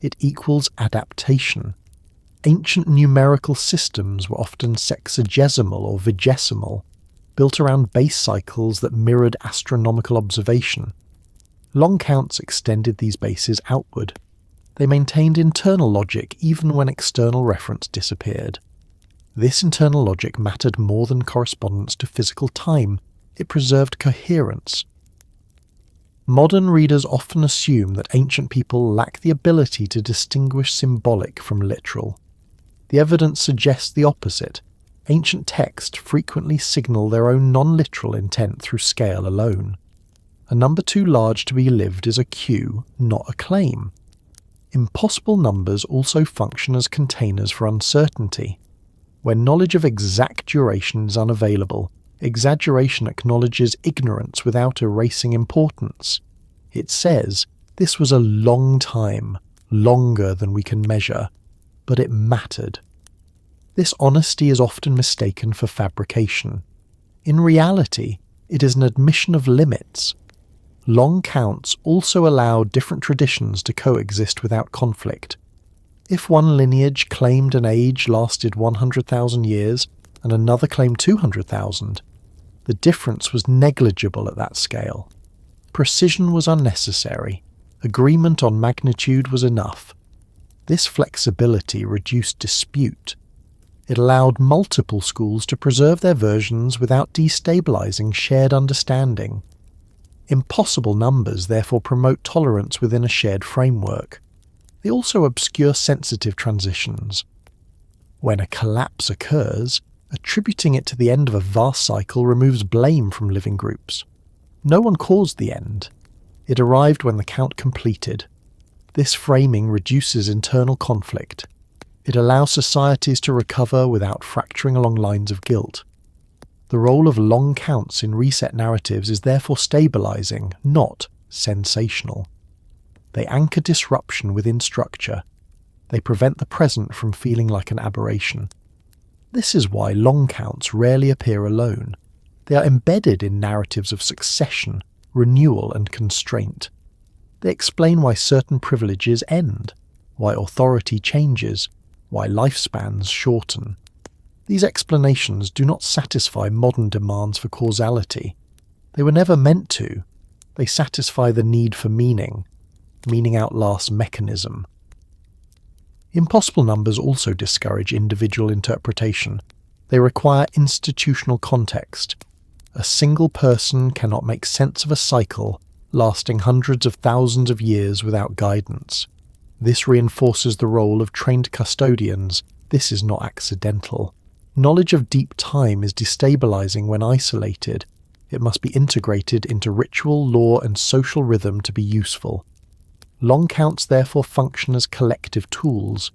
It equals adaptation. Ancient numerical systems were often sexagesimal or vigesimal, built around base cycles that mirrored astronomical observation. Long counts extended these bases outward. They maintained internal logic even when external reference disappeared. This internal logic mattered more than correspondence to physical time. It preserved coherence. Modern readers often assume that ancient people lack the ability to distinguish symbolic from literal. The evidence suggests the opposite. Ancient texts frequently signal their own non-literal intent through scale alone. A number too large to be lived is a cue, not a claim. Impossible numbers also function as containers for uncertainty. When knowledge of exact duration is unavailable, exaggeration acknowledges ignorance without erasing importance. It says, this was a long time, longer than we can measure, but it mattered. This honesty is often mistaken for fabrication. In reality, it is an admission of limits. Long counts also allow different traditions to coexist without conflict. If one lineage claimed an age lasted 100,000 years and another claimed 200,000, the difference was negligible at that scale. Precision was unnecessary. Agreement on magnitude was enough. This flexibility reduced dispute. It allowed multiple schools to preserve their versions without destabilizing shared understanding. Impossible numbers therefore promote tolerance within a shared framework. They also obscure sensitive transitions. When a collapse occurs, attributing it to the end of a vast cycle removes blame from living groups. No one caused the end. It arrived when the count completed. This framing reduces internal conflict. It allows societies to recover without fracturing along lines of guilt. The role of long counts in reset narratives is therefore stabilizing, not sensational. They anchor disruption within structure. They prevent the present from feeling like an aberration. This is why long counts rarely appear alone. They are embedded in narratives of succession, renewal, and constraint. They explain why certain privileges end, why authority changes, why lifespans shorten. These explanations do not satisfy modern demands for causality. They were never meant to. They satisfy the need for meaning. Meaning outlasts mechanism. Impossible numbers also discourage individual interpretation. They require institutional context. A single person cannot make sense of a cycle lasting hundreds of thousands of years without guidance. This reinforces the role of trained custodians. This is not accidental. Knowledge of deep time is destabilizing when isolated. It must be integrated into ritual, law, and social rhythm to be useful. Long counts therefore function as collective tools.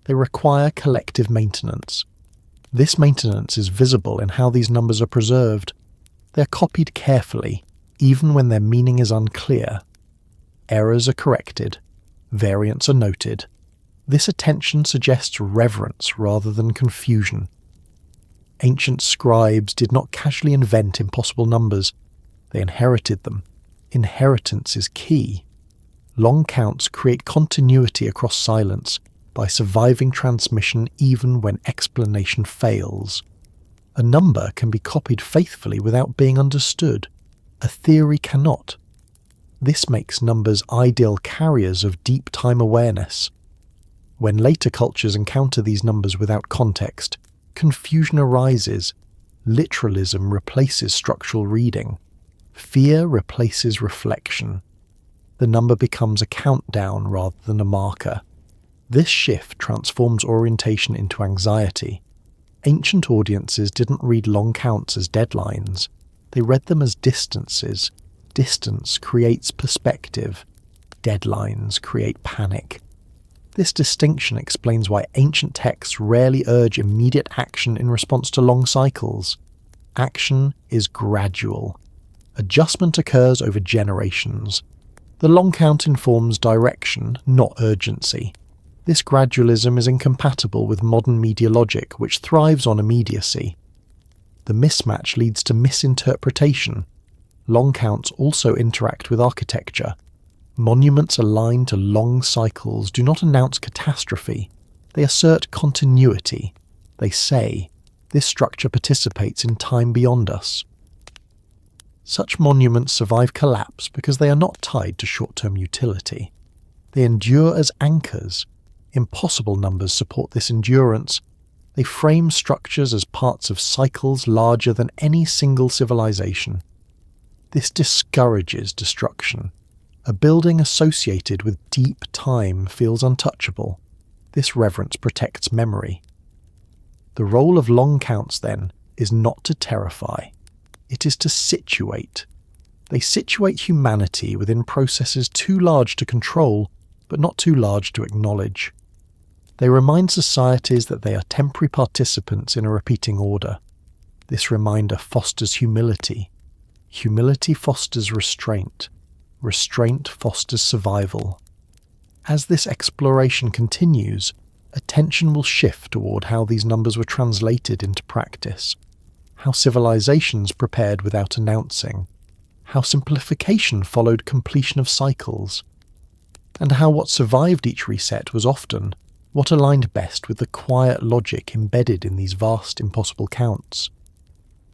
They require collective maintenance. This maintenance is visible in how these numbers are preserved. They are copied carefully, even when their meaning is unclear. Errors are corrected. Variants are noted. This attention suggests reverence rather than confusion. Ancient scribes did not casually invent impossible numbers. They inherited them. Inheritance is key. Long counts create continuity across silence by surviving transmission even when explanation fails. A number can be copied faithfully without being understood. A theory cannot. This makes numbers ideal carriers of deep time awareness. When later cultures encounter these numbers without context, confusion arises. Literalism replaces structural reading. Fear replaces reflection. The number becomes a countdown rather than a marker. This shift transforms orientation into anxiety. Ancient audiences didn't read long counts as deadlines. They read them as distances. Distance creates perspective. Deadlines create panic. This distinction explains why ancient texts rarely urge immediate action in response to long cycles. Action is gradual. Adjustment occurs over generations. The long count informs direction, not urgency. This gradualism is incompatible with modern media logic, which thrives on immediacy. The mismatch leads to misinterpretation. Long counts also interact with architecture. Monuments aligned to long cycles do not announce catastrophe. They assert continuity. They say, this structure participates in time beyond us. Such monuments survive collapse because they are not tied to short-term utility. They endure as anchors. Impossible numbers support this endurance. They frame structures as parts of cycles larger than any single civilization. This discourages destruction. A building associated with deep time feels untouchable. This reverence protects memory. The role of long counts, then, is not to terrify. It is to situate. They situate humanity within processes too large to control, but not too large to acknowledge. They remind societies that they are temporary participants in a repeating order. This reminder fosters humility. Humility fosters restraint. Restraint fosters survival. As this exploration continues, attention will shift toward how these numbers were translated into practice, how civilizations prepared without announcing, how simplification followed completion of cycles, and how what survived each reset was often what aligned best with the quiet logic embedded in these vast, impossible counts.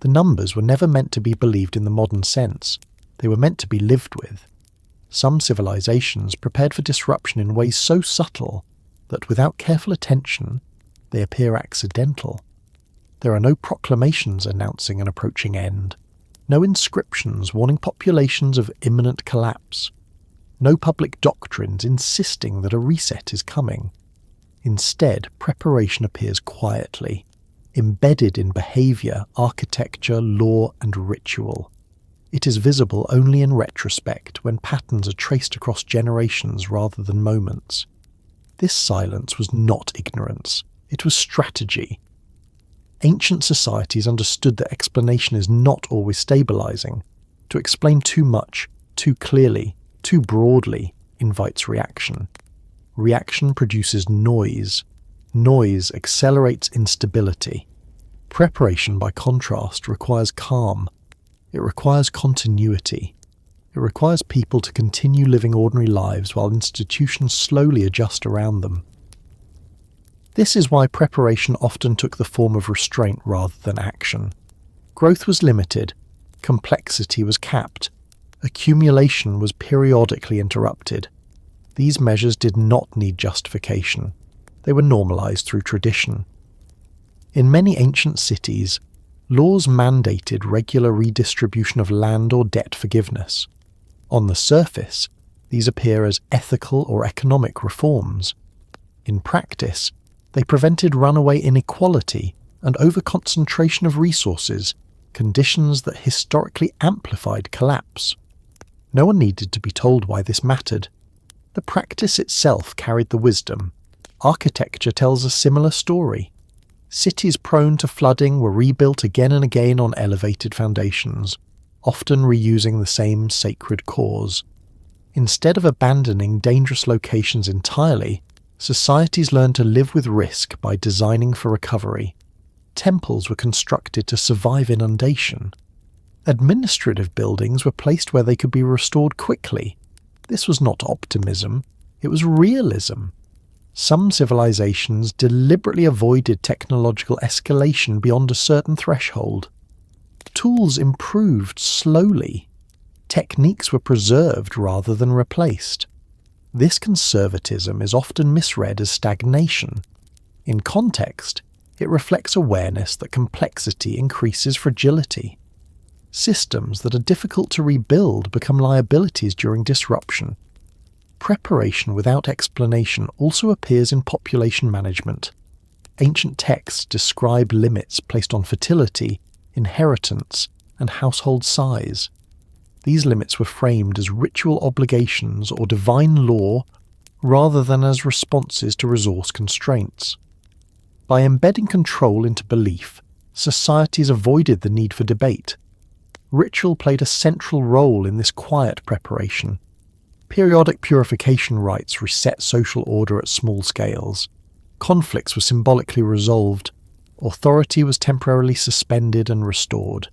The numbers were never meant to be believed in the modern sense. They were meant to be lived with. Some civilizations prepared for disruption in ways so subtle that without careful attention, they appear accidental. There are no proclamations announcing an approaching end, no inscriptions warning populations of imminent collapse, no public doctrines insisting that a reset is coming. Instead, preparation appears quietly, embedded in behavior, architecture, law, and ritual. It is visible only in retrospect, when patterns are traced across generations rather than moments. This silence was not ignorance, it was strategy. Ancient societies understood that explanation is not always stabilizing. To explain too much, too clearly, too broadly, invites reaction. Reaction produces noise. Noise accelerates instability. Preparation, by contrast, requires calm. It requires continuity. It requires people to continue living ordinary lives while institutions slowly adjust around them. This is why preparation often took the form of restraint rather than action. Growth was limited. Complexity was capped. Accumulation was periodically interrupted. These measures did not need justification. They were normalized through tradition. In many ancient cities, laws mandated regular redistribution of land or debt forgiveness. On the surface, These appear as ethical or economic reforms. In practice, they prevented runaway inequality and overconcentration of resources, conditions that historically amplified collapse. No one needed to be told why this mattered. The practice itself carried the wisdom. Architecture tells a similar story. Cities prone to flooding were rebuilt again and again on elevated foundations, often reusing the same sacred cause. Instead of abandoning dangerous locations entirely, societies learned to live with risk by designing for recovery. Temples were constructed to survive inundation. Administrative buildings were placed where they could be restored quickly. This was not optimism, it was realism. Some civilizations deliberately avoided technological escalation beyond a certain threshold. Tools improved slowly. Techniques were preserved rather than replaced. This conservatism is often misread as stagnation. In context, it reflects awareness that complexity increases fragility. Systems that are difficult to rebuild become liabilities during disruption. Preparation without explanation also appears in population management. Ancient texts describe limits placed on fertility, inheritance, and household size. These limits were framed as ritual obligations or divine law rather than as responses to resource constraints. By embedding control into belief, societies avoided the need for debate. Ritual played a central role in this quiet preparation. Periodic purification rites reset social order at small scales. Conflicts were symbolically resolved. Authority was temporarily suspended and restored.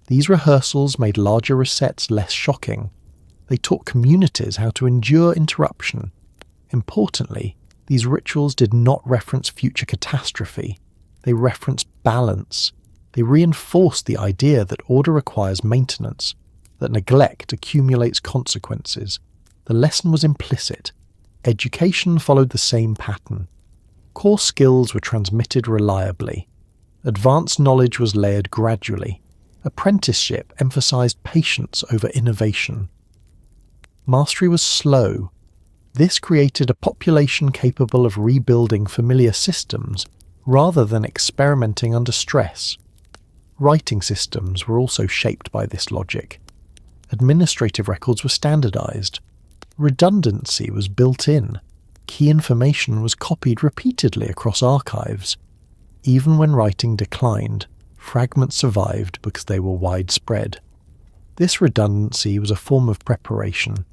These rehearsals made larger resets less shocking. They taught communities how to endure interruption. Importantly, these rituals did not reference future catastrophe. They referenced balance. They reinforced the idea that order requires maintenance, that neglect accumulates consequences. The lesson was implicit. Education followed the same pattern. Core skills were transmitted reliably. Advanced knowledge was layered gradually. Apprenticeship emphasized patience over innovation. Mastery was slow. This created a population capable of rebuilding familiar systems rather than experimenting under stress. Writing systems were also shaped by this logic. Administrative records were standardized. Redundancy was built in. Key information was copied repeatedly across archives. Even when writing declined, fragments survived because they were widespread. This redundancy was a form of preparation.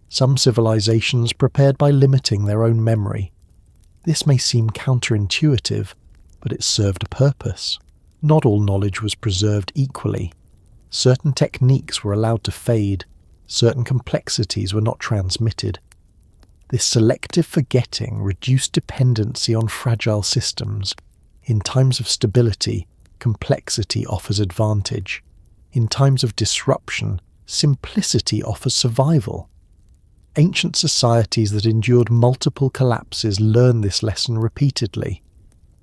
Some civilizations prepared by limiting their own memory. This may seem counterintuitive, but it served a purpose. Not all knowledge was preserved equally. Certain techniques were allowed to fade. Certain complexities were not transmitted. This selective forgetting reduced dependency on fragile systems. In times of stability, complexity offers advantage. In times of disruption, simplicity offers survival. Ancient societies that endured multiple collapses learn this lesson repeatedly.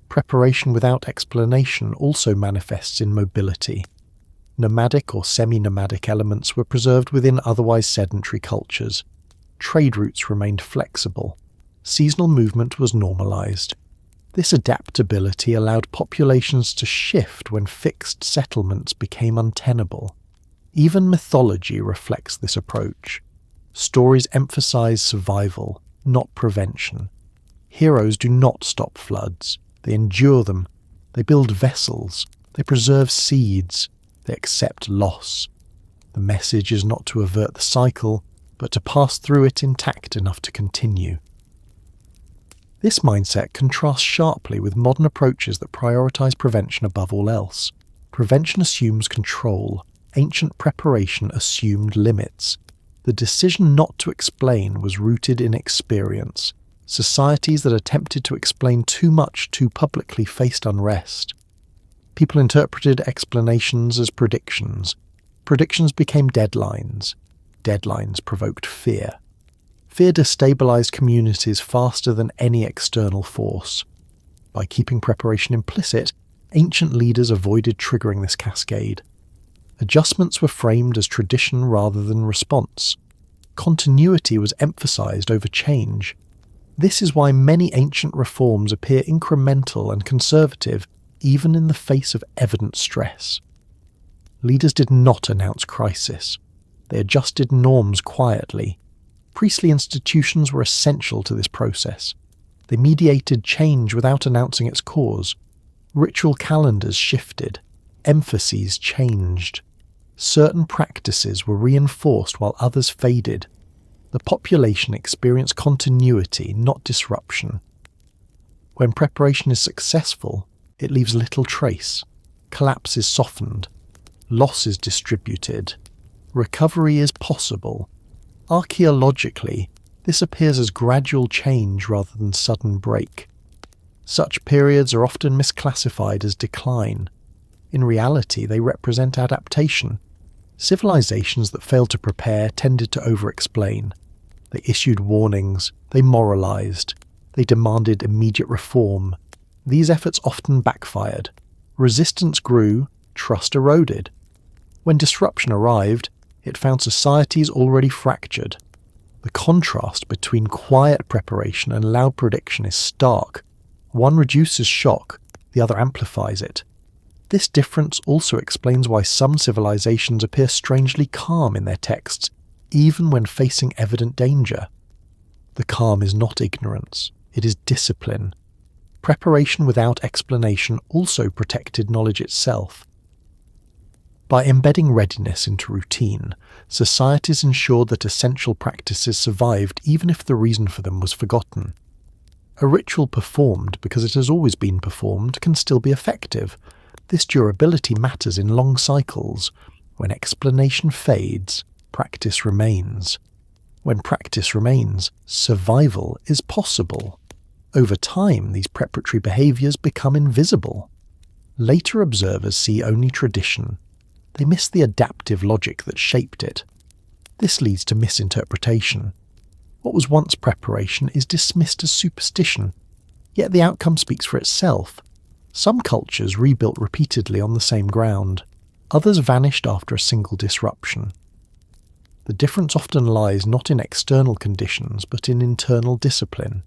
Preparation without explanation also manifests in mobility. Nomadic or semi-nomadic elements were preserved within otherwise sedentary cultures. Trade routes remained flexible. Seasonal movement was normalized. This adaptability allowed populations to shift when fixed settlements became untenable. Even mythology reflects this approach. Stories emphasize survival, not prevention. Heroes do not stop floods. They endure them. They build vessels. They preserve seeds. They accept loss. The message is not to avert the cycle, but to pass through it intact enough to continue. This mindset contrasts sharply with modern approaches that prioritize prevention above all else. Prevention assumes control. Ancient preparation assumed limits. The decision not to explain was rooted in experience. Societies that attempted to explain too much too publicly faced unrest. People interpreted explanations as predictions. Predictions became deadlines. Deadlines provoked fear. Fear destabilized communities faster than any external force. By keeping preparation implicit, ancient leaders avoided triggering this cascade. Adjustments were framed as tradition rather than response. Continuity was emphasized over change. This is why many ancient reforms appear incremental and conservative, even in the face of evident stress. Leaders did not announce crisis. They adjusted norms quietly. Priestly institutions were essential to this process. They mediated change without announcing its cause. Ritual calendars shifted. Emphases changed. Certain practices were reinforced while others faded. The population experienced continuity, not disruption. When preparation is successful, it leaves little trace. Collapse is softened. Loss is distributed. Recovery is possible. Archaeologically, this appears as gradual change rather than sudden break. Such periods are often misclassified as decline. In reality, they represent adaptation. Civilizations that failed to prepare tended to over-explain. They issued warnings, they moralized, they demanded immediate reform. These efforts often backfired. Resistance grew, trust eroded. When disruption arrived, it found societies already fractured. The contrast between quiet preparation and loud prediction is stark. One reduces shock, the other amplifies it. This difference also explains why some civilizations appear strangely calm in their texts, even when facing evident danger. The calm is not ignorance, it is discipline. Preparation without explanation also protected knowledge itself. By embedding readiness into routine, societies ensured that essential practices survived even if the reason for them was forgotten. A ritual performed because it has always been performed can still be effective. This durability matters in long cycles. When explanation fades, practice remains. When practice remains, survival is possible. Over time, these preparatory behaviors become invisible. Later observers see only tradition. They miss the adaptive logic that shaped it. This leads to misinterpretation. What was once preparation is dismissed as superstition, yet the outcome speaks for itself. Some cultures rebuilt repeatedly on the same ground. Others vanished after a single disruption. The difference often lies not in external conditions, but in internal discipline.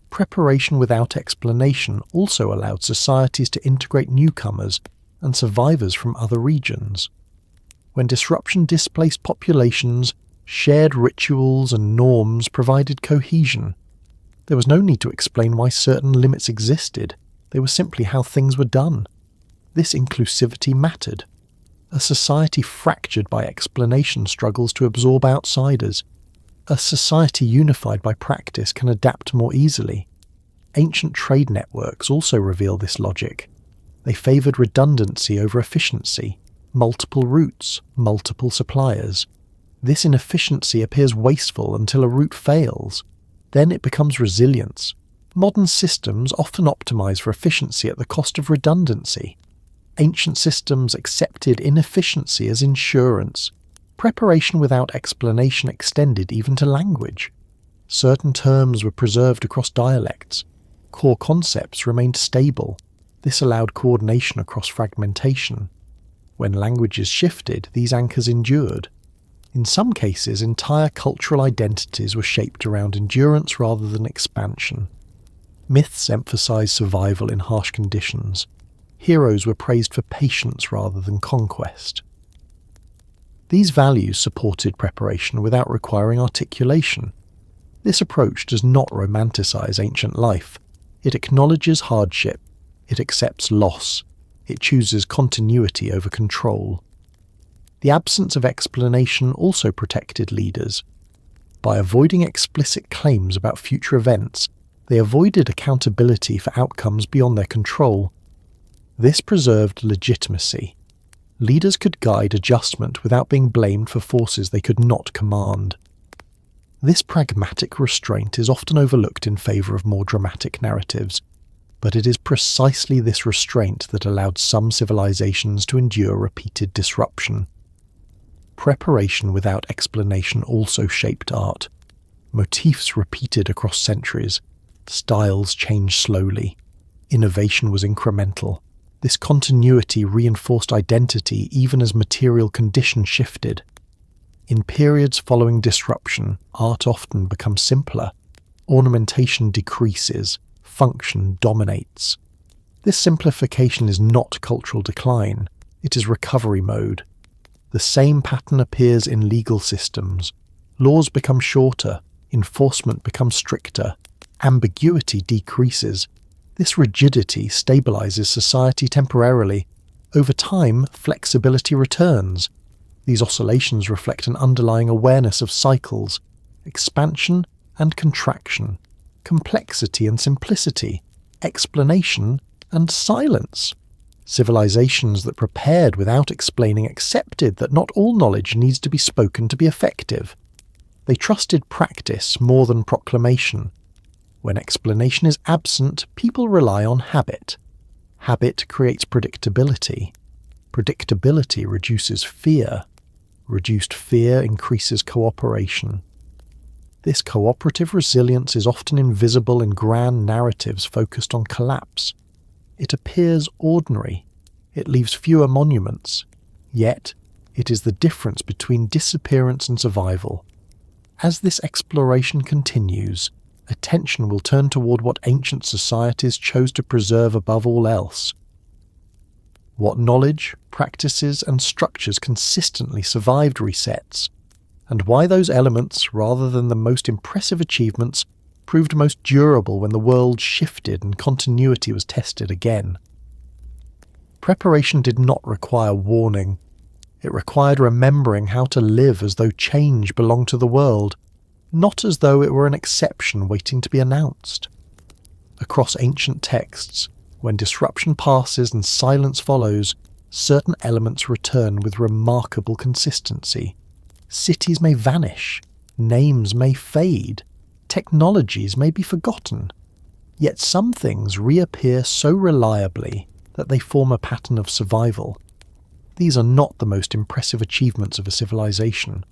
Preparation without explanation also allowed societies to integrate newcomers and survivors from other regions. When disruption displaced populations, shared rituals and norms provided cohesion. There was no need to explain why certain limits existed. They were simply how things were done. This inclusivity mattered. A society fractured by explanation struggles to absorb outsiders. A society unified by practice can adapt more easily. Ancient trade networks also reveal this logic. They favoured redundancy over efficiency, multiple routes, multiple suppliers. This inefficiency appears wasteful until a route fails. Then it becomes resilience. Modern systems often optimize for efficiency at the cost of redundancy. Ancient systems accepted inefficiency as insurance. Preparation without explanation extended even to language. Certain terms were preserved across dialects. Core concepts remained stable. This allowed coordination across fragmentation. When languages shifted, these anchors endured. In some cases, entire cultural identities were shaped around endurance rather than expansion. Myths emphasized survival in harsh conditions. Heroes were praised for patience rather than conquest. These values supported preparation without requiring articulation. This approach does not romanticize ancient life. It acknowledges hardship. It accepts loss. It chooses continuity over control. The absence of explanation also protected leaders. By avoiding explicit claims about future events, they avoided accountability for outcomes beyond their control. This preserved legitimacy. Leaders could guide adjustment without being blamed for forces they could not command. This pragmatic restraint is often overlooked in favour of more dramatic narratives, but it is precisely this restraint that allowed some civilizations to endure repeated disruption. Preparation without explanation also shaped art. Motifs repeated across centuries. Styles changed slowly. Innovation was incremental. This continuity reinforced identity even as material conditions shifted. In periods following disruption, art often becomes simpler. Ornamentation decreases, function dominates. This simplification is not cultural decline, it is recovery mode. The same pattern appears in legal systems. Laws become shorter, enforcement becomes stricter, ambiguity decreases. This rigidity stabilizes society temporarily. Over time, flexibility returns. These oscillations reflect an underlying awareness of cycles, expansion and contraction, complexity and simplicity, explanation and silence. Civilizations that prepared without explaining accepted that not all knowledge needs to be spoken to be effective. They trusted practice more than proclamation. When explanation is absent, people rely on habit. Habit creates predictability. Predictability reduces fear. Reduced fear increases cooperation. This cooperative resilience is often invisible in grand narratives focused on collapse. It appears ordinary. It leaves fewer monuments. Yet, it is the difference between disappearance and survival. As this exploration continues, attention will turn toward what ancient societies chose to preserve above all else. What knowledge, practices, and structures consistently survived resets, and why those elements, rather than the most impressive achievements, proved most durable when the world shifted and continuity was tested again. Preparation did not require warning. It required remembering how to live as though change belonged to the world, not as though it were an exception waiting to be announced. Across ancient texts, when disruption passes and silence follows, certain elements return with remarkable consistency. Cities may vanish, names may fade, technologies may be forgotten, yet some things reappear so reliably that they form a pattern of survival. These are not the most impressive achievements of a civilization.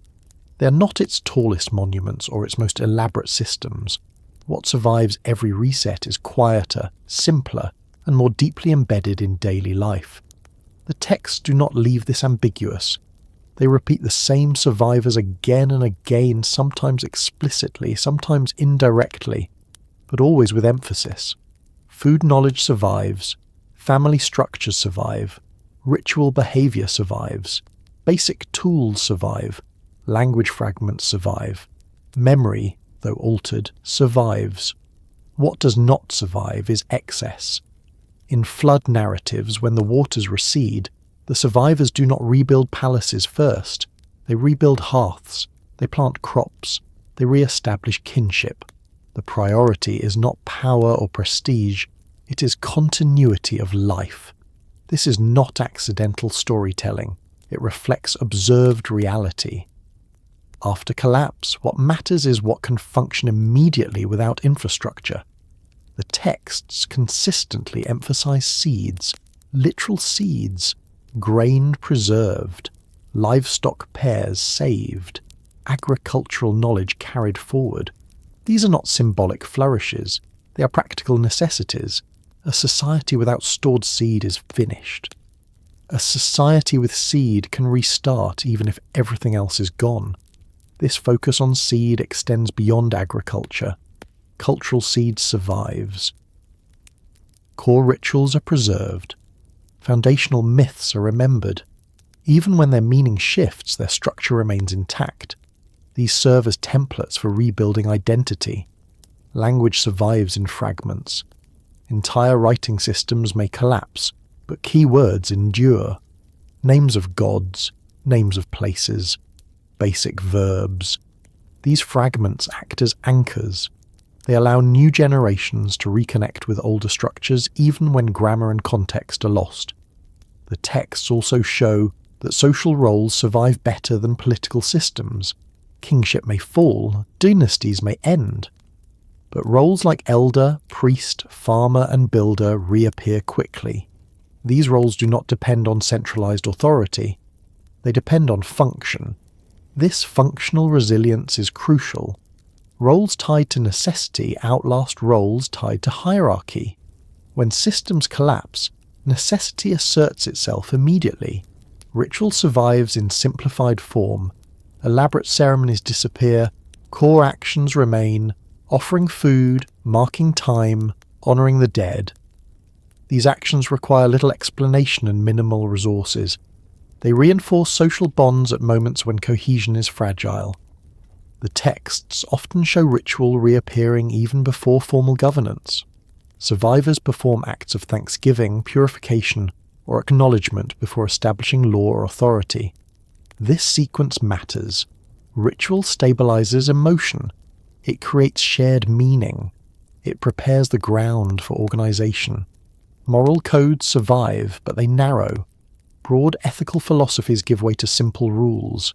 They are not its tallest monuments or its most elaborate systems. What survives every reset is quieter, simpler, and more deeply embedded in daily life. The texts do not leave this ambiguous. They repeat the same survivors again and again, sometimes explicitly, sometimes indirectly, but always with emphasis. Food knowledge survives, family structures survive, ritual behavior survives, basic tools survive, language fragments survive, memory, though altered, survives. What does not survive is excess. In flood narratives, when the waters recede, the survivors do not rebuild palaces first. They rebuild hearths, they plant crops, they re-establish kinship. The priority is not power or prestige, it is continuity of life. This is not accidental storytelling, it reflects observed reality. After collapse, what matters is what can function immediately without infrastructure. The texts consistently emphasize seeds, literal seeds, grain preserved, livestock pairs saved, agricultural knowledge carried forward. These are not symbolic flourishes, they are practical necessities. A society without stored seed is finished. A society with seed can restart even if everything else is gone. This focus on seed extends beyond agriculture. Cultural seed survives. Core rituals are preserved. Foundational myths are remembered. Even when their meaning shifts, their structure remains intact. These serve as templates for rebuilding identity. Language survives in fragments. Entire writing systems may collapse, but key words endure. Names of gods, names of places, basic verbs. These fragments act as anchors. They allow new generations to reconnect with older structures even when grammar and context are lost. The texts also show that social roles survive better than political systems. Kingship may fall, dynasties may end. But roles like elder, priest, farmer and builder reappear quickly. These roles do not depend on centralized authority. They depend on function. This functional resilience is crucial. Roles tied to necessity outlast roles tied to hierarchy. When systems collapse, necessity asserts itself immediately. Ritual survives in simplified form, Elaborate ceremonies disappear, core actions remain, offering food, marking time, honouring the dead. These actions require little explanation and minimal resources. They reinforce social bonds at moments when cohesion is fragile. The texts often show ritual reappearing even before formal governance. Survivors perform acts of thanksgiving, purification, or acknowledgement before establishing law or authority. This sequence matters. Ritual stabilizes emotion. It creates shared meaning. It prepares the ground for organization. Moral codes survive, but they narrow. Broad ethical philosophies give way to simple rules.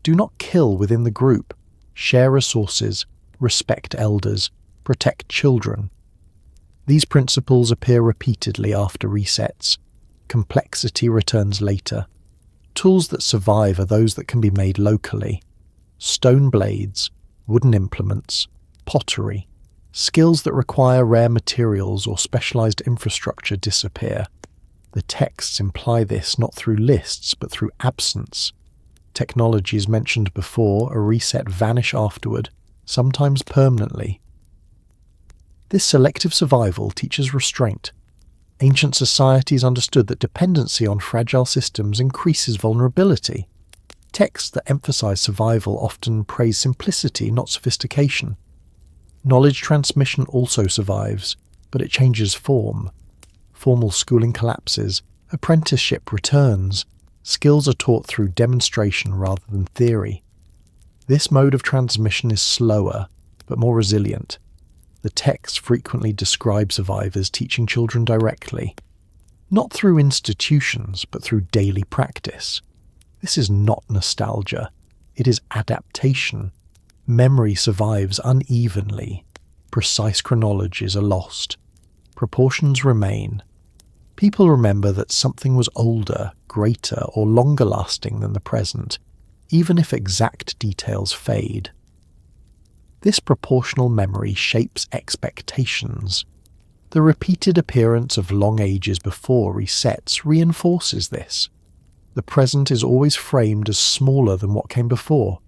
Do not kill within the group. Share resources. Respect elders. Protect children. These principles appear repeatedly after resets. Complexity returns later. Tools that survive are those that can be made locally. Stone blades, wooden implements, pottery. Skills that require rare materials or specialized infrastructure disappear. The texts imply this not through lists but through absence. Technologies mentioned before a reset vanish afterward, sometimes permanently. This selective survival teaches restraint. Ancient societies understood that dependency on fragile systems increases vulnerability. Texts that emphasize survival often praise simplicity, not sophistication. Knowledge transmission also survives, but it changes form. Formal schooling collapses, apprenticeship returns, skills are taught through demonstration rather than theory. This mode of transmission is slower, but more resilient. The texts frequently describe survivors teaching children directly, not through institutions, but through daily practice. This is not nostalgia, it is adaptation. Memory survives unevenly. Precise chronologies are lost. Proportions remain. People remember that something was older, greater, or longer lasting than the present, even if exact details fade. This proportional memory shapes expectations. The repeated appearance of long ages before resets reinforces this. The present is always framed as smaller than what came before.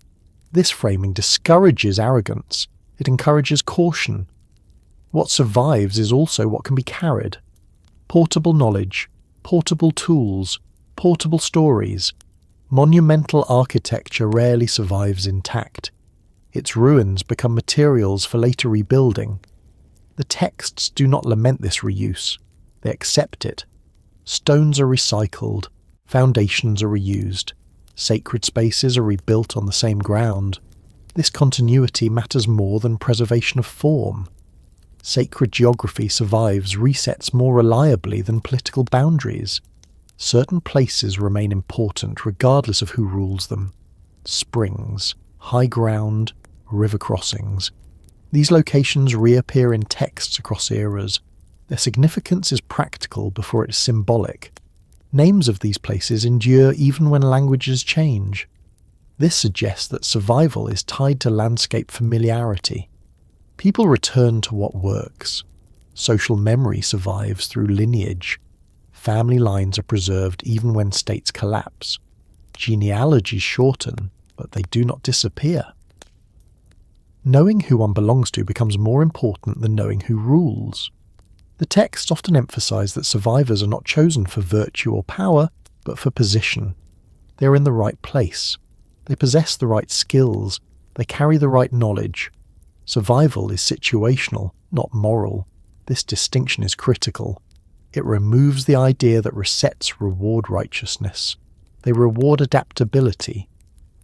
This framing discourages arrogance. It encourages caution. What survives is also what can be carried. Portable knowledge, portable tools, portable stories. Monumental architecture rarely survives intact. Its ruins become materials for later rebuilding. The texts do not lament this reuse. They accept it. Stones are recycled. Foundations are reused. Sacred spaces are rebuilt on the same ground. This continuity matters more than preservation of form. Sacred geography survives resets more reliably than political boundaries. Certain places remain important regardless of who rules them. Springs, high ground, river crossings. These locations reappear in texts across eras. Their significance is practical before it is symbolic. Names of these places endure even when languages change. This suggests that survival is tied to landscape familiarity. People return to what works. Social memory survives through lineage. Family lines are preserved even when states collapse. Genealogies shorten, but they do not disappear. Knowing who one belongs to becomes more important than knowing who rules. The texts often emphasize that survivors are not chosen for virtue or power, but for position. They are in the right place. They possess the right skills. They carry the right knowledge. Survival is situational, not moral. This distinction is critical. It removes the idea that resets reward righteousness. They reward adaptability.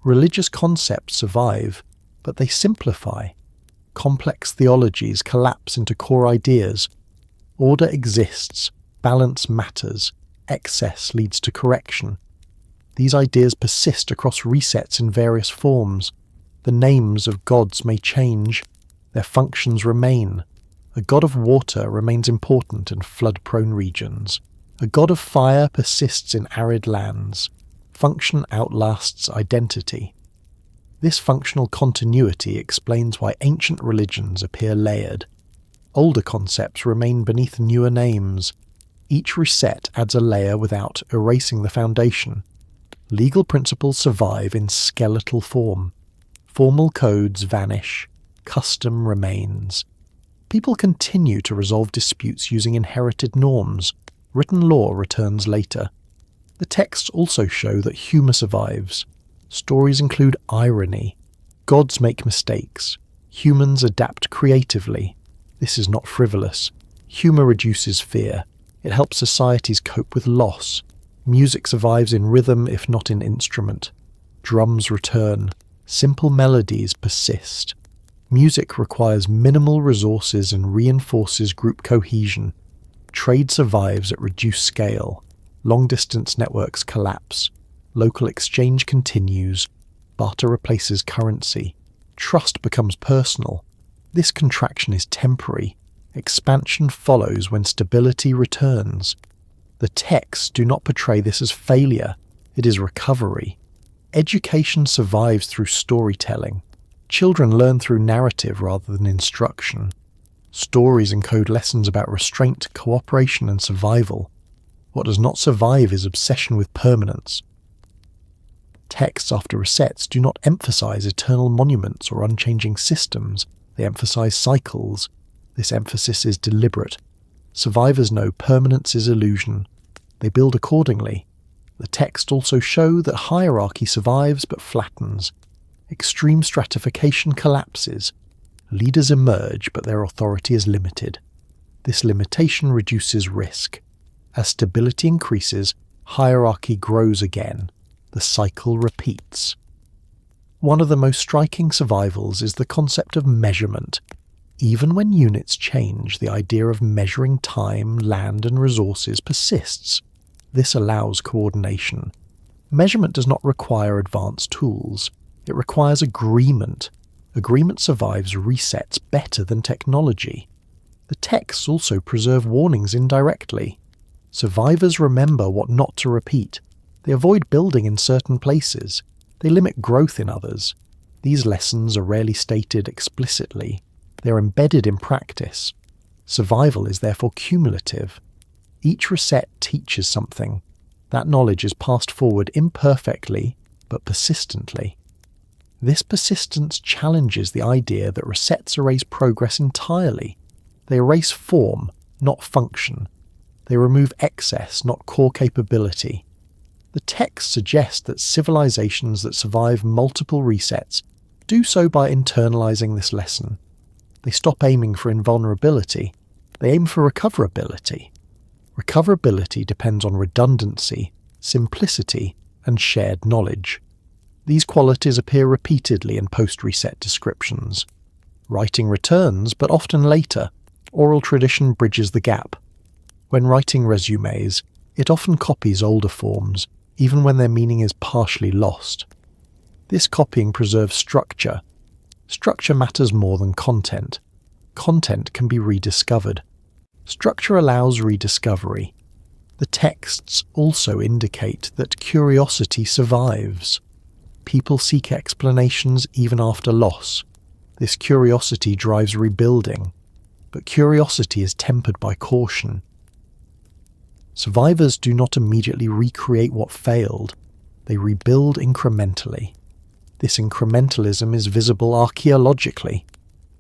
Religious concepts survive, but they simplify. Complex theologies collapse into core ideas. Order exists, balance matters, excess leads to correction. These ideas persist across resets in various forms. The names of gods may change, their functions remain. A god of water remains important in flood-prone regions. A god of fire persists in arid lands. Function outlasts identity. This functional continuity explains why ancient religions appear layered. Older concepts remain beneath newer names. Each reset adds a layer without erasing the foundation. Legal principles survive in skeletal form. Formal codes vanish. Custom remains. People continue to resolve disputes using inherited norms. Written law returns later. The texts also show that humour survives. Stories include irony. Gods make mistakes. Humans adapt creatively. This is not frivolous. Humour reduces fear. It helps societies cope with loss. Music survives in rhythm if not in instrument. Drums return. Simple melodies persist. Music requires minimal resources and reinforces group cohesion. Trade survives at reduced scale. Long-distance networks collapse. Local exchange continues. Barter replaces currency. Trust becomes personal. This contraction is temporary. Expansion follows when stability returns. The texts do not portray this as failure. It is recovery. Education survives through storytelling. Children learn through narrative rather than instruction. Stories encode lessons about restraint, cooperation, and survival. What does not survive is obsession with permanence. Texts after resets do not emphasize eternal monuments or unchanging systems. They emphasize cycles. This emphasis is deliberate. Survivors know permanence is illusion. They build accordingly. The texts also show that hierarchy survives but flattens. Extreme stratification collapses. Leaders emerge, but their authority is limited. This limitation reduces risk. As stability increases, hierarchy grows again. The cycle repeats. One of the most striking survivals is the concept of measurement. Even when units change, the idea of measuring time, land, and resources persists. This allows coordination. Measurement does not require advanced tools. It requires agreement. Agreement survives resets better than technology. The texts also preserve warnings indirectly. Survivors remember what not to repeat. They avoid building in certain places. They limit growth in others. These lessons are rarely stated explicitly. They are embedded in practice. Survival is therefore cumulative. Each reset teaches something. That knowledge is passed forward imperfectly, but persistently. This persistence challenges the idea that resets erase progress entirely. They erase form, not function. They remove excess, not core capability. The text suggests that civilizations that survive multiple resets do so by internalizing this lesson. They stop aiming for invulnerability. They aim for recoverability. Recoverability depends on redundancy, simplicity, and shared knowledge. These qualities appear repeatedly in post-reset descriptions. Writing returns, but often later. Oral tradition bridges the gap. When writing resumes, it often copies older forms, even when their meaning is partially lost. This copying preserves structure. Structure matters more than content. Content can be rediscovered. Structure allows rediscovery. The texts also indicate that curiosity survives. People seek explanations even after loss. This curiosity drives rebuilding, but curiosity is tempered by caution. Survivors do not immediately recreate what failed. They rebuild incrementally. This incrementalism is visible archaeologically.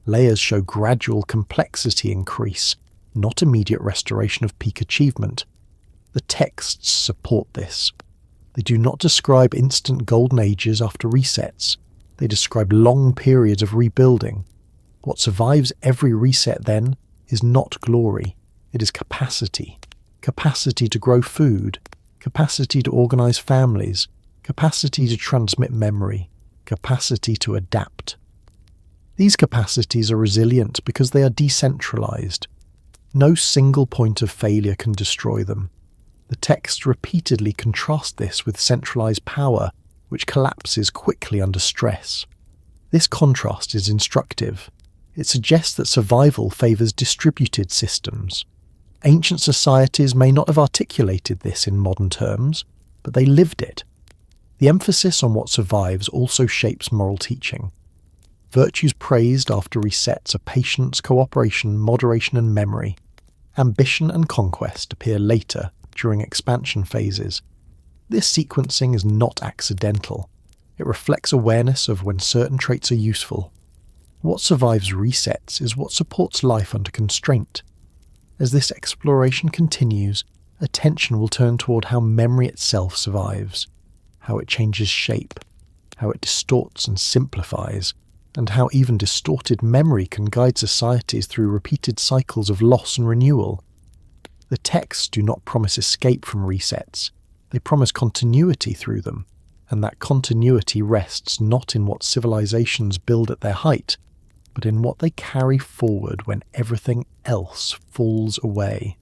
Layers show gradual complexity increase, not immediate restoration of peak achievement. The texts support this. They do not describe instant golden ages after resets. They describe long periods of rebuilding. What survives every reset, then, is not glory. It is capacity. Capacity to grow food. Capacity to organize families. Capacity to transmit memory. Capacity to adapt. These capacities are resilient because they are decentralized. No single point of failure can destroy them. The texts repeatedly contrast this with centralized power, which collapses quickly under stress. This contrast is instructive. It suggests that survival favors distributed systems. Ancient societies may not have articulated this in modern terms, but they lived it. The emphasis on what survives also shapes moral teaching. Virtues praised after resets are patience, cooperation, moderation, and memory. Ambition and conquest appear later, during expansion phases. This sequencing is not accidental. It reflects awareness of when certain traits are useful. What survives resets is what supports life under constraint. As this exploration continues, attention will turn toward how memory itself survives, how it changes shape, how it distorts and simplifies, and how even distorted memory can guide societies through repeated cycles of loss and renewal. The texts do not promise escape from resets, they promise continuity through them, and that continuity rests not in what civilizations build at their height, but in what they carry forward when everything else falls away.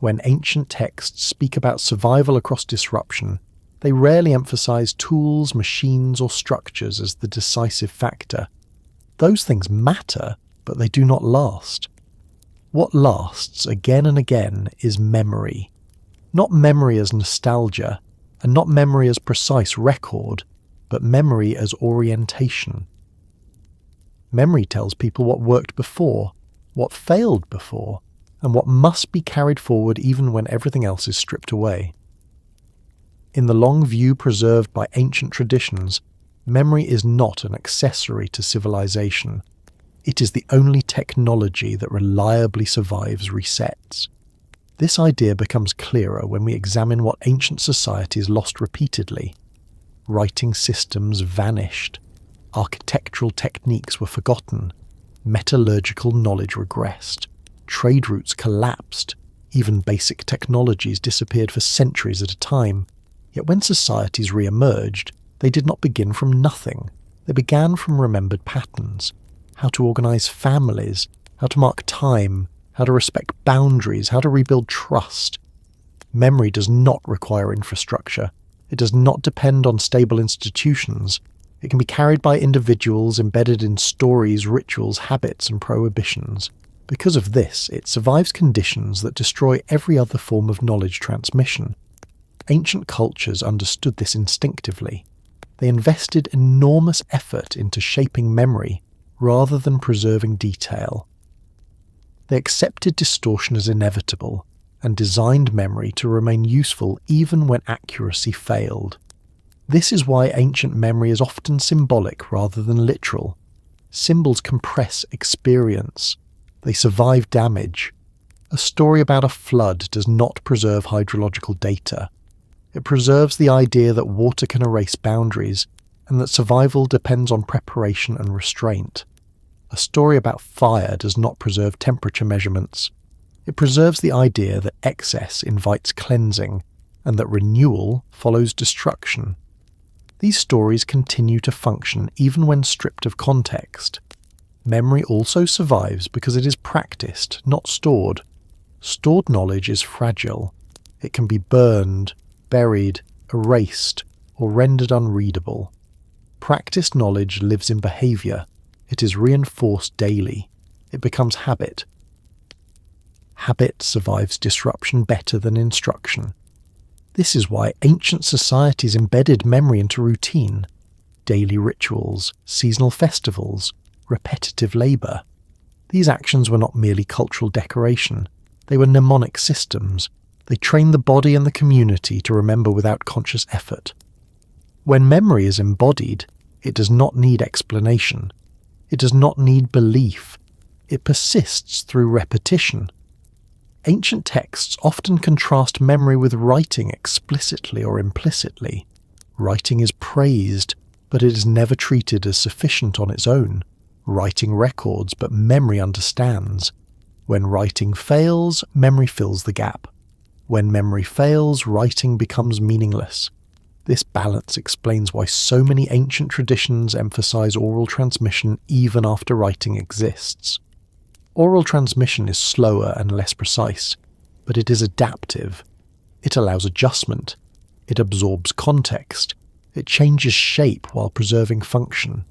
When ancient texts speak about survival across disruption, they rarely emphasize tools, machines, or structures as the decisive factor. Those things matter, but they do not last. What lasts again and again is memory. Not memory as nostalgia, and not memory as precise record, but memory as orientation. Memory tells people what worked before, what failed before, and what must be carried forward even when everything else is stripped away. In the long view preserved by ancient traditions, memory is not an accessory to civilization. It is the only technology that reliably survives resets. This idea becomes clearer when we examine what ancient societies lost repeatedly. Writing systems vanished. Architectural techniques were forgotten. Metallurgical knowledge regressed. Trade routes collapsed. Even basic technologies disappeared for centuries at a time. Yet when societies re-emerged, they did not begin from nothing. They began from remembered patterns. How to organize families, how to mark time, how to respect boundaries, how to rebuild trust. Memory does not require infrastructure. It does not depend on stable institutions. It can be carried by individuals embedded in stories, rituals, habits, and prohibitions. Because of this, it survives conditions that destroy every other form of knowledge transmission. Ancient cultures understood this instinctively. They invested enormous effort into shaping memory rather than preserving detail. They accepted distortion as inevitable and designed memory to remain useful even when accuracy failed. This is why ancient memory is often symbolic rather than literal. Symbols compress experience. They survive damage. A story about a flood does not preserve hydrological data. It preserves the idea that water can erase boundaries and that survival depends on preparation and restraint. A story about fire does not preserve temperature measurements. It preserves the idea that excess invites cleansing and that renewal follows destruction. These stories continue to function even when stripped of context. Memory also survives because it is practiced, not stored. Stored knowledge is fragile. It can be burned, buried, erased, or rendered unreadable. Practiced knowledge lives in behavior. It is reinforced daily. It becomes habit. Habit survives disruption better than instruction. This is why ancient societies embedded memory into routine. Daily rituals, seasonal festivals, repetitive labour. These actions were not merely cultural decoration. They were mnemonic systems. They trained the body and the community to remember without conscious effort. When memory is embodied, it does not need explanation. It does not need belief. It persists through repetition. Ancient texts often contrast memory with writing explicitly or implicitly. Writing is praised, but it is never treated as sufficient on its own. Writing records, but memory understands. When writing fails, memory fills the gap. When memory fails, writing becomes meaningless. This balance explains why so many ancient traditions emphasize oral transmission even after writing exists. Oral transmission is slower and less precise, but it is adaptive. It allows adjustment. It absorbs context. It changes shape while preserving function.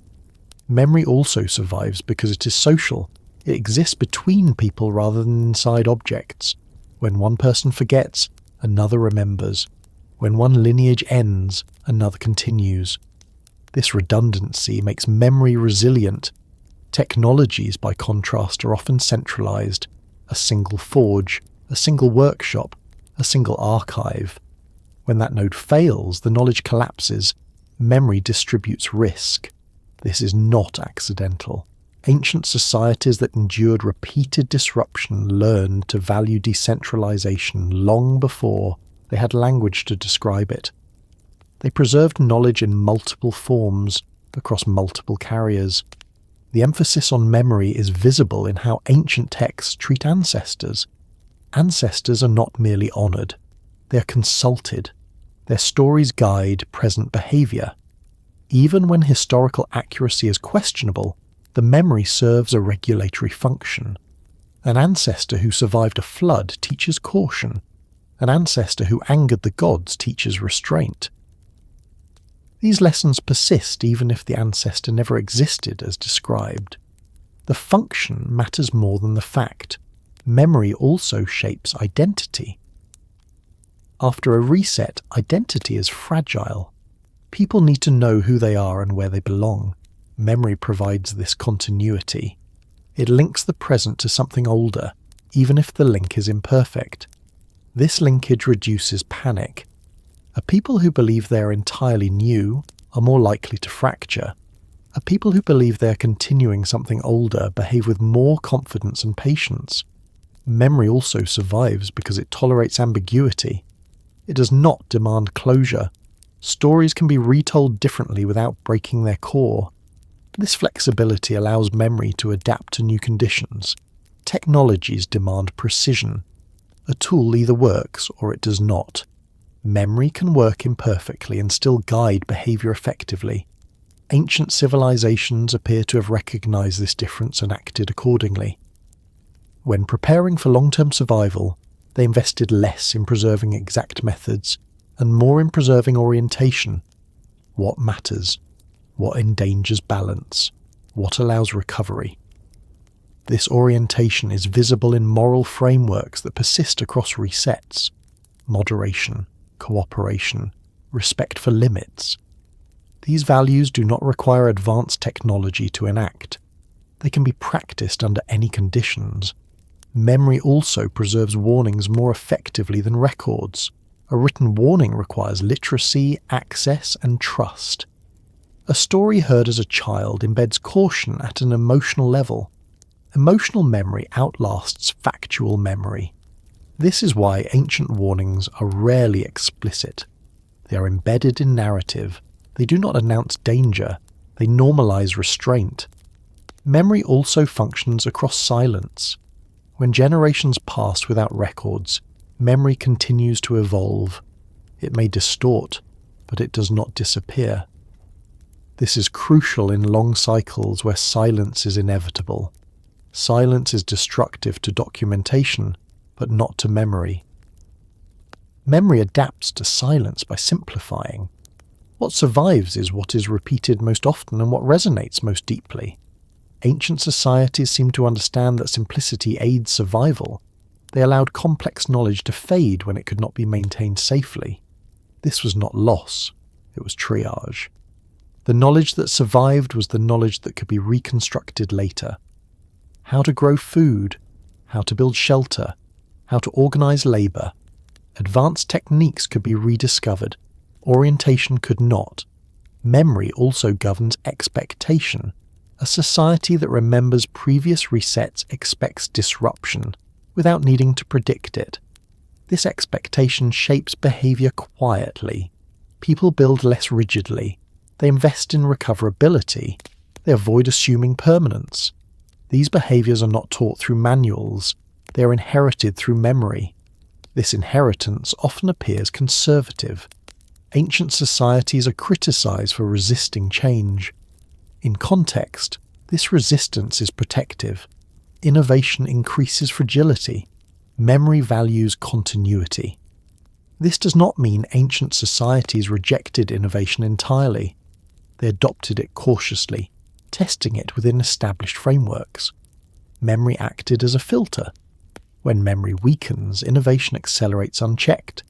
Memory also survives because it is social. It exists between people rather than inside objects. When one person forgets, another remembers. When one lineage ends, another continues. This redundancy makes memory resilient. Technologies, by contrast, are often centralized. A single forge, a single workshop, a single archive. When that node fails, the knowledge collapses. Memory distributes risk. This is not accidental. Ancient societies that endured repeated disruption learned to value decentralization long before they had language to describe it. They preserved knowledge in multiple forms, across multiple carriers. The emphasis on memory is visible in how ancient texts treat ancestors. Ancestors are not merely honoured, they are consulted. Their stories guide present behaviour. Even when historical accuracy is questionable, the memory serves a regulatory function. An ancestor who survived a flood teaches caution. An ancestor who angered the gods teaches restraint. These lessons persist even if the ancestor never existed as described. The function matters more than the fact. Memory also shapes identity. After a reset, identity is fragile. People need to know who they are and where they belong. Memory provides this continuity. It links the present to something older, even if the link is imperfect. This linkage reduces panic. A people who believe they are entirely new are more likely to fracture. A people who believe they are continuing something older behave with more confidence and patience. Memory also survives because it tolerates ambiguity. It does not demand closure. Stories can be retold differently without breaking their core. This flexibility allows memory to adapt to new conditions. Technologies demand precision. A tool either works or it does not. Memory can work imperfectly and still guide behaviour effectively. Ancient civilizations appear to have recognized this difference and acted accordingly. When preparing for long-term survival, they invested less in preserving exact methods and more in preserving orientation. What matters? What endangers balance? What allows recovery? This orientation is visible in moral frameworks that persist across resets. Moderation, cooperation, respect for limits. These values do not require advanced technology to enact. They can be practiced under any conditions. Memory also preserves warnings more effectively than records. A written warning requires literacy, access, and trust. A story heard as a child embeds caution at an emotional level. Emotional memory outlasts factual memory. This is why ancient warnings are rarely explicit. They are embedded in narrative. They do not announce danger. They normalize restraint. Memory also functions across silence. When generations pass without records, memory continues to evolve. It may distort, but it does not disappear. This is crucial in long cycles where silence is inevitable. Silence is destructive to documentation, but not to memory. Memory adapts to silence by simplifying. What survives is what is repeated most often and what resonates most deeply. Ancient societies seem to understand that simplicity aids survival. They allowed complex knowledge to fade when it could not be maintained safely. This was not loss, it was triage. The knowledge that survived was the knowledge that could be reconstructed later. How to grow food, how to build shelter, how to organize labour. Advanced techniques could be rediscovered. Orientation could not. Memory also governs expectation. A society that remembers previous resets expects disruption, without needing to predict it. This expectation shapes behaviour quietly. People build less rigidly. They invest in recoverability. They avoid assuming permanence. These behaviours are not taught through manuals. They are inherited through memory. This inheritance often appears conservative. Ancient societies are criticised for resisting change. In context, this resistance is protective. Innovation increases fragility. Memory values continuity. This does not mean ancient societies rejected innovation entirely. They adopted it cautiously, testing it within established frameworks. Memory acted as a filter. When memory weakens, innovation accelerates unchecked.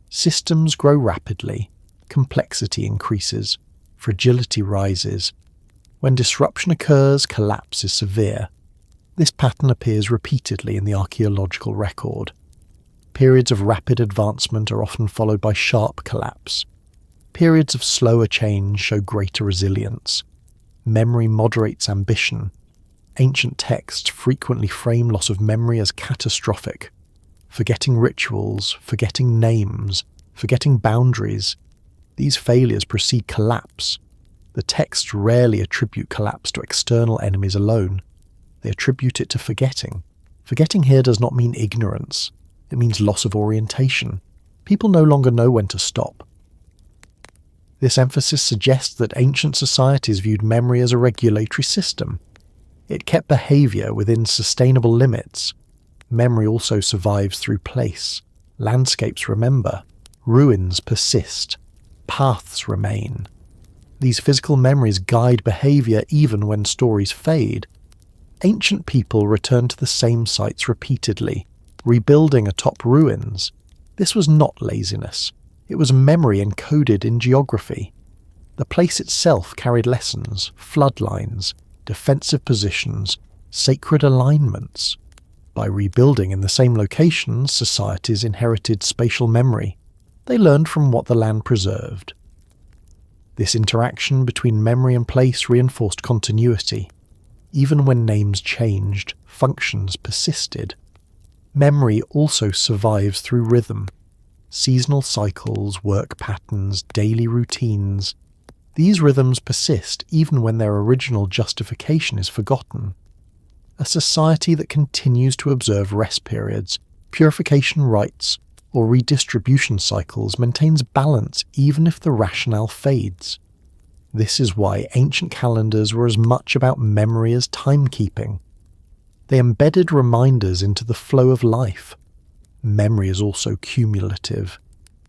Systems grow rapidly. Complexity increases. Fragility rises. When disruption occurs, collapse is severe. This pattern appears repeatedly in the archaeological record. Periods of rapid advancement are often followed by sharp collapse. Periods of slower change show greater resilience. Memory moderates ambition. Ancient texts frequently frame loss of memory as catastrophic. Forgetting rituals, forgetting names, forgetting boundaries. These failures precede collapse. The texts rarely attribute collapse to external enemies alone. They attribute it to forgetting. Forgetting here does not mean ignorance. It means loss of orientation. People no longer know when to stop. This emphasis suggests that ancient societies viewed memory as a regulatory system. It kept behaviour within sustainable limits. Memory also survives through place. Landscapes remember. Ruins persist. Paths remain. These physical memories guide behaviour even when stories fade. Ancient people returned to the same sites repeatedly, rebuilding atop ruins. This was not laziness. It was memory encoded in geography. The place itself carried lessons, floodlines, defensive positions, sacred alignments. By rebuilding in the same locations, societies inherited spatial memory. They learned from what the land preserved. This interaction between memory and place reinforced continuity. Even when names changed, functions persisted. Memory also survives through rhythm. Seasonal cycles, work patterns, daily routines. These rhythms persist even when their original justification is forgotten. A society that continues to observe rest periods, purification rites, or redistribution cycles maintains balance even if the rationale fades. This is why ancient calendars were as much about memory as timekeeping. They embedded reminders into the flow of life. Memory is also cumulative.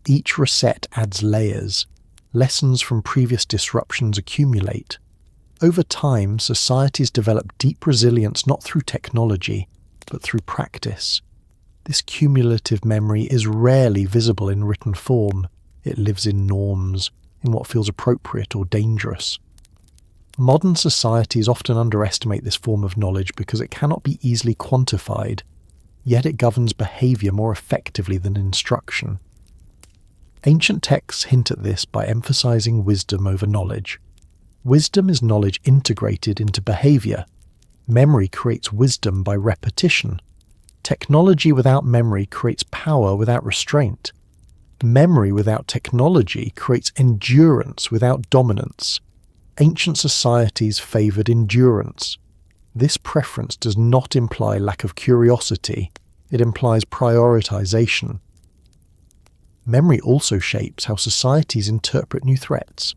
Each reset adds layers. Lessons from previous disruptions accumulate. Over time, societies develop deep resilience not through technology, but through practice. This cumulative memory is rarely visible in written form. It lives in norms, in what feels appropriate or dangerous. Modern societies often underestimate this form of knowledge because it cannot be easily quantified, yet it governs behaviour more effectively than instruction. Ancient texts hint at this by emphasising wisdom over knowledge. Wisdom is knowledge integrated into behaviour. Memory creates wisdom by repetition. Technology without memory creates power without restraint. Memory without technology creates endurance without dominance. Ancient societies favoured endurance. This preference does not imply lack of curiosity, it implies prioritisation. Memory also shapes how societies interpret new threats.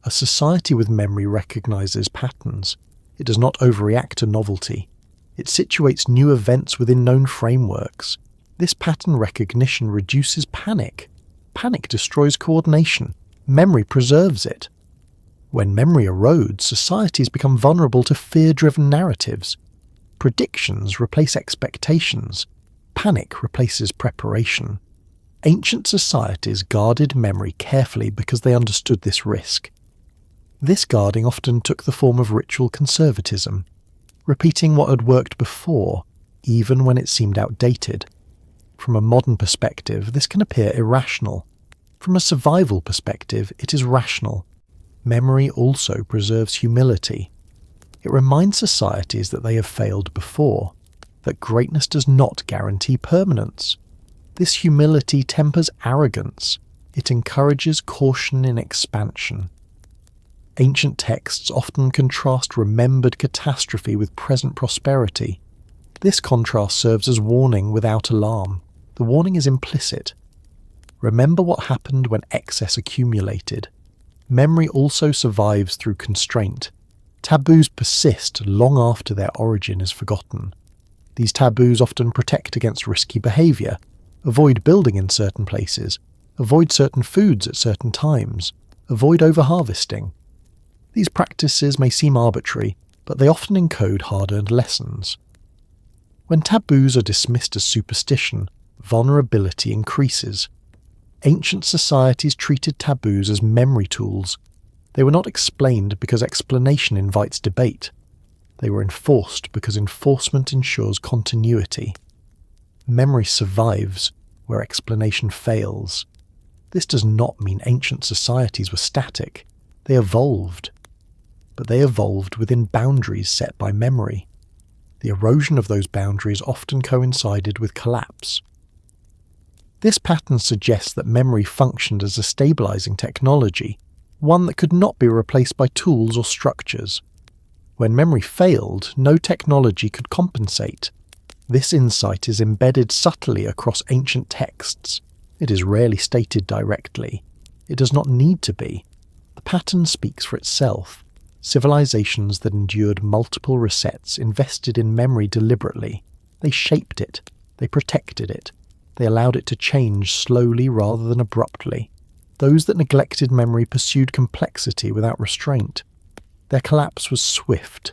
A society with memory recognises patterns. It does not overreact to novelty. It situates new events within known frameworks. This pattern recognition reduces panic. Panic destroys coordination. Memory preserves it. When memory erodes, societies become vulnerable to fear-driven narratives. Predictions replace expectations. Panic replaces preparation. Ancient societies guarded memory carefully because they understood this risk. This guarding often took the form of ritual conservatism, repeating what had worked before, even when it seemed outdated. From a modern perspective, this can appear irrational. From a survival perspective, it is rational. Memory also preserves humility. It reminds societies that they have failed before, that greatness does not guarantee permanence. This humility tempers arrogance. It encourages caution in expansion. Ancient texts often contrast remembered catastrophe with present prosperity. This contrast serves as warning without alarm. The warning is implicit. Remember what happened when excess accumulated. Memory also survives through constraint. Taboos persist long after their origin is forgotten. These taboos often protect against risky behaviour, avoid building in certain places, avoid certain foods at certain times, avoid overharvesting. These practices may seem arbitrary, but they often encode hard-earned lessons. When taboos are dismissed as superstition, vulnerability increases. Ancient societies treated taboos as memory tools. They were not explained because explanation invites debate. They were enforced because enforcement ensures continuity. Memory survives where explanation fails. This does not mean ancient societies were static. They evolved. But they evolved within boundaries set by memory. The erosion of those boundaries often coincided with collapse. This pattern suggests that memory functioned as a stabilizing technology, one that could not be replaced by tools or structures. When memory failed, no technology could compensate. This insight is embedded subtly across ancient texts. It is rarely stated directly. It does not need to be. The pattern speaks for itself. Civilizations that endured multiple resets invested in memory deliberately. They shaped it. They protected it. They allowed it to change slowly rather than abruptly. Those that neglected memory pursued complexity without restraint. Their collapse was swift.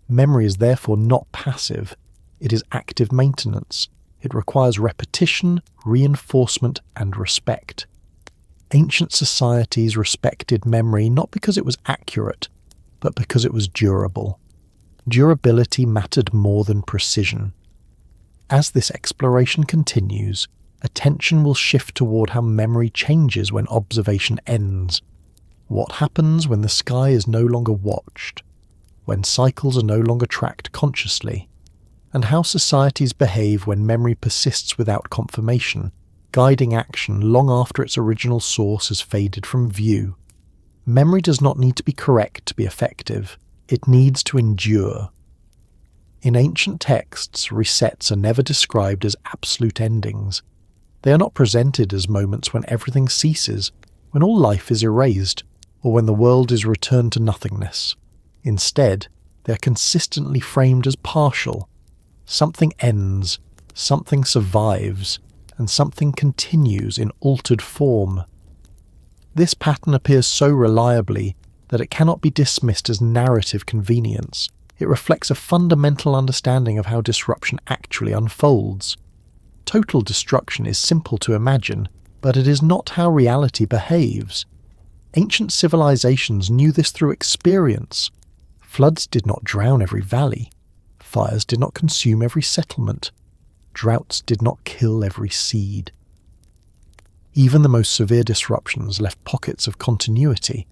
Memory is therefore not passive. It is active maintenance. It requires repetition, reinforcement, and respect. Ancient societies respected memory not because it was accurate, but because it was durable. Durability mattered more than precision. As this exploration continues, attention will shift toward how memory changes when observation ends. What happens when the sky is no longer watched, when cycles are no longer tracked consciously, and how societies behave when memory persists without confirmation, guiding action long after its original source has faded from view. Memory does not need to be correct to be effective. It needs to endure. In ancient texts, resets are never described as absolute endings. They are not presented as moments when everything ceases, when all life is erased, or when the world is returned to nothingness. Instead, they are consistently framed as partial. Something ends, something survives, and something continues in altered form. This pattern appears so reliably that it cannot be dismissed as narrative convenience. It reflects a fundamental understanding of how disruption actually unfolds. Total destruction is simple to imagine, but it is not how reality behaves. Ancient civilizations knew this through experience. Floods did not drown every valley. Fires did not consume every settlement. Droughts did not kill every seed. Even the most severe disruptions left pockets of continuity.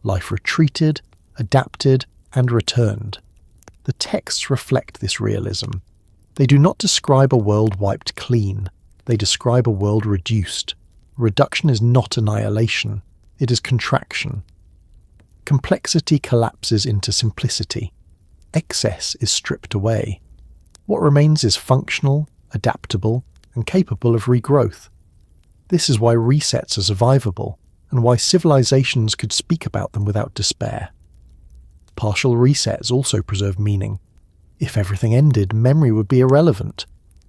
Life retreated, adapted, and returned. The texts reflect this realism. They do not describe a world wiped clean. They describe a world reduced. Reduction is not annihilation. It is contraction. Complexity collapses into simplicity. Excess is stripped away. What remains is functional, adaptable, and capable of regrowth. This is why resets are survivable, and why civilizations could speak about them without despair. Partial resets also preserve meaning. If everything ended, memory would be irrelevant.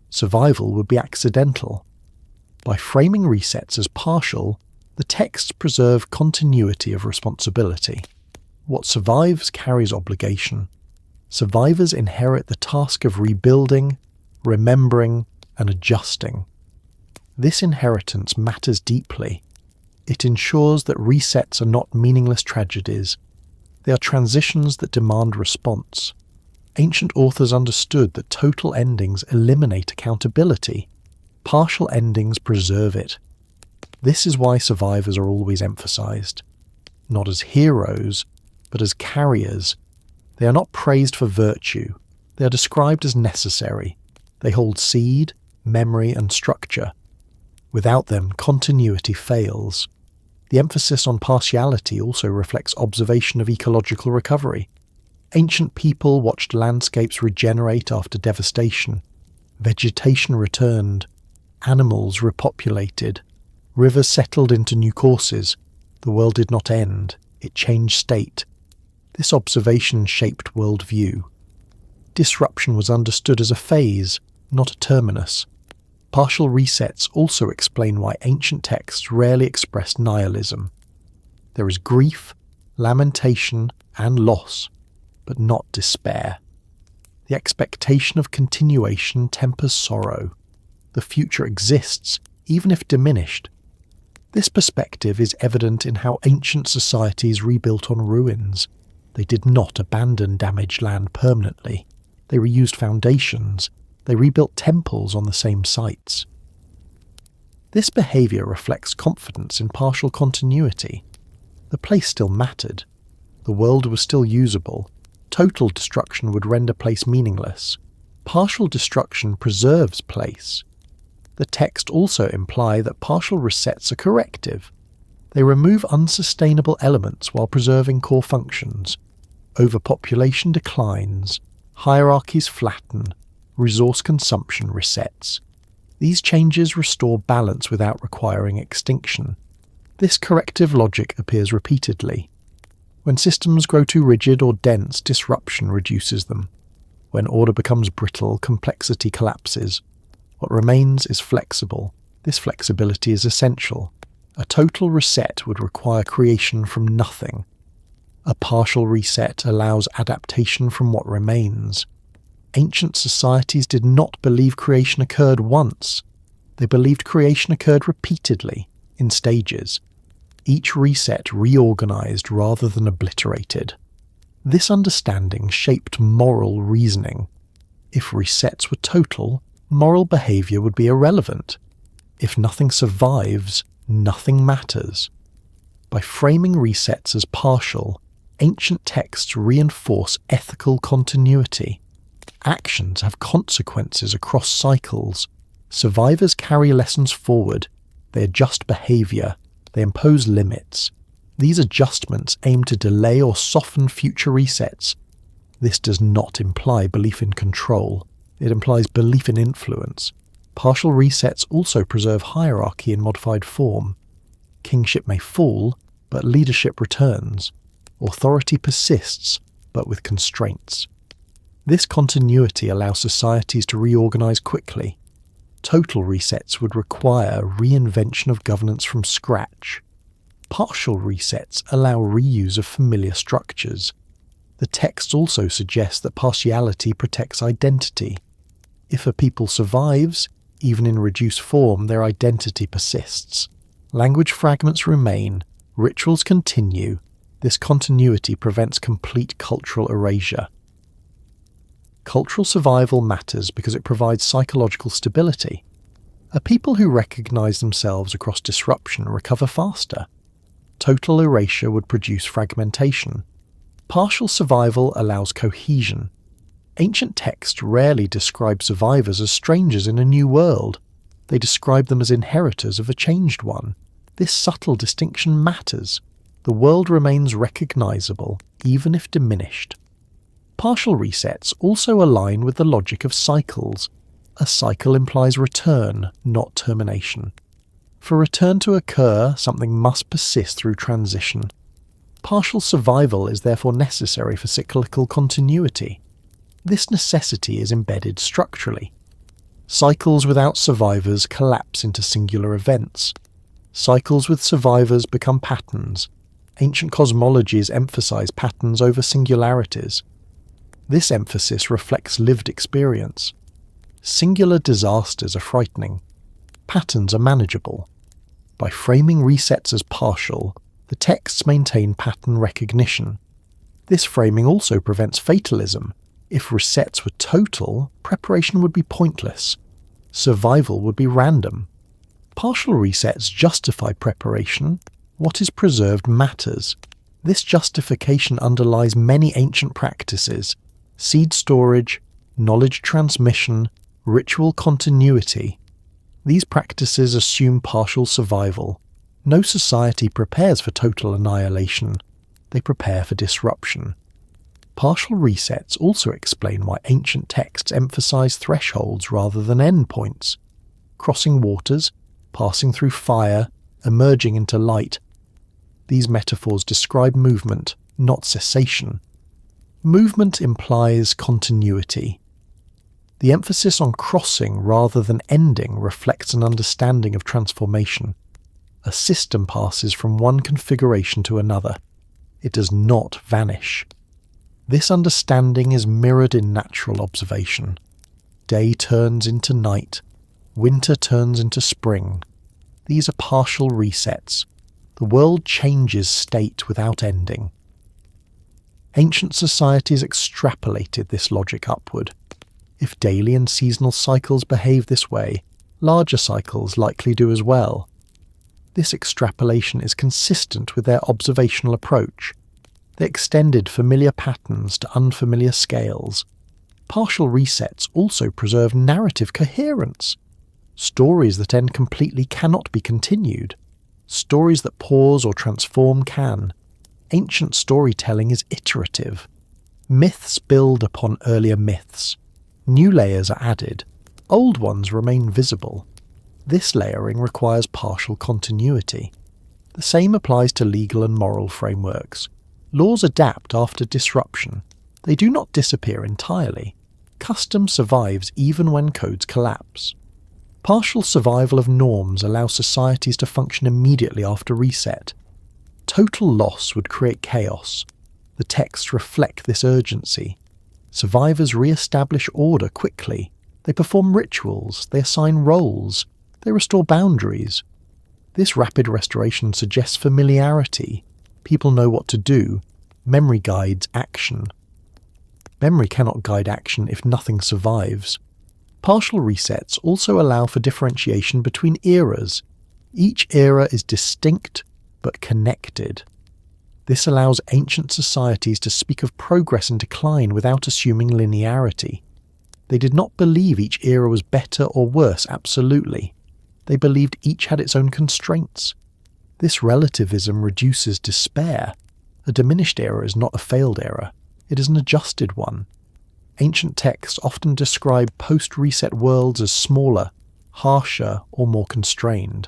Survival would be accidental. By framing resets as partial, the texts preserve continuity of responsibility. What survives carries obligation. Survivors inherit the task of rebuilding, remembering, and adjusting. This inheritance matters deeply. It ensures that resets are not meaningless tragedies. They are transitions that demand response. Ancient authors understood that total endings eliminate accountability. Partial endings preserve it. This is why survivors are always emphasized. Not as heroes, but as carriers. They are not praised for virtue. They are described as necessary. They hold seed, memory, and structure. Without them, continuity fails. The emphasis on partiality also reflects observation of ecological recovery. Ancient people watched landscapes regenerate after devastation. Vegetation returned. Animals repopulated. Rivers settled into new courses. The world did not end. It changed state. This observation shaped worldview. Disruption was understood as a phase, not a terminus. Partial resets also explain why ancient texts rarely expressed nihilism. There is grief, lamentation, and loss, but not despair. The expectation of continuation tempers sorrow. The future exists, even if diminished. This perspective is evident in how ancient societies rebuilt on ruins. They did not abandon damaged land permanently. They reused foundations. They rebuilt temples on the same sites. This behaviour reflects confidence in partial continuity. The place still mattered. The world was still usable. Total destruction would render place meaningless. Partial destruction preserves place. The text also imply that partial resets are corrective. They remove unsustainable elements while preserving core functions. Overpopulation declines, hierarchies flatten, resource consumption resets. These changes restore balance without requiring extinction. This corrective logic appears repeatedly. When systems grow too rigid or dense, disruption reduces them. When order becomes brittle, complexity collapses. What remains is flexible. This flexibility is essential. A total reset would require creation from nothing. A partial reset allows adaptation from what remains. Ancient societies did not believe creation occurred once. They believed creation occurred repeatedly, in stages. Each reset reorganized rather than obliterated. This understanding shaped moral reasoning. If resets were total, moral behavior would be irrelevant. If nothing survives, nothing matters. By framing resets as partial, ancient texts reinforce ethical continuity. Actions have consequences across cycles. Survivors carry lessons forward. They adjust behavior. They impose limits. These adjustments aim to delay or soften future resets. This does not imply belief in control. It implies belief in influence. Partial resets also preserve hierarchy in modified form. Kingship may fall, but leadership returns. Authority persists, but with constraints. This continuity allows societies to reorganize quickly. Total resets would require reinvention of governance from scratch. Partial resets allow reuse of familiar structures. The text also suggests that partiality protects identity. If a people survives, even in reduced form, their identity persists. Language fragments remain, rituals continue. This continuity prevents complete cultural erasure. Cultural survival matters because it provides psychological stability. A people who recognize themselves across disruption recover faster. Total erasure would produce fragmentation. Partial survival allows cohesion. Ancient texts rarely describe survivors as strangers in a new world. They describe them as inheritors of a changed one. This subtle distinction matters. The world remains recognizable, even if diminished. Partial resets also align with the logic of cycles. A cycle implies return, not termination. For return to occur, something must persist through transition. Partial survival is therefore necessary for cyclical continuity. This necessity is embedded structurally. Cycles without survivors collapse into singular events. Cycles with survivors become patterns. Ancient cosmologies emphasize patterns over singularities. This emphasis reflects lived experience. Singular disasters are frightening. Patterns are manageable. By framing resets as partial, the texts maintain pattern recognition. This framing also prevents fatalism. If resets were total, preparation would be pointless. Survival would be random. Partial resets justify preparation. What is preserved matters. This justification underlies many ancient practices: seed storage, knowledge transmission, ritual continuity. These practices assume partial survival. No society prepares for total annihilation. They prepare for disruption. Partial resets also explain why ancient texts emphasize thresholds rather than endpoints. Crossing waters, passing through fire, emerging into light. These metaphors describe movement, not cessation. Movement implies continuity. The emphasis on crossing rather than ending reflects an understanding of transformation. A system passes from one configuration to another. It does not vanish. This understanding is mirrored in natural observation. Day turns into night. Winter turns into spring. These are partial resets. The world changes state without ending. Ancient societies extrapolated this logic upward. If daily and seasonal cycles behave this way, Larger cycles likely do as well. This extrapolation is consistent with their observational approach. They extended familiar patterns to unfamiliar scales. Partial resets also preserve narrative coherence. Stories that end completely cannot be continued. Stories that pause or transform can. Ancient storytelling is iterative. Myths build upon earlier myths. New layers are added. Old ones remain visible. This layering requires partial continuity. The same applies to legal and moral frameworks. Laws adapt after disruption. They do not disappear entirely. Custom survives even when codes collapse. Partial survival of norms allows societies to function immediately after reset. Total loss would create chaos. The texts reflect this urgency. Survivors re-establish order quickly. They perform rituals, they assign roles, they restore boundaries. This rapid restoration suggests familiarity. People know what to do. Memory guides action. Memory cannot guide action if nothing survives. Partial resets also allow for differentiation between eras. Each era is distinct but connected. This allows ancient societies to speak of progress and decline without assuming linearity. They did not believe each era was better or worse absolutely. They believed each had its own constraints. This relativism reduces despair. A diminished era is not a failed era. It is an adjusted one. Ancient texts often describe post-reset worlds as smaller, harsher, or more constrained.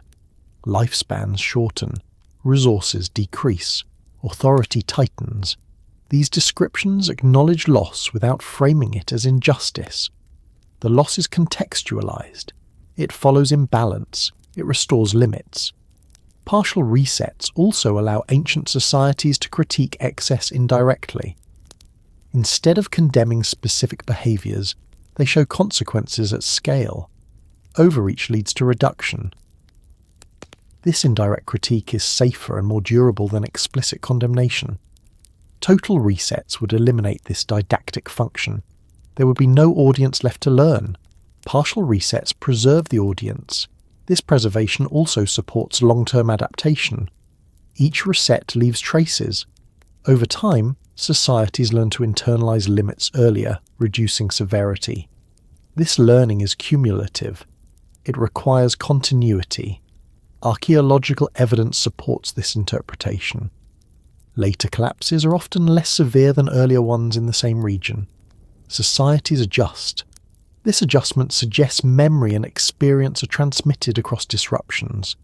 Lifespans shorten. Resources decrease. Authority tightens. These descriptions acknowledge loss without framing it as injustice. The loss is contextualized. It follows imbalance. It restores limits. Partial resets also allow ancient societies to critique excess indirectly. Instead of condemning specific behaviors, they show consequences at scale. Overreach leads to reduction. This indirect critique is safer and more durable than explicit condemnation. Total resets would eliminate this didactic function. There would be no audience left to learn. Partial resets preserve the audience. This preservation also supports long-term adaptation. Each reset leaves traces. Over time, societies learn to internalize limits earlier, reducing severity. This learning is cumulative. It requires continuity. Archaeological evidence supports this interpretation. Later collapses are often less severe than earlier ones in the same region. Societies adjust. This adjustment suggests memory and experience are transmitted across disruptions.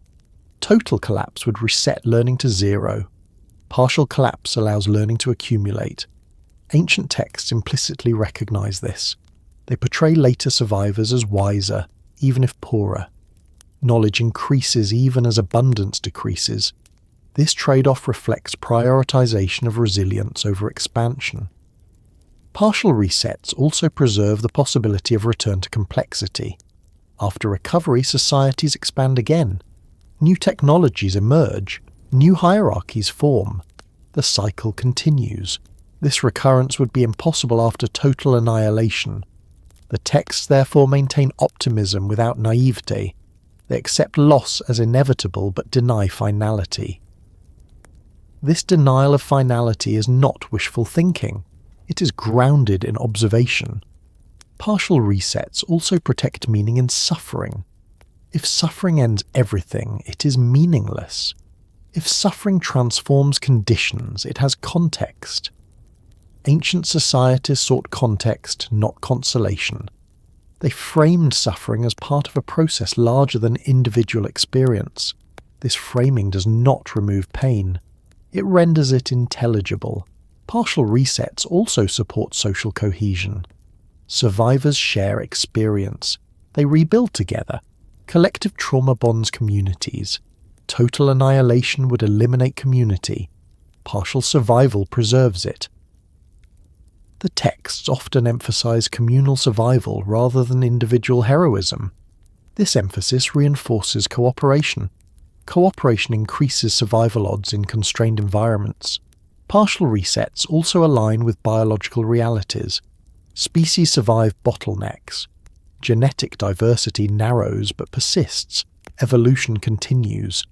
Total collapse would reset learning to zero. Partial collapse allows learning to accumulate. Ancient texts implicitly recognize this. They portray later survivors as wiser, even if poorer. Knowledge increases even as abundance decreases. This trade-off reflects prioritization of resilience over expansion. Partial resets also preserve the possibility of return to complexity. After recovery, societies expand again. New technologies emerge. New hierarchies form. The cycle continues. This recurrence would be impossible after total annihilation. The texts therefore maintain optimism without naivete. They accept loss as inevitable but deny finality. This denial of finality is not wishful thinking. It is grounded in observation. Partial resets also protect meaning in suffering. If suffering ends everything, it is meaningless. If suffering transforms conditions, it has context. Ancient societies sought context, not consolation. They framed suffering as part of a process larger than individual experience. This framing does not remove pain. It renders it intelligible. Partial resets also support social cohesion. Survivors share experience. They rebuild together. Collective trauma bonds communities. Total annihilation would eliminate community. Partial survival preserves it. The texts often emphasize communal survival rather than individual heroism. This emphasis reinforces cooperation. Cooperation increases survival odds in constrained environments. Partial resets also align with biological realities. Species survive bottlenecks. Genetic diversity narrows but persists. Evolution continues.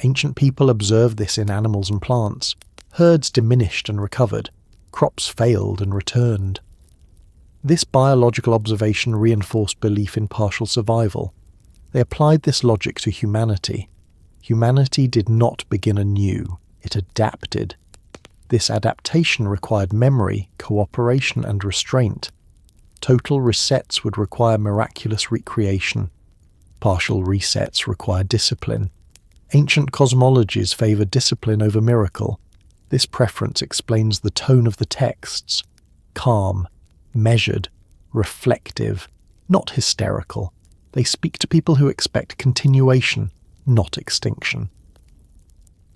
Ancient people observed this in animals and plants. Herds diminished and recovered. Crops failed and returned. This biological observation reinforced belief in partial survival. They applied this logic to humanity. Humanity did not begin anew, it adapted. This adaptation required memory, cooperation, and restraint. Total resets would require miraculous recreation. Partial resets require discipline. Ancient cosmologies favored discipline over miracle. This preference explains the tone of the texts: calm, measured, reflective, not hysterical. They speak to people who expect continuation, not extinction.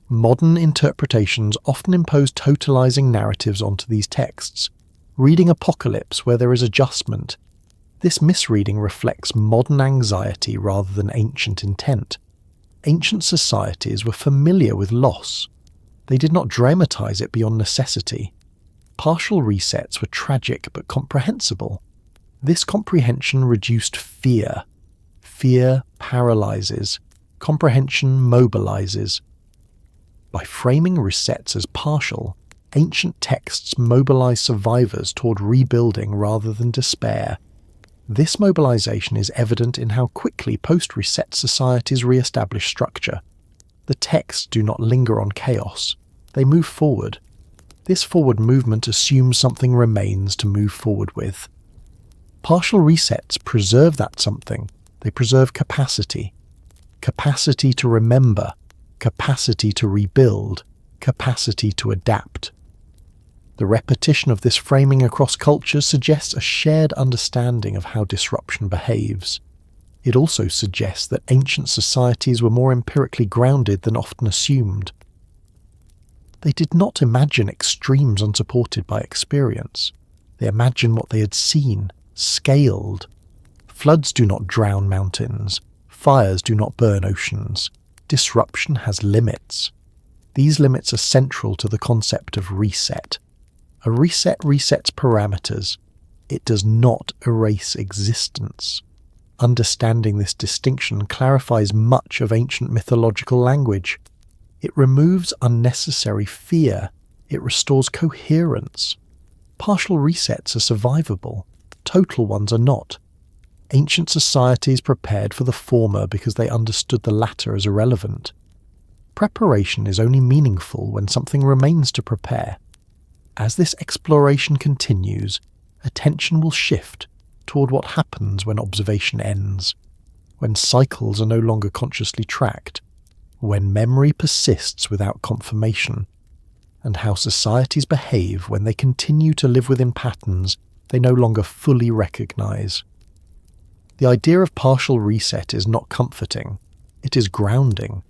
Modern interpretations often impose totalizing narratives onto these texts, reading Apocalypse where there is adjustment. This misreading reflects modern anxiety rather than ancient intent. Ancient societies were familiar with loss. They did not dramatize it beyond necessity. Partial resets were tragic but comprehensible. This comprehension reduced fear. Fear paralyzes. Comprehension mobilizes. By framing resets as partial, ancient texts mobilize survivors toward rebuilding rather than despair. This mobilization is evident in how quickly post-reset societies re-establish structure. The texts do not linger on chaos. They move forward. This forward movement assumes something remains to move forward with. Partial resets preserve that something. They preserve capacity. Capacity to remember. Capacity to rebuild. Capacity to adapt. The repetition of this framing across cultures suggests a shared understanding of how disruption behaves. It also suggests that ancient societies were more empirically grounded than often assumed. They did not imagine extremes unsupported by experience. They imagined what they had seen, scaled. Floods do not drown mountains. Fires do not burn oceans. Disruption has limits. These limits are central to the concept of reset. A reset resets parameters. It does not erase existence. Understanding this distinction clarifies much of ancient mythological language. It removes unnecessary fear. It restores coherence. Partial resets are survivable. Total ones are not. Ancient societies prepared for the former because they understood the latter as irrelevant. Preparation is only meaningful when something remains to prepare. As this exploration continues, attention will shift toward what happens when observation ends, when cycles are no longer consciously tracked, when memory persists without confirmation, and how societies behave when they continue to live within patterns they no longer fully recognize. The idea of partial reset is not comforting, it is grounding.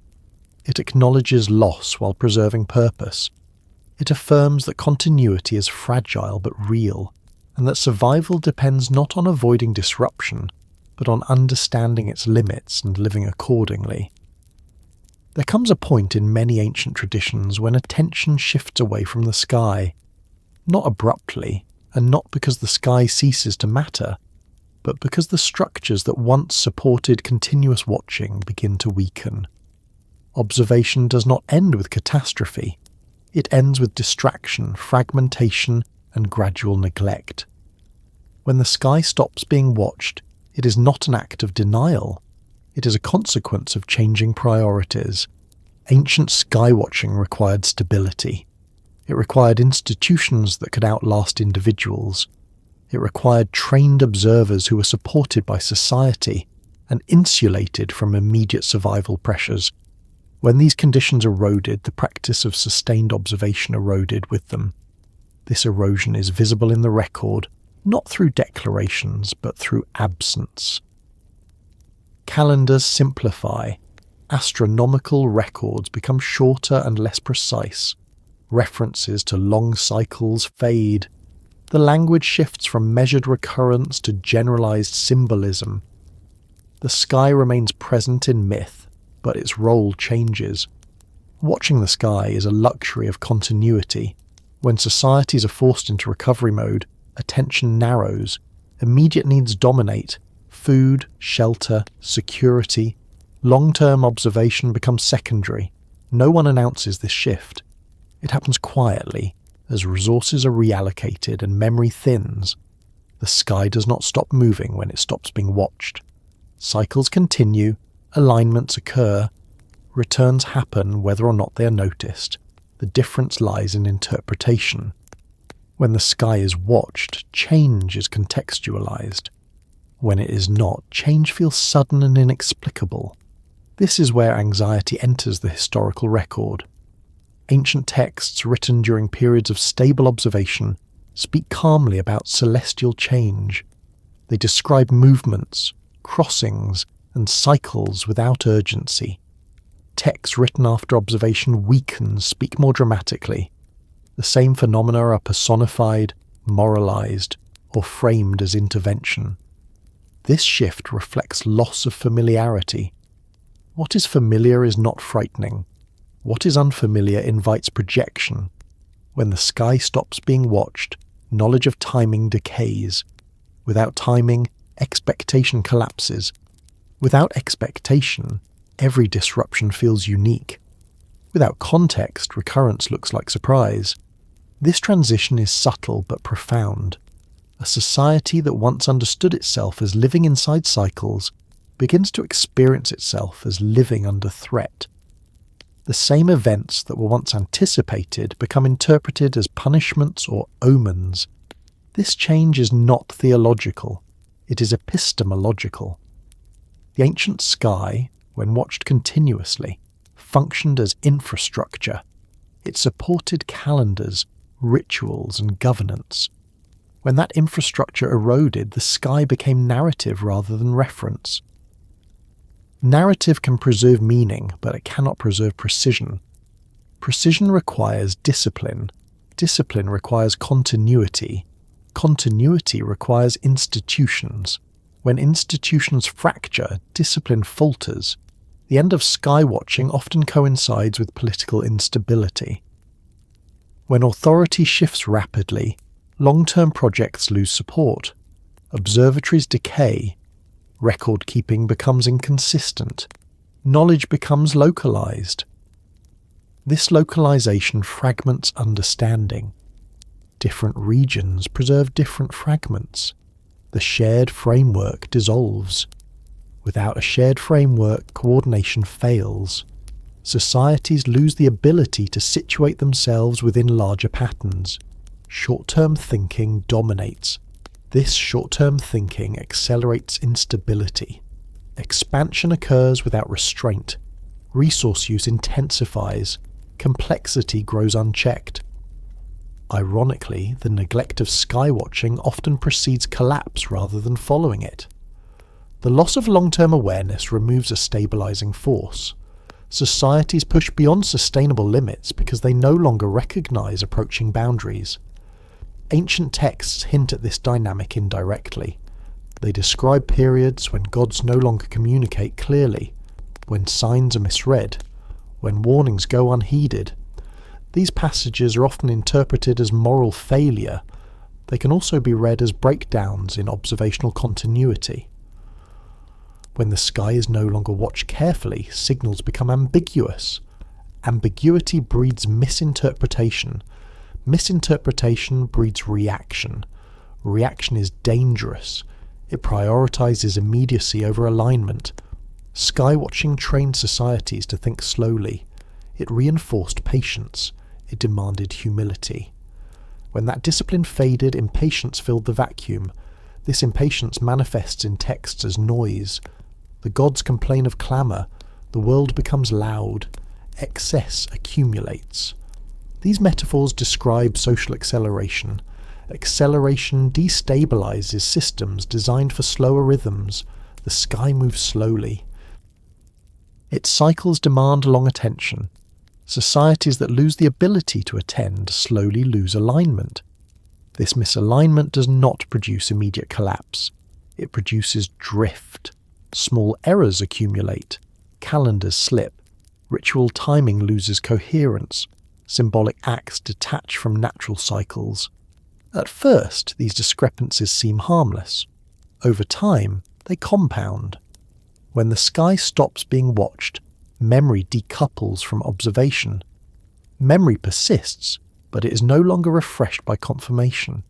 It acknowledges loss while preserving purpose. It affirms that continuity is fragile but real, and that survival depends not on avoiding disruption, but on understanding its limits and living accordingly. There comes a point in many ancient traditions when attention shifts away from the sky, not abruptly, and not because the sky ceases to matter, but because the structures that once supported continuous watching begin to weaken. Observation does not end with catastrophe. It ends with distraction, fragmentation, and gradual neglect. When the sky stops being watched, it is not an act of denial. It is a consequence of changing priorities. Ancient skywatching required stability. It required institutions that could outlast individuals. It required trained observers who were supported by society and insulated from immediate survival pressures. When these conditions eroded, the practice of sustained observation eroded with them. This erosion is visible in the record, not through declarations, but through absence. Calendars simplify. Astronomical records become shorter and less precise. References to long cycles fade. The language shifts from measured recurrence to generalized symbolism. The sky remains present in myth, but its role changes. Watching the sky is a luxury of continuity. When societies are forced into recovery mode, attention narrows, immediate needs dominate, Food, shelter, security, long-term observation becomes secondary. No one announces this shift. It happens quietly, as resources are reallocated and memory thins. The sky does not stop moving when it stops being watched. Cycles continue, alignments occur, returns happen whether or not they are noticed. The difference lies in interpretation. When the sky is watched, change is contextualized. When it is not, change feels sudden and inexplicable. This is where anxiety enters the historical record. Ancient texts written during periods of stable observation speak calmly about celestial change. They describe movements, crossings, and cycles without urgency. Texts written after observation weaken speak more dramatically. The same phenomena are personified, moralized, or framed as intervention. This shift reflects loss of familiarity. What is familiar is not frightening. What is unfamiliar invites projection. When the sky stops being watched, knowledge of timing decays. Without timing, expectation collapses. Without expectation, every disruption feels unique. Without context, recurrence looks like surprise. This transition is subtle but profound. A society that once understood itself as living inside cycles begins to experience itself as living under threat. The same events that were once anticipated become interpreted as punishments or omens. This change is not theological, it is epistemological. The ancient sky, when watched continuously, functioned as infrastructure. It supported calendars, rituals, and governance. When that infrastructure eroded, the sky became narrative rather than reference. Narrative can preserve meaning, but it cannot preserve precision. Precision requires discipline. Discipline requires continuity. Continuity requires institutions. When institutions fracture, discipline falters. The end of sky watching often coincides with political instability. When authority shifts rapidly, long-term projects lose support. Observatories decay. Record-keeping becomes inconsistent. Knowledge becomes localized. This localization fragments understanding. Different regions preserve different fragments. The shared framework dissolves. Without a shared framework, coordination fails. Societies lose the ability to situate themselves within larger patterns. Short-term thinking dominates. This short-term thinking accelerates instability. Expansion occurs without restraint. Resource use intensifies. Complexity grows unchecked. Ironically, the neglect of skywatching often precedes collapse rather than following it. The loss of long-term awareness removes a stabilizing force. Societies push beyond sustainable limits because they no longer recognize approaching boundaries. Ancient texts hint at this dynamic indirectly. They describe periods when gods no longer communicate clearly, when signs are misread, when warnings go unheeded. These passages are often interpreted as moral failure. They can also be read as breakdowns in observational continuity. When the sky is no longer watched carefully, signals become ambiguous. Ambiguity breeds misinterpretation. Misinterpretation breeds reaction. Reaction is dangerous. It prioritizes immediacy over alignment. Skywatching trained societies to think slowly. It reinforced patience. It demanded humility. When that discipline faded, impatience filled the vacuum. This impatience manifests in texts as noise. The gods complain of clamour. The world becomes loud. Excess accumulates. These metaphors describe social acceleration. Acceleration destabilizes systems designed for slower rhythms. The sky moves slowly. Its cycles demand long attention. Societies that lose the ability to attend slowly lose alignment. This misalignment does not produce immediate collapse. It produces drift. Small errors accumulate. Calendars slip. Ritual timing loses coherence. Symbolic acts detach from natural cycles. At first, these discrepancies seem harmless. Over time, they compound. When the sky stops being watched, memory decouples from observation. Memory persists, but it is no longer refreshed by confirmation.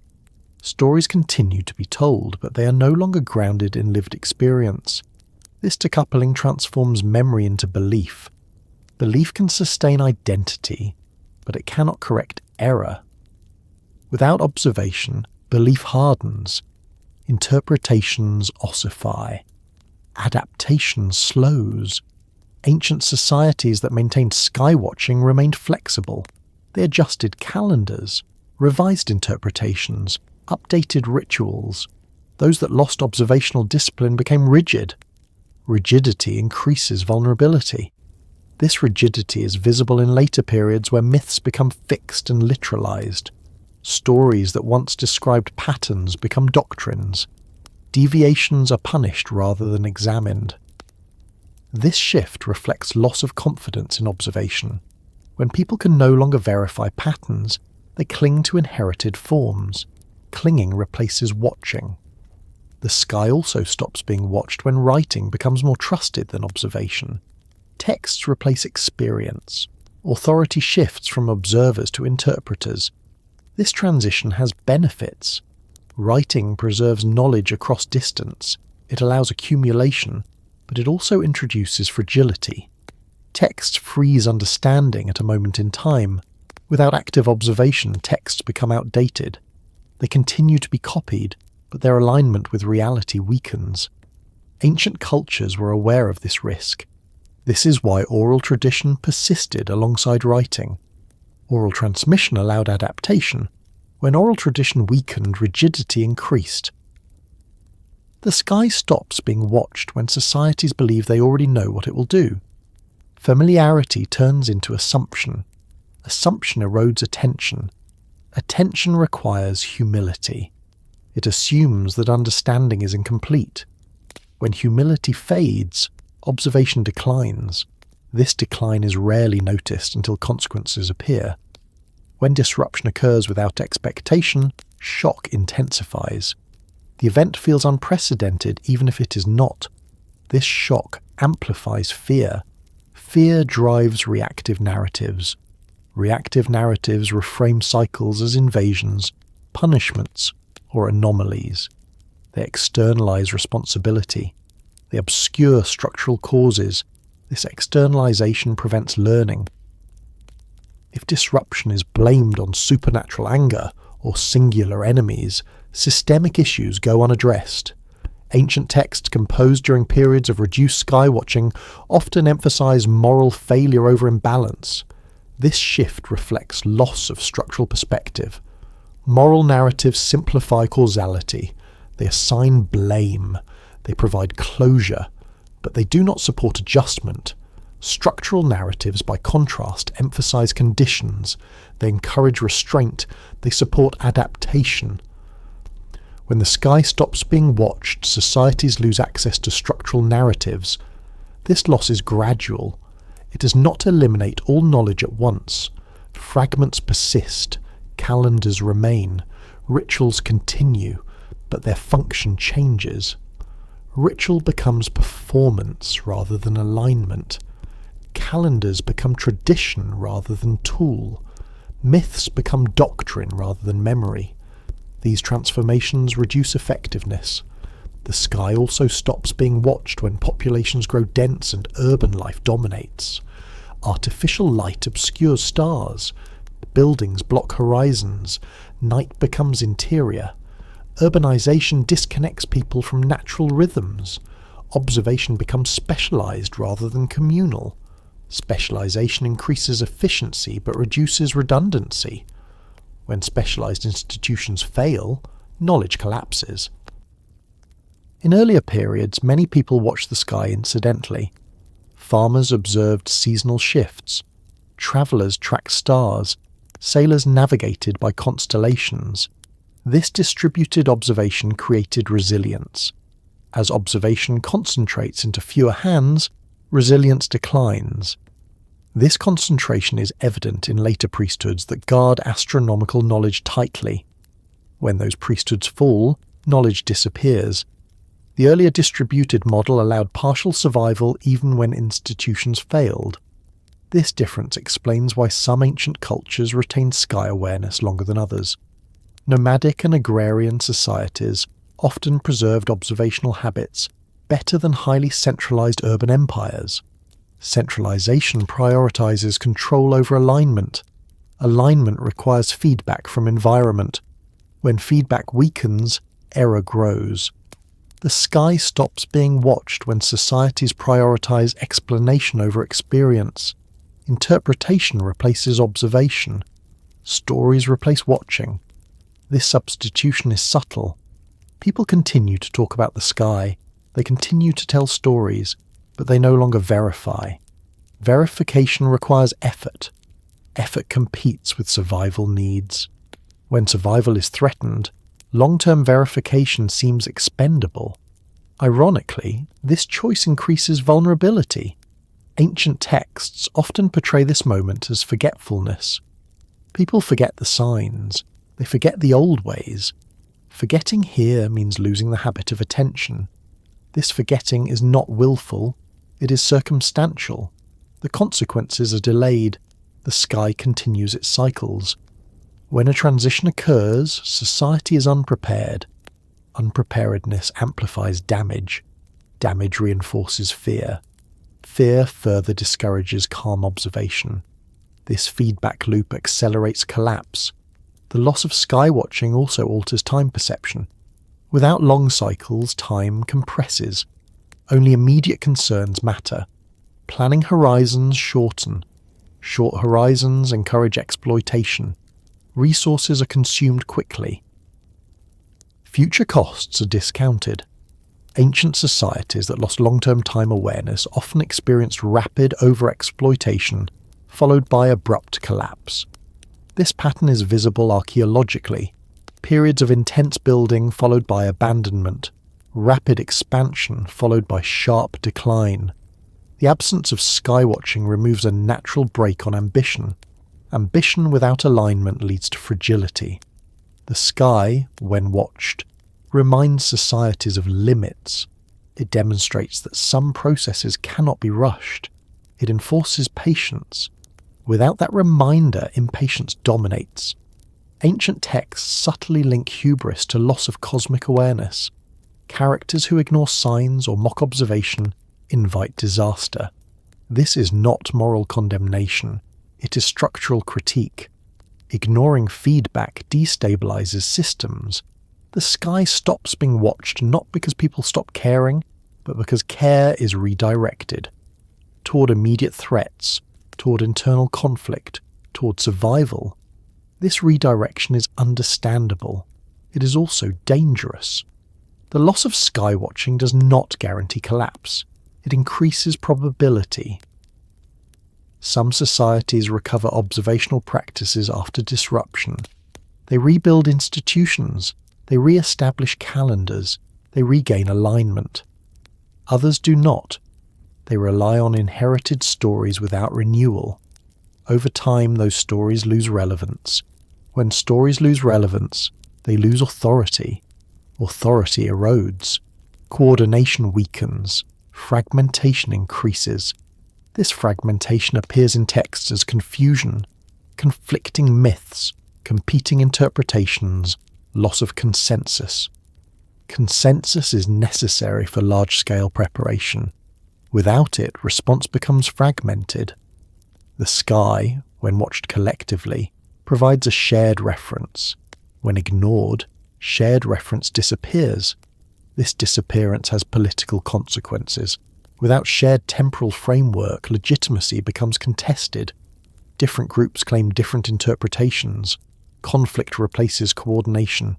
Stories continue to be told, but they are no longer grounded in lived experience. This decoupling transforms memory into belief. Belief can sustain identity, but it cannot correct error. Without observation, belief hardens. Interpretations ossify. Adaptation slows. Ancient societies that maintained skywatching remained flexible. They adjusted calendars, revised interpretations, updated rituals. Those that lost observational discipline became rigid. Rigidity increases vulnerability. This rigidity is visible in later periods where myths become fixed and literalized. Stories that once described patterns become doctrines. Deviations are punished rather than examined. This shift reflects loss of confidence in observation. When people can no longer verify patterns, they cling to inherited forms. Clinging replaces watching. The sky also stops being watched when writing becomes more trusted than observation. Texts replace experience. Authority shifts from observers to interpreters. This transition has benefits. Writing preserves knowledge across distance. It allows accumulation, but it also introduces fragility. Text frees understanding at a moment in time. Without active observation, texts become outdated. They continue to be copied, but their alignment with reality weakens. Ancient cultures were aware of this risk. This is why oral tradition persisted alongside writing. Oral transmission allowed adaptation. When oral tradition weakened, rigidity increased. The sky stops being watched when societies believe they already know what it will do. Familiarity turns into assumption. Assumption erodes attention. Attention requires humility. It assumes that understanding is incomplete. When humility fades, observation declines. This decline is rarely noticed until consequences appear. When disruption occurs without expectation, shock intensifies. The event feels unprecedented even if it is not. This shock amplifies fear. Fear drives reactive narratives. Reactive narratives reframe cycles as invasions, punishments, or anomalies. They externalize responsibility. They obscure structural causes. This externalization prevents learning. If disruption is blamed on supernatural anger or singular enemies, systemic issues go unaddressed. Ancient texts composed during periods of reduced skywatching often emphasize moral failure over imbalance. This shift reflects loss of structural perspective. Moral narratives simplify causality. They assign blame. They provide closure, but they do not support adjustment. Structural narratives, by contrast, emphasize conditions. They encourage restraint. They support adaptation. When the sky stops being watched, societies lose access to structural narratives. This loss is gradual. It does not eliminate all knowledge at once. Fragments persist. Calendars remain. Rituals continue, but their function changes. Ritual becomes performance rather than alignment. Calendars become tradition rather than tool. Myths become doctrine rather than memory. These transformations reduce effectiveness. The sky also stops being watched when populations grow dense and urban life dominates. Artificial light obscures stars. Buildings block horizons. Night becomes interior. Urbanization disconnects people from natural rhythms. Observation becomes specialized rather than communal. Specialization increases efficiency but reduces redundancy. When specialized institutions fail, knowledge collapses. In earlier periods, many people watched the sky incidentally. Farmers observed seasonal shifts. Travelers tracked stars. Sailors navigated by constellations. This distributed observation created resilience. As observation concentrates into fewer hands, resilience declines. This concentration is evident in later priesthoods that guard astronomical knowledge tightly. When those priesthoods fall, knowledge disappears. The earlier distributed model allowed partial survival even when institutions failed. This difference explains why some ancient cultures retained sky awareness longer than others. Nomadic and agrarian societies often preserved observational habits better than highly centralized urban empires. Centralization prioritizes control over alignment. Alignment requires feedback from environment. When feedback weakens, error grows. The sky stops being watched when societies prioritize explanation over experience. Interpretation replaces observation. Stories replace watching. This substitution is subtle. People continue to talk about the sky. They continue to tell stories, but they no longer verify. Verification requires effort. Effort competes with survival needs. When survival is threatened, long-term verification seems expendable. Ironically, this choice increases vulnerability. Ancient texts often portray this moment as forgetfulness. People forget the signs. They forget the old ways. Forgetting here means losing the habit of attention. This forgetting is not willful, it is circumstantial. The consequences are delayed. The sky continues its cycles. When a transition occurs, society is unprepared. Unpreparedness amplifies damage. Damage reinforces fear. Fear further discourages calm observation. This feedback loop accelerates collapse. The loss of sky watching also alters time perception. Without long cycles, time compresses. Only immediate concerns matter. Planning horizons shorten. Short horizons encourage exploitation. Resources are consumed quickly. Future costs are discounted. Ancient societies that lost long-term time awareness often experienced rapid overexploitation, followed by abrupt collapse. This pattern is visible archaeologically. Periods of intense building followed by abandonment. Rapid expansion followed by sharp decline. The absence of skywatching removes a natural brake on ambition. Ambition without alignment leads to fragility. The sky, when watched, reminds societies of limits. It demonstrates that some processes cannot be rushed. It enforces patience. Without that reminder, impatience dominates. Ancient texts subtly link hubris to loss of cosmic awareness. Characters who ignore signs or mock observation invite disaster. This is not moral condemnation. It is structural critique. Ignoring feedback destabilizes systems. The sky stops being watched not because people stop caring, but because care is redirected toward immediate threats, toward internal conflict, toward survival. This redirection is understandable. It is also dangerous. The loss of skywatching does not guarantee collapse. It increases probability. Some societies recover observational practices after disruption. They rebuild institutions. They re-establish calendars. They regain alignment. Others do not. They rely on inherited stories without renewal. Over time, those stories lose relevance. When stories lose relevance, they lose authority. Authority erodes. Coordination weakens. Fragmentation increases. This fragmentation appears in texts as confusion, conflicting myths, competing interpretations, loss of consensus. Consensus is necessary for large-scale preparation. Without it, response becomes fragmented. The sky, when watched collectively, provides a shared reference. When ignored, shared reference disappears. This disappearance has political consequences. Without shared temporal framework, legitimacy becomes contested. Different groups claim different interpretations. Conflict replaces coordination.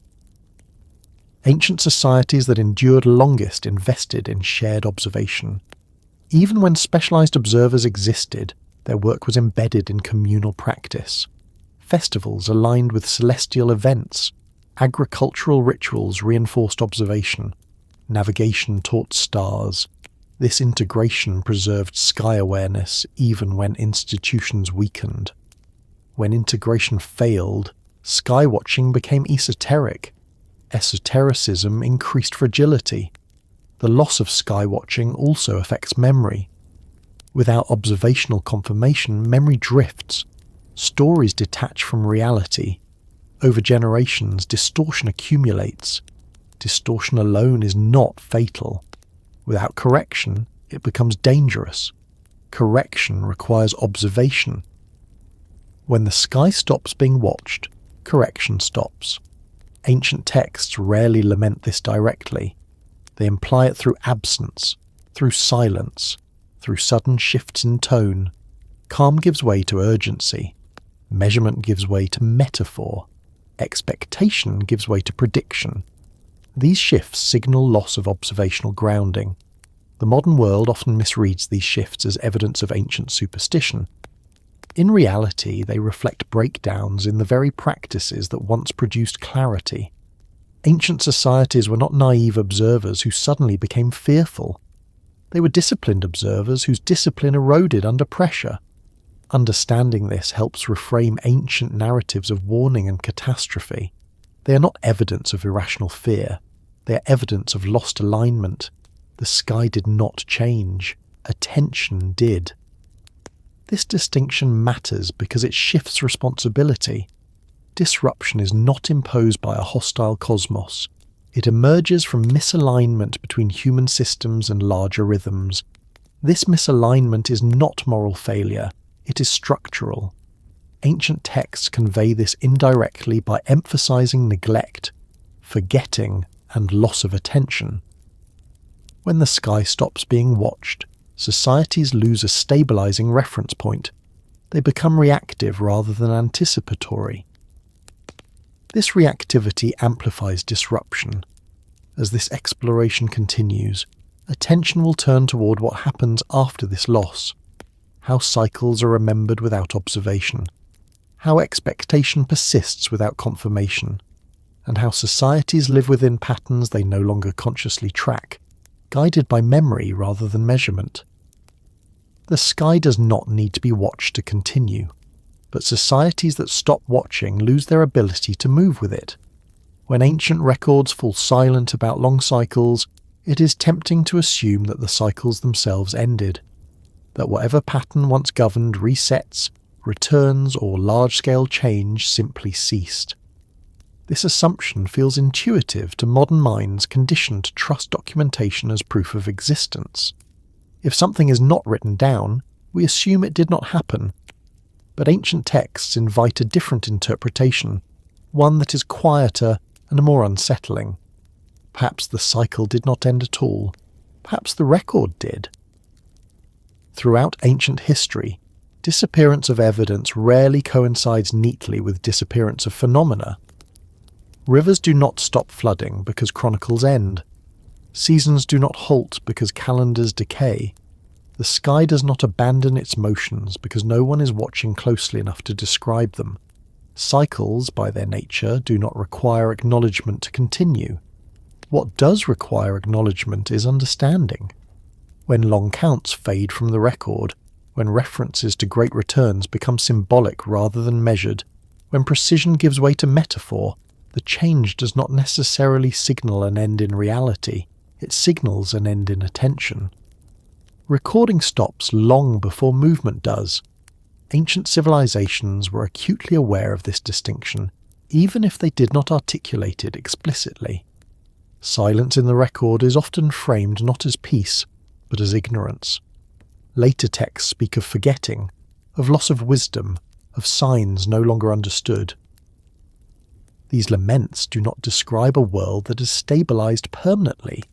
Ancient societies that endured longest invested in shared observation. Even when specialized observers existed, their work was embedded in communal practice. Festivals aligned with celestial events. Agricultural rituals reinforced observation. Navigation taught stars. This integration preserved sky awareness even when institutions weakened. When integration failed, sky watching became esoteric. Esotericism increased fragility. The loss of sky watching also affects memory. Without observational confirmation, memory drifts. Stories detach from reality. Over generations, distortion accumulates. Distortion alone is not fatal. Without correction, it becomes dangerous. Correction requires observation. When the sky stops being watched, correction stops. Ancient texts rarely lament this directly. They imply it through absence, through silence, through sudden shifts in tone. Calm gives way to urgency. Measurement gives way to metaphor. Expectation gives way to prediction. These shifts signal loss of observational grounding. The modern world often misreads these shifts as evidence of ancient superstition. In reality, they reflect breakdowns in the very practices that once produced clarity. Ancient societies were not naive observers who suddenly became fearful. They were disciplined observers whose discipline eroded under pressure. Understanding this helps reframe ancient narratives of warning and catastrophe. They are not evidence of irrational fear. They are evidence of lost alignment. The sky did not change. Attention did. This distinction matters because it shifts responsibility. Disruption is not imposed by a hostile cosmos. It emerges from misalignment between human systems and larger rhythms. This misalignment is not moral failure, it is structural. Ancient texts convey this indirectly by emphasizing neglect, forgetting, and loss of attention. When the sky stops being watched, societies lose a stabilizing reference point. They become reactive rather than anticipatory. This reactivity amplifies disruption. As this exploration continues, attention will turn toward what happens after this loss, how cycles are remembered without observation, how expectation persists without confirmation, and how societies live within patterns they no longer consciously track, guided by memory rather than measurement. The sky does not need to be watched to continue, but societies that stop watching lose their ability to move with it. When ancient records fall silent about long cycles, it is tempting to assume that the cycles themselves ended, that whatever pattern once governed resets, returns, or large-scale change simply ceased. This assumption feels intuitive to modern minds conditioned to trust documentation as proof of existence. If something is not written down, we assume it did not happen. But ancient texts invite a different interpretation, one that is quieter and more unsettling. Perhaps the cycle did not end at all. Perhaps the record did. Throughout ancient history, disappearance of evidence rarely coincides neatly with disappearance of phenomena. Rivers do not stop flooding because chronicles end. Seasons do not halt because calendars decay. The sky does not abandon its motions because no one is watching closely enough to describe them. Cycles, by their nature, do not require acknowledgement to continue. What does require acknowledgement is understanding. When long counts fade from the record, when references to great returns become symbolic rather than measured, when precision gives way to metaphor, the change does not necessarily signal an end in reality, it signals an end in attention. Recording stops long before movement does. Ancient civilizations were acutely aware of this distinction, even if they did not articulate it explicitly. Silence in the record is often framed not as peace, but as ignorance. Later texts speak of forgetting, of loss of wisdom, of signs no longer understood. These laments do not describe a world that has stabilized permanently.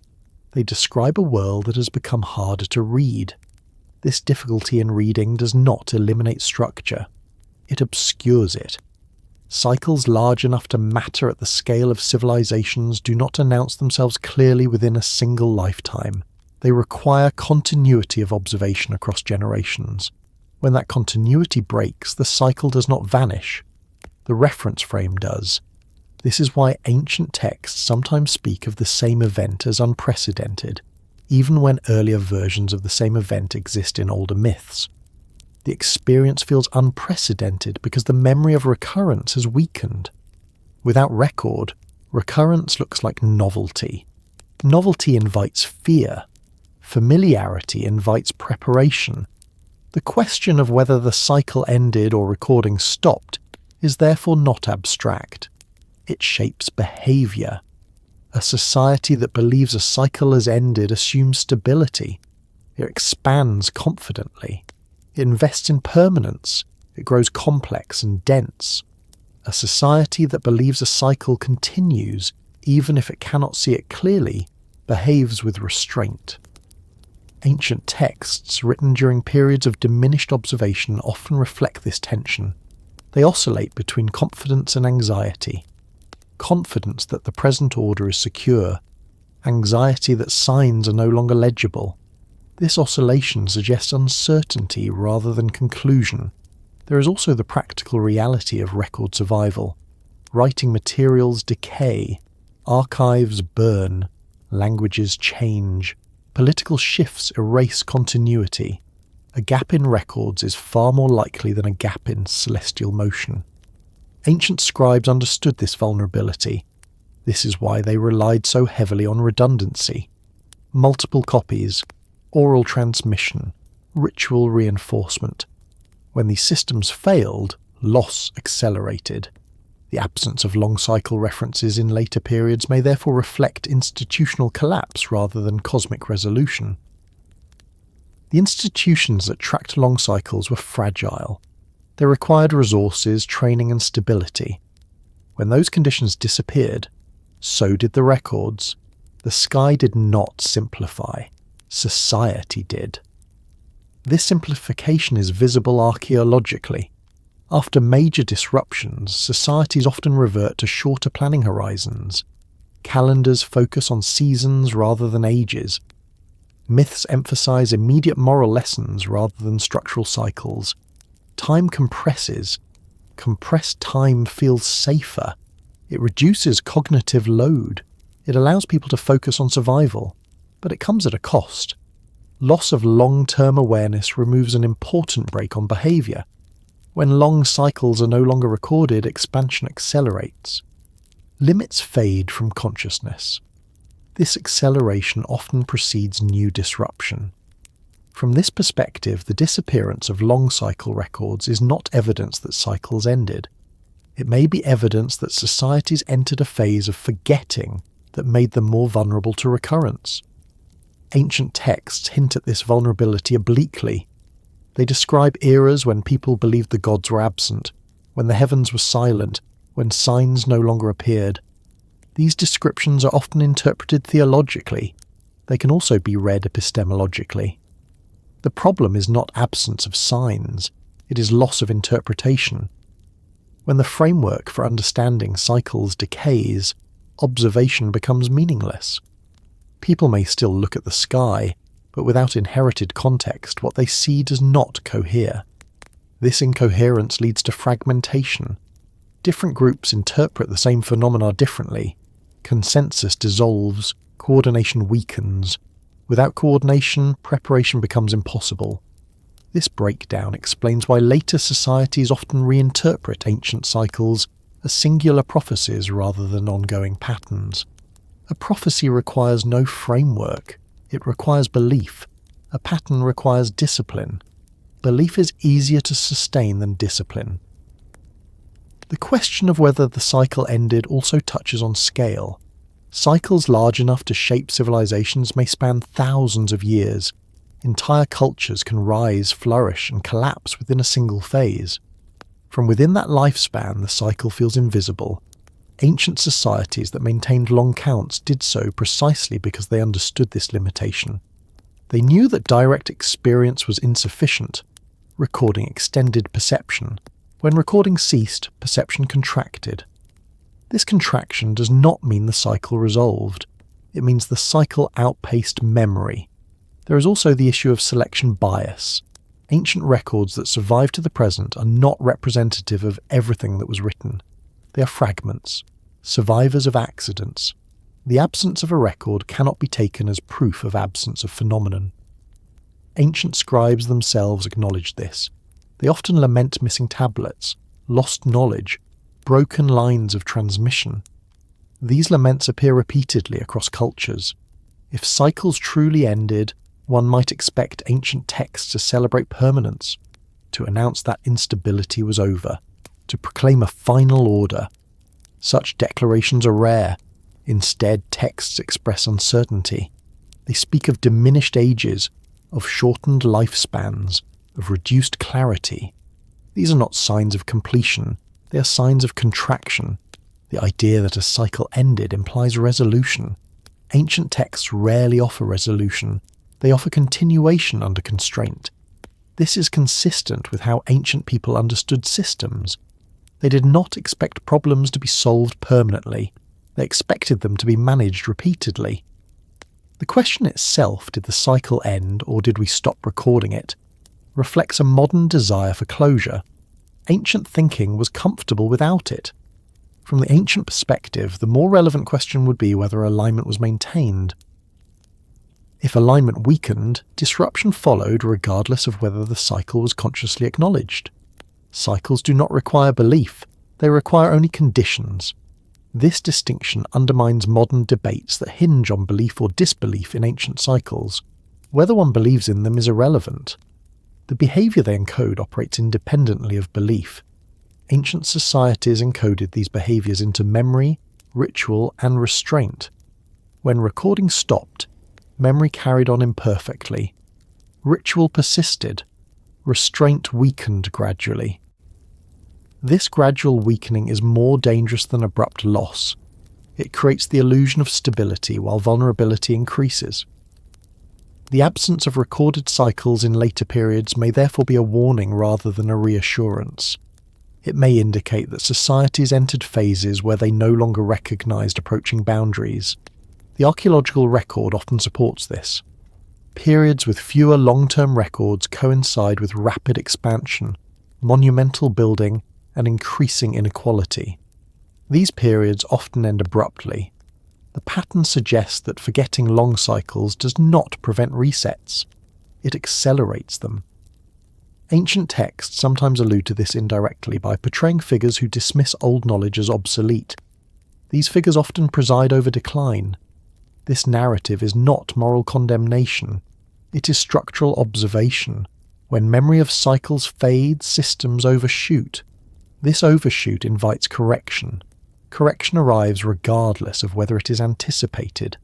They describe a world that has become harder to read. This difficulty in reading does not eliminate structure. It obscures it. Cycles large enough to matter at the scale of civilizations do not announce themselves clearly within a single lifetime. They require continuity of observation across generations. When that continuity breaks, the cycle does not vanish. The reference frame does. This is why ancient texts sometimes speak of the same event as unprecedented, even when earlier versions of the same event exist in older myths. The experience feels unprecedented because the memory of recurrence has weakened. Without record, recurrence looks like novelty. Novelty invites fear. Familiarity invites preparation. The question of whether the cycle ended or recording stopped is therefore not abstract. It shapes behaviour. A society that believes a cycle has ended assumes stability. It expands confidently. It invests in permanence. It grows complex and dense. A society that believes a cycle continues, even if it cannot see it clearly, behaves with restraint. Ancient texts written during periods of diminished observation often reflect this tension. They oscillate between confidence and anxiety. Confidence that the present order is secure, anxiety that signs are no longer legible. This oscillation suggests uncertainty rather than conclusion. There is also the practical reality of record survival. Writing materials decay, archives burn, languages change, political shifts erase continuity. A gap in records is far more likely than a gap in celestial motion. Ancient scribes understood this vulnerability. This is why they relied so heavily on redundancy. Multiple copies, oral transmission, ritual reinforcement. When these systems failed, loss accelerated. The absence of long cycle references in later periods may therefore reflect institutional collapse rather than cosmic resolution. The institutions that tracked long cycles were fragile. They required resources, training and stability. When those conditions disappeared, so did the records. The sky did not simplify. Society did. This simplification is visible archaeologically. After major disruptions, societies often revert to shorter planning horizons. Calendars focus on seasons rather than ages. Myths emphasize immediate moral lessons rather than structural cycles. Time compresses. Compressed time feels safer. It reduces cognitive load. It allows people to focus on survival. But it comes at a cost. Loss of long-term awareness removes an important brake on behaviour. When long cycles are no longer recorded, expansion accelerates. Limits fade from consciousness. This acceleration often precedes new disruption. From this perspective, the disappearance of long cycle records is not evidence that cycles ended. It may be evidence that societies entered a phase of forgetting that made them more vulnerable to recurrence. Ancient texts hint at this vulnerability obliquely. They describe eras when people believed the gods were absent, when the heavens were silent, when signs no longer appeared. These descriptions are often interpreted theologically. They can also be read epistemologically. The problem is not absence of signs, it is loss of interpretation. When the framework for understanding cycles decays, observation becomes meaningless. People may still look at the sky, but without inherited context, what they see does not cohere. This incoherence leads to fragmentation. Different groups interpret the same phenomena differently. Consensus dissolves, coordination weakens. Without coordination, preparation becomes impossible. This breakdown explains why later societies often reinterpret ancient cycles as singular prophecies rather than ongoing patterns. A prophecy requires no framework. It requires belief. A pattern requires discipline. Belief is easier to sustain than discipline. The question of whether the cycle ended also touches on scale. Cycles large enough to shape civilizations may span thousands of years. Entire cultures can rise, flourish, and collapse within a single phase. From within that lifespan, the cycle feels invisible. Ancient societies that maintained long counts did so precisely because they understood this limitation. They knew that direct experience was insufficient. Recording extended perception. When recording ceased, perception contracted. This contraction does not mean the cycle resolved. It means the cycle outpaced memory. There is also the issue of selection bias. Ancient records that survive to the present are not representative of everything that was written. They are fragments, survivors of accidents. The absence of a record cannot be taken as proof of absence of phenomenon. Ancient scribes themselves acknowledged this. They often lament missing tablets, lost knowledge, broken lines of transmission. These laments appear repeatedly across cultures. If cycles truly ended, one might expect ancient texts to celebrate permanence, to announce that instability was over, to proclaim a final order. Such declarations are rare. Instead, texts express uncertainty. They speak of diminished ages, of shortened lifespans, of reduced clarity. These are not signs of completion, they are signs of contraction. The idea that a cycle ended implies resolution. Ancient texts rarely offer resolution, they offer continuation under constraint. This is consistent with how ancient people understood systems. They did not expect problems to be solved permanently, they expected them to be managed repeatedly. The question itself, did the cycle end or did we stop recording it, reflects a modern desire for closure. Ancient thinking was comfortable without it. From the ancient perspective, the more relevant question would be whether alignment was maintained. If alignment weakened, disruption followed regardless of whether the cycle was consciously acknowledged. Cycles do not require belief, they require only conditions. This distinction undermines modern debates that hinge on belief or disbelief in ancient cycles. Whether one believes in them is irrelevant. The behaviour they encode operates independently of belief. Ancient societies encoded these behaviours into memory, ritual, and restraint. When recording stopped, memory carried on imperfectly. Ritual persisted. Restraint weakened gradually. This gradual weakening is more dangerous than abrupt loss. It creates the illusion of stability while vulnerability increases. The absence of recorded cycles in later periods may therefore be a warning rather than a reassurance. It may indicate that societies entered phases where they no longer recognized approaching boundaries. The archaeological record often supports this. Periods with fewer long-term records coincide with rapid expansion, monumental building, and increasing inequality. These periods often end abruptly. The pattern suggests that forgetting long cycles does not prevent resets. It accelerates them. Ancient texts sometimes allude to this indirectly by portraying figures who dismiss old knowledge as obsolete. These figures often preside over decline. This narrative is not moral condemnation. It is structural observation. When memory of cycles fades, systems overshoot. This overshoot invites correction. Correction arrives regardless of whether it is anticipated.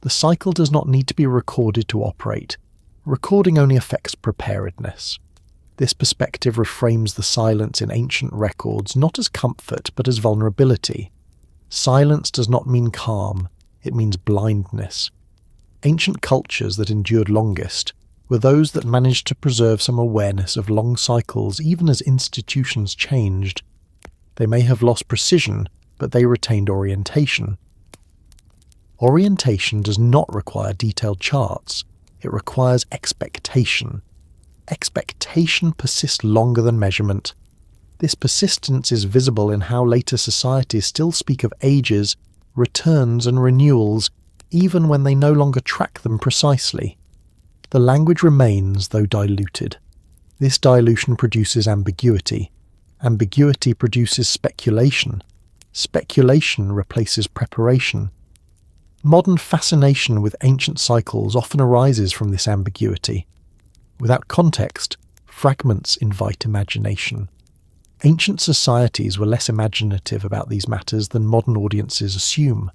The cycle does not need to be recorded to operate. Recording only affects preparedness. This perspective reframes the silence in ancient records not as comfort but as vulnerability. Silence does not mean calm, it means blindness. Ancient cultures that endured longest were those that managed to preserve some awareness of long cycles even as institutions changed. They may have lost precision, but they retained orientation. Orientation does not require detailed charts, it requires expectation. Expectation persists longer than measurement. This persistence is visible in how later societies still speak of ages, returns and renewals, even when they no longer track them precisely. The language remains, though diluted. This dilution produces ambiguity. Ambiguity produces speculation. Speculation replaces preparation. Modern fascination with ancient cycles often arises from this ambiguity. Without context, fragments invite imagination. Ancient societies were less imaginative about these matters than modern audiences assume.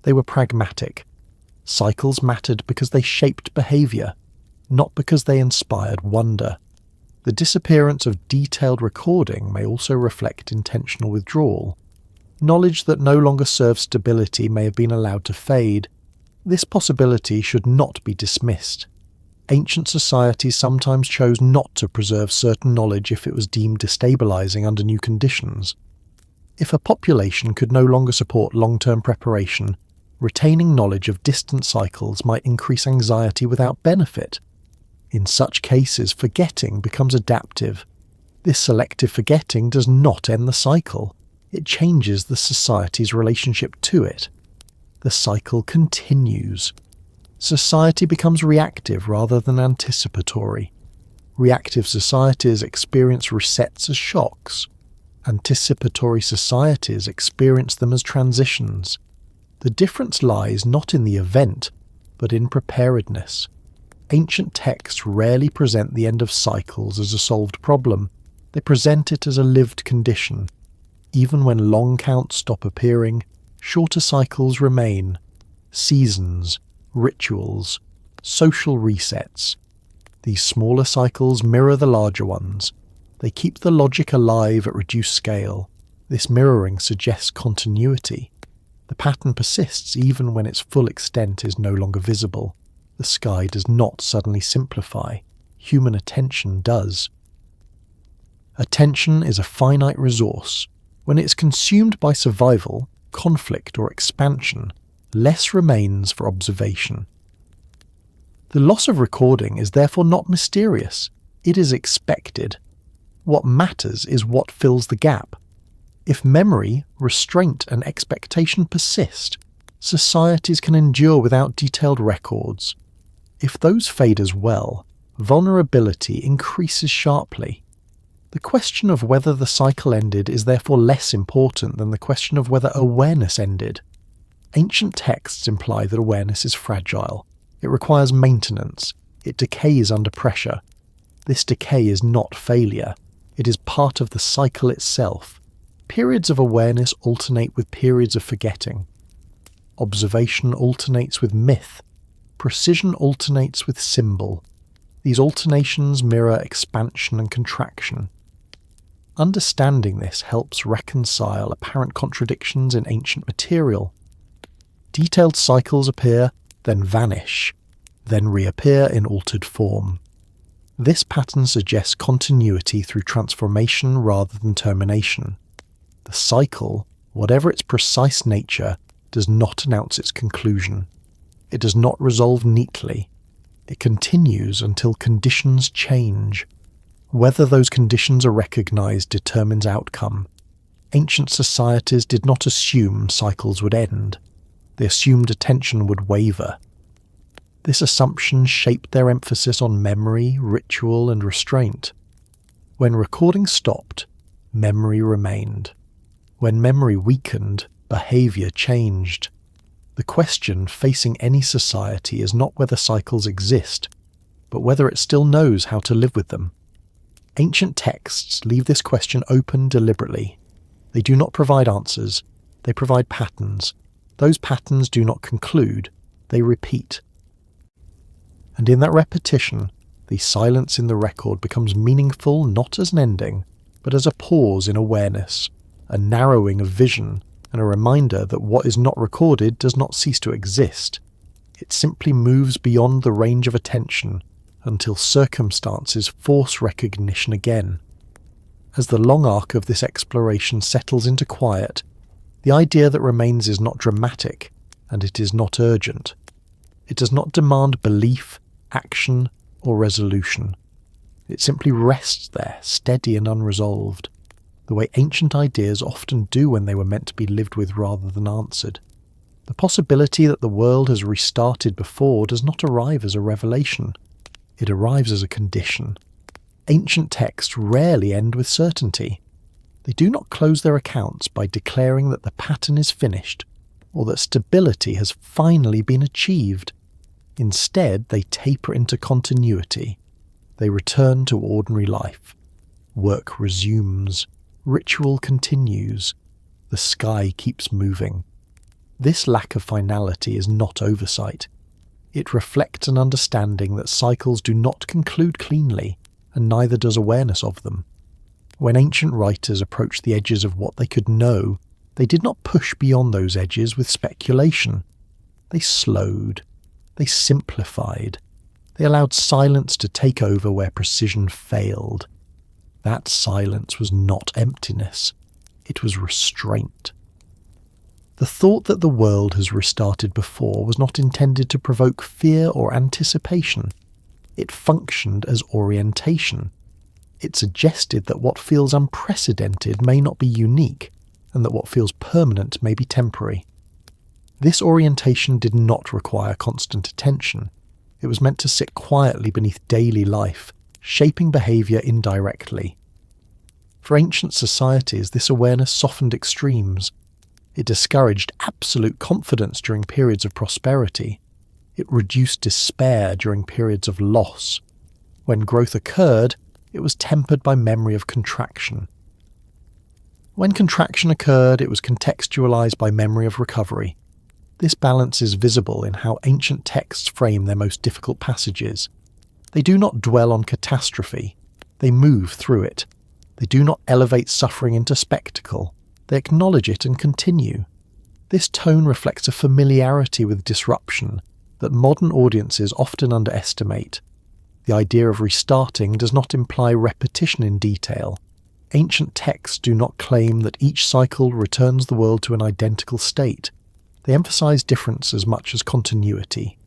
They were pragmatic. Cycles mattered because they shaped behaviour, not because they inspired wonder. The disappearance of detailed recording may also reflect intentional withdrawal. Knowledge that no longer serves stability may have been allowed to fade. This possibility should not be dismissed. Ancient societies sometimes chose not to preserve certain knowledge if it was deemed destabilizing under new conditions. If a population could no longer support long-term preparation, retaining knowledge of distant cycles might increase anxiety without benefit. In such cases, forgetting becomes adaptive. This selective forgetting does not end the cycle. It changes the society's relationship to it. The cycle continues. Society becomes reactive rather than anticipatory. Reactive societies experience resets as shocks. Anticipatory societies experience them as transitions. The difference lies not in the event, but in preparedness. Ancient texts rarely present the end of cycles as a solved problem. They present it as a lived condition. Even when long counts stop appearing, shorter cycles remain. Seasons, rituals, social resets. These smaller cycles mirror the larger ones. They keep the logic alive at reduced scale. This mirroring suggests continuity. The pattern persists even when its full extent is no longer visible. The sky does not suddenly simplify. Human attention does. Attention is a finite resource. When it is consumed by survival, conflict, or expansion, less remains for observation. The loss of recording is therefore not mysterious. It is expected. What matters is what fills the gap. If memory, restraint, and expectation persist, societies can endure without detailed records. If those fade as well, vulnerability increases sharply. The question of whether the cycle ended is therefore less important than the question of whether awareness ended. Ancient texts imply that awareness is fragile. It requires maintenance. It decays under pressure. This decay is not failure. It is part of the cycle itself. Periods of awareness alternate with periods of forgetting. Observation alternates with myth. Precision alternates with symbol. These alternations mirror expansion and contraction. Understanding this helps reconcile apparent contradictions in ancient material. Detailed cycles appear, then vanish, then reappear in altered form. This pattern suggests continuity through transformation rather than termination. The cycle, whatever its precise nature, does not announce its conclusion. It does not resolve neatly. It continues until conditions change. Whether those conditions are recognized determines outcome. Ancient societies did not assume cycles would end. They assumed attention would waver. This assumption shaped their emphasis on memory, ritual, and restraint. When recording stopped, memory remained. When memory weakened, behavior changed. The question facing any society is not whether cycles exist, but whether it still knows how to live with them. Ancient texts leave this question open deliberately. They do not provide answers, they provide patterns. Those patterns do not conclude, they repeat. And in that repetition, the silence in the record becomes meaningful not as an ending, but as a pause in awareness, a narrowing of vision, and a reminder that what is not recorded does not cease to exist. It simply moves beyond the range of attention until circumstances force recognition again. As the long arc of this exploration settles into quiet, the idea that remains is not dramatic, and it is not urgent. It does not demand belief, action, or resolution. It simply rests there, steady and unresolved, the way ancient ideas often do when they were meant to be lived with rather than answered. The possibility that the world has restarted before does not arrive as a revelation. It arrives as a condition. Ancient texts rarely end with certainty. They do not close their accounts by declaring that the pattern is finished, or that stability has finally been achieved. Instead, they taper into continuity. They return to ordinary life. Work resumes. Ritual continues. The sky keeps moving. This lack of finality is not oversight. It reflects an understanding that cycles do not conclude cleanly, and neither does awareness of them. When ancient writers approached the edges of what they could know, they did not push beyond those edges with speculation. They slowed. They simplified. They allowed silence to take over where precision failed. That silence was not emptiness. It was restraint. The thought that the world has restarted before was not intended to provoke fear or anticipation. It functioned as orientation. It suggested that what feels unprecedented may not be unique, and that what feels permanent may be temporary. This orientation did not require constant attention. It was meant to sit quietly beneath daily life, shaping behaviour indirectly. For ancient societies, this awareness softened extremes. It discouraged absolute confidence during periods of prosperity. It reduced despair during periods of loss. When growth occurred, it was tempered by memory of contraction. When contraction occurred, it was contextualized by memory of recovery. This balance is visible in how ancient texts frame their most difficult passages. They do not dwell on catastrophe. They move through it. They do not elevate suffering into spectacle. They acknowledge it and continue. This tone reflects a familiarity with disruption that modern audiences often underestimate. The idea of restarting does not imply repetition in detail. Ancient texts do not claim that each cycle returns the world to an identical state. They emphasize difference as much as continuity.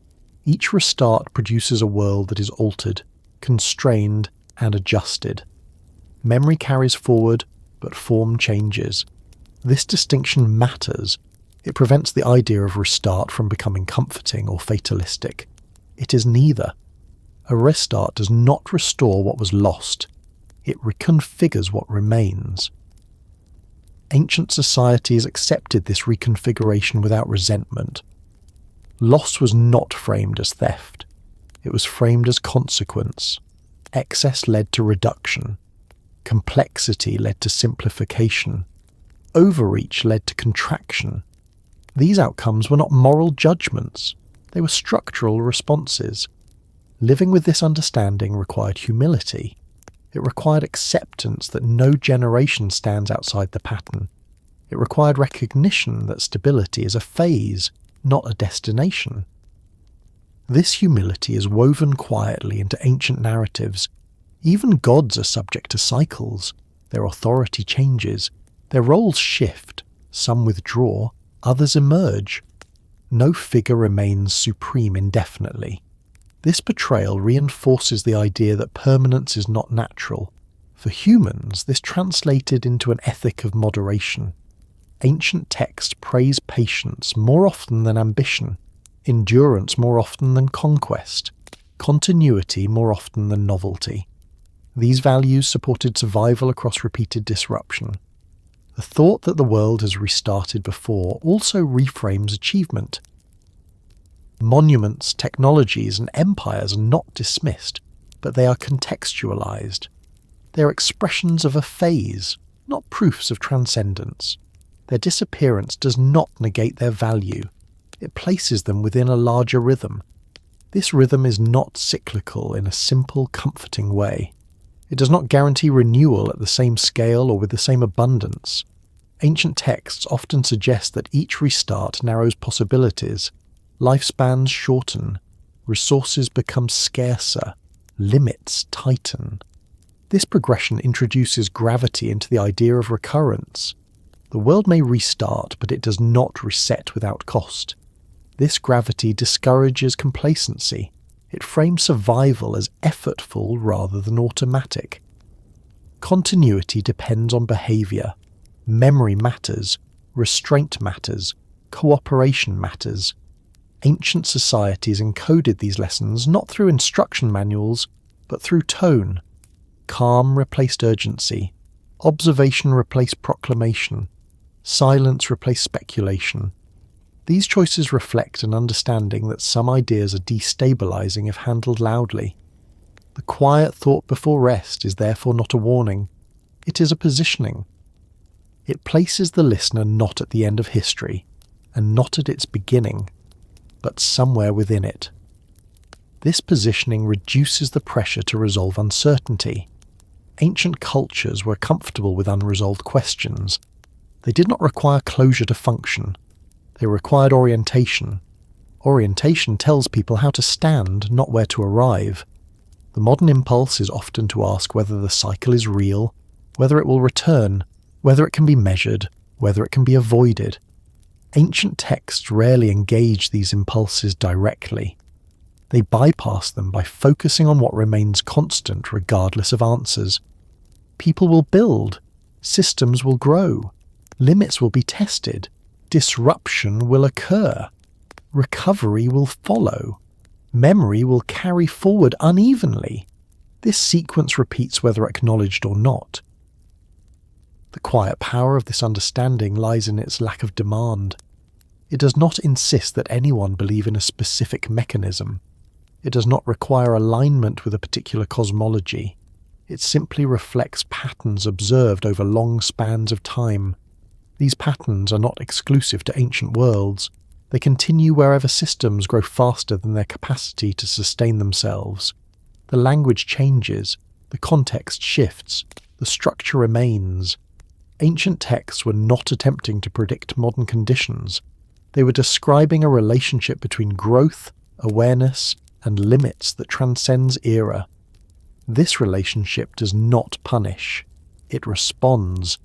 Each restart produces a world that is altered, constrained, and adjusted. Memory carries forward, but form changes. This distinction matters. It prevents the idea of restart from becoming comforting or fatalistic. It is neither. A restart does not restore what was lost. It reconfigures what remains. Ancient societies accepted this reconfiguration without resentment. Loss was not framed as theft. It was framed as consequence. Excess led to reduction. Complexity led to simplification. Overreach led to contraction. These outcomes were not moral judgments. They were structural responses. Living with this understanding required humility. It required acceptance that no generation stands outside the pattern. It required recognition that stability is a phase, not a destination. This humility is woven quietly into ancient narratives. Even gods are subject to cycles. Their authority changes. Their roles shift. Some withdraw. Others emerge. No figure remains supreme indefinitely. This portrayal reinforces the idea that permanence is not natural. For humans, this translated into an ethic of moderation. Ancient texts praise patience more often than ambition, endurance more often than conquest, continuity more often than novelty. These values supported survival across repeated disruption. The thought that the world has restarted before also reframes achievement. Monuments, technologies, and empires are not dismissed, but they are contextualized. They are expressions of a phase, not proofs of transcendence. Their disappearance does not negate their value. It places them within a larger rhythm. This rhythm is not cyclical in a simple, comforting way. It does not guarantee renewal at the same scale or with the same abundance. Ancient texts often suggest that each restart narrows possibilities. Lifespans shorten, resources become scarcer, limits tighten. This progression introduces gravity into the idea of recurrence. The world may restart, but it does not reset without cost. This gravity discourages complacency. It frames survival as effortful rather than automatic. Continuity depends on behavior. Memory matters, restraint matters, cooperation matters. Ancient societies encoded these lessons not through instruction manuals, but through tone. Calm replaced urgency. Observation replaced proclamation. Silence replaced speculation. These choices reflect an understanding that some ideas are destabilizing if handled loudly. The quiet thought before rest is therefore not a warning. It is a positioning. It places the listener not at the end of history, and not at its beginning, but somewhere within it. This positioning reduces the pressure to resolve uncertainty. Ancient cultures were comfortable with unresolved questions. They did not require closure to function. They required orientation. Orientation tells people how to stand, not where to arrive. The modern impulse is often to ask whether the cycle is real, whether it will return, whether it can be measured, whether it can be avoided. Ancient texts rarely engage these impulses directly. They bypass them by focusing on what remains constant regardless of answers. People will build, systems will grow, limits will be tested, disruption will occur, recovery will follow, memory will carry forward unevenly. This sequence repeats whether acknowledged or not. The quiet power of this understanding lies in its lack of demand. It does not insist that anyone believe in a specific mechanism. It does not require alignment with a particular cosmology. It simply reflects patterns observed over long spans of time. These patterns are not exclusive to ancient worlds. They continue wherever systems grow faster than their capacity to sustain themselves. The language changes, the context shifts, the structure remains. Ancient texts were not attempting to predict modern conditions. They were describing a relationship between growth, awareness, and limits that transcends era. This relationship does not punish. It responds.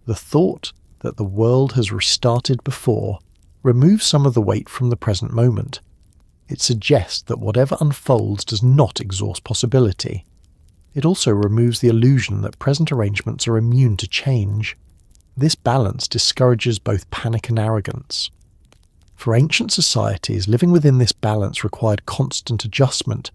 The thought that the world has restarted before removes some of the weight from the present moment. It suggests that whatever unfolds does not exhaust possibility. It also removes the illusion that present arrangements are immune to change. This balance discourages both panic and arrogance. For ancient societies, living within this balance required constant adjustment.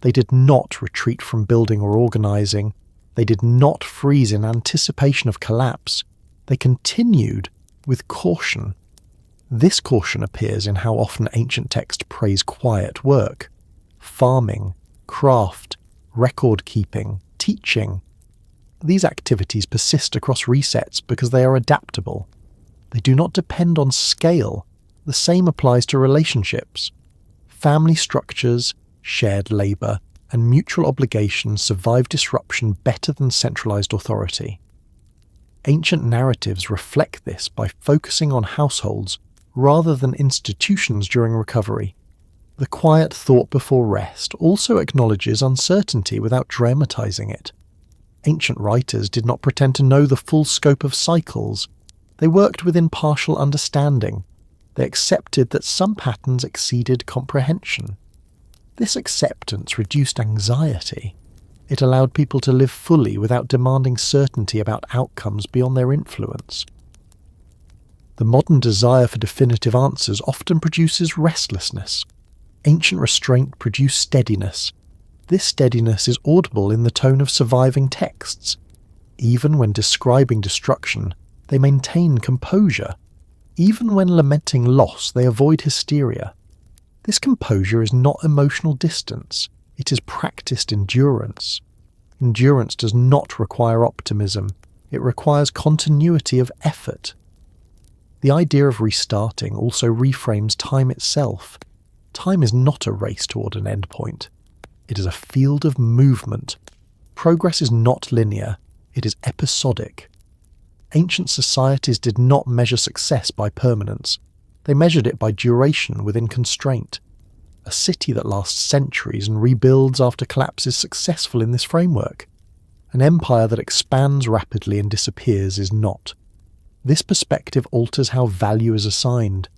They did not retreat from building or organizing. They did not freeze in anticipation of collapse. They continued with caution. This caution appears in how often ancient texts praise quiet work, farming, craft, record-keeping, teaching. These activities persist across resets because they are adaptable. They do not depend on scale. The same applies to relationships. Family structures, shared labour, and mutual obligations survive disruption better than centralised authority. Ancient narratives reflect this by focusing on households rather than institutions during recovery. The quiet thought before rest also acknowledges uncertainty without dramatising it. Ancient writers did not pretend to know the full scope of cycles. They worked within partial understanding. They accepted that some patterns exceeded comprehension. This acceptance reduced anxiety. It allowed people to live fully without demanding certainty about outcomes beyond their influence. The modern desire for definitive answers often produces restlessness. Ancient restraint produced steadiness. This steadiness is audible in the tone of surviving texts. Even when describing destruction, they maintain composure. Even when lamenting loss, they avoid hysteria. This composure is not emotional distance, it is practiced endurance. Endurance does not require optimism, it requires continuity of effort. The idea of restarting also reframes time itself. Time is not a race toward an endpoint. It is a field of movement. Progress is not linear, it is episodic. Ancient societies did not measure success by permanence. They measured it by duration within constraint. A city that lasts centuries and rebuilds after collapse is successful in this framework. An empire that expands rapidly and disappears is not. This perspective alters how value is assigned.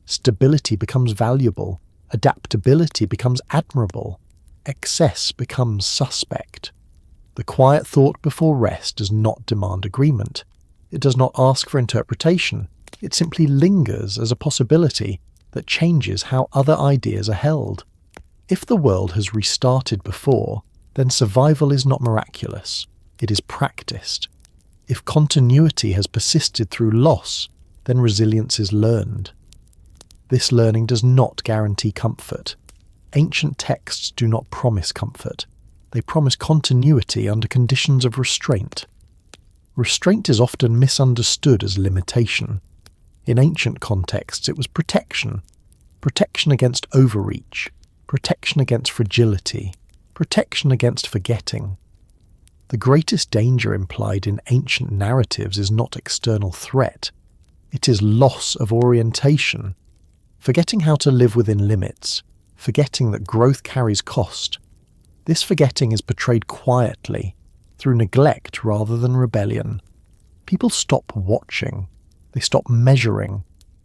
Stability becomes valuable. Adaptability becomes admirable. Excess becomes suspect. The quiet thought before rest does not demand agreement. It does not ask for interpretation. It simply lingers as a possibility that changes how other ideas are held. If the world has restarted before, then survival is not miraculous. It is practiced. If continuity has persisted through loss, then resilience is learned. This learning does not guarantee comfort. Ancient texts do not promise comfort. They promise continuity under conditions of restraint. Restraint is often misunderstood as limitation. In ancient contexts, it was protection. Protection against overreach. Protection against fragility. Protection against forgetting. The greatest danger implied in ancient narratives is not external threat. It is loss of orientation. Forgetting how to live within limits. Forgetting that growth carries cost. This forgetting is portrayed quietly, through neglect rather than rebellion. People stop watching. They stop measuring.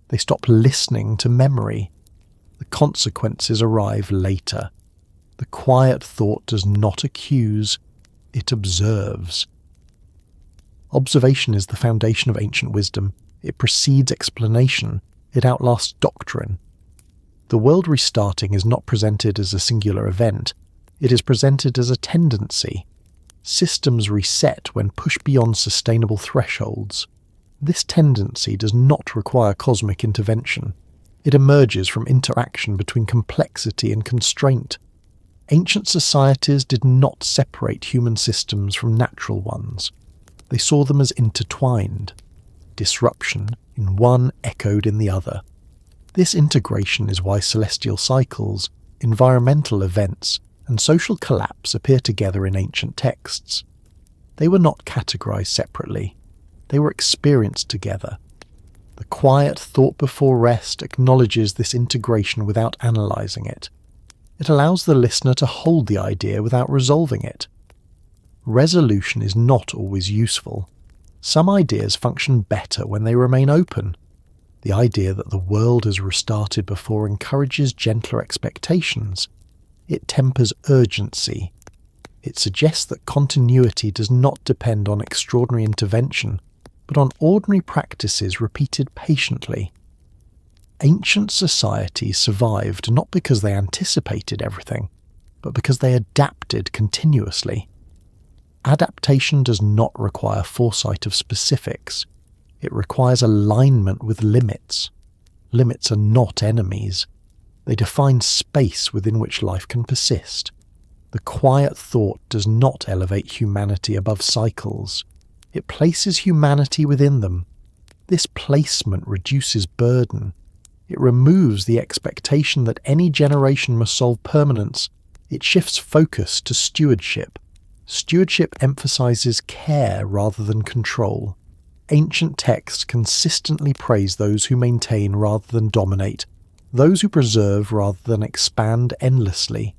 They stop listening to memory. The consequences arrive later. The quiet thought does not accuse, it observes. Observation is the foundation of ancient wisdom. It precedes explanation. It outlasts doctrine. The world restarting is not presented as a singular event. It is presented as a tendency. Systems reset when pushed beyond sustainable thresholds. This tendency does not require cosmic intervention. It emerges from interaction between complexity and constraint. Ancient societies did not separate human systems from natural ones. They saw them as intertwined. Disruption in one echoed in the other. This integration is why celestial cycles, environmental events, and social collapse appear together in ancient texts. They were not categorized separately. They were experienced together. The quiet thought before rest acknowledges this integration without analyzing it. It allows the listener to hold the idea without resolving it. Resolution is not always useful. Some ideas function better when they remain open. The idea that the world has restarted before encourages gentler expectations. It tempers urgency. It suggests that continuity does not depend on extraordinary intervention, but on ordinary practices repeated patiently. Ancient societies survived not because they anticipated everything, but because they adapted continuously. Adaptation does not require foresight of specifics. It requires alignment with limits. Limits are not enemies. They define space within which life can persist. The quiet thought does not elevate humanity above cycles. It places humanity within them. This placement reduces burden. It removes the expectation that any generation must solve permanence. It shifts focus to stewardship. Stewardship emphasizes care rather than control. Ancient texts consistently praise those who maintain rather than dominate, those who preserve rather than expand endlessly.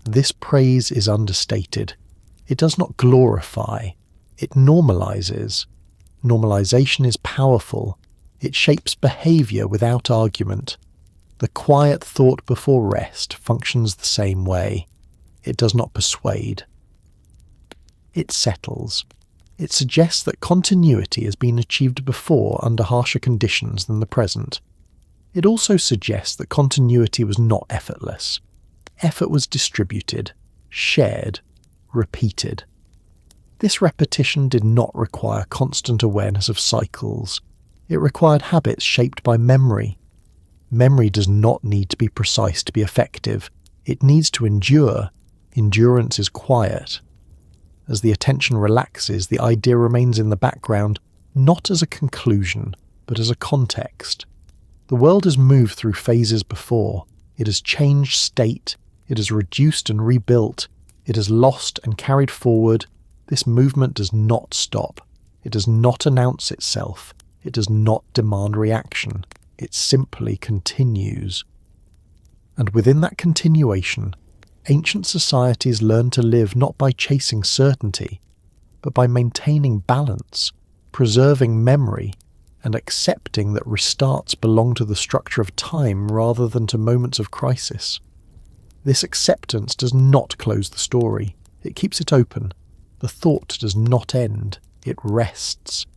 This praise is understated. It does not glorify. It normalizes. Normalization is powerful. It shapes behavior without argument. The quiet thought before rest functions the same way. It does not persuade. It settles. It suggests that continuity has been achieved before under harsher conditions than the present. It also suggests that continuity was not effortless. Effort was distributed, shared, repeated. This repetition did not require constant awareness of cycles. It required habits shaped by memory. Memory does not need to be precise to be effective. It needs to endure. Endurance is quiet. As the attention relaxes, the idea remains in the background, not as a conclusion, but as a context. The world has moved through phases before. It has changed state. It has reduced and rebuilt. It has lost and carried forward. This movement does not stop. It does not announce itself. It does not demand reaction. It simply continues. And within that continuation, ancient societies learned to live not by chasing certainty, but by maintaining balance, preserving memory, and accepting that restarts belong to the structure of time rather than to moments of crisis. This acceptance does not close the story. It keeps it open. The thought does not end. It rests.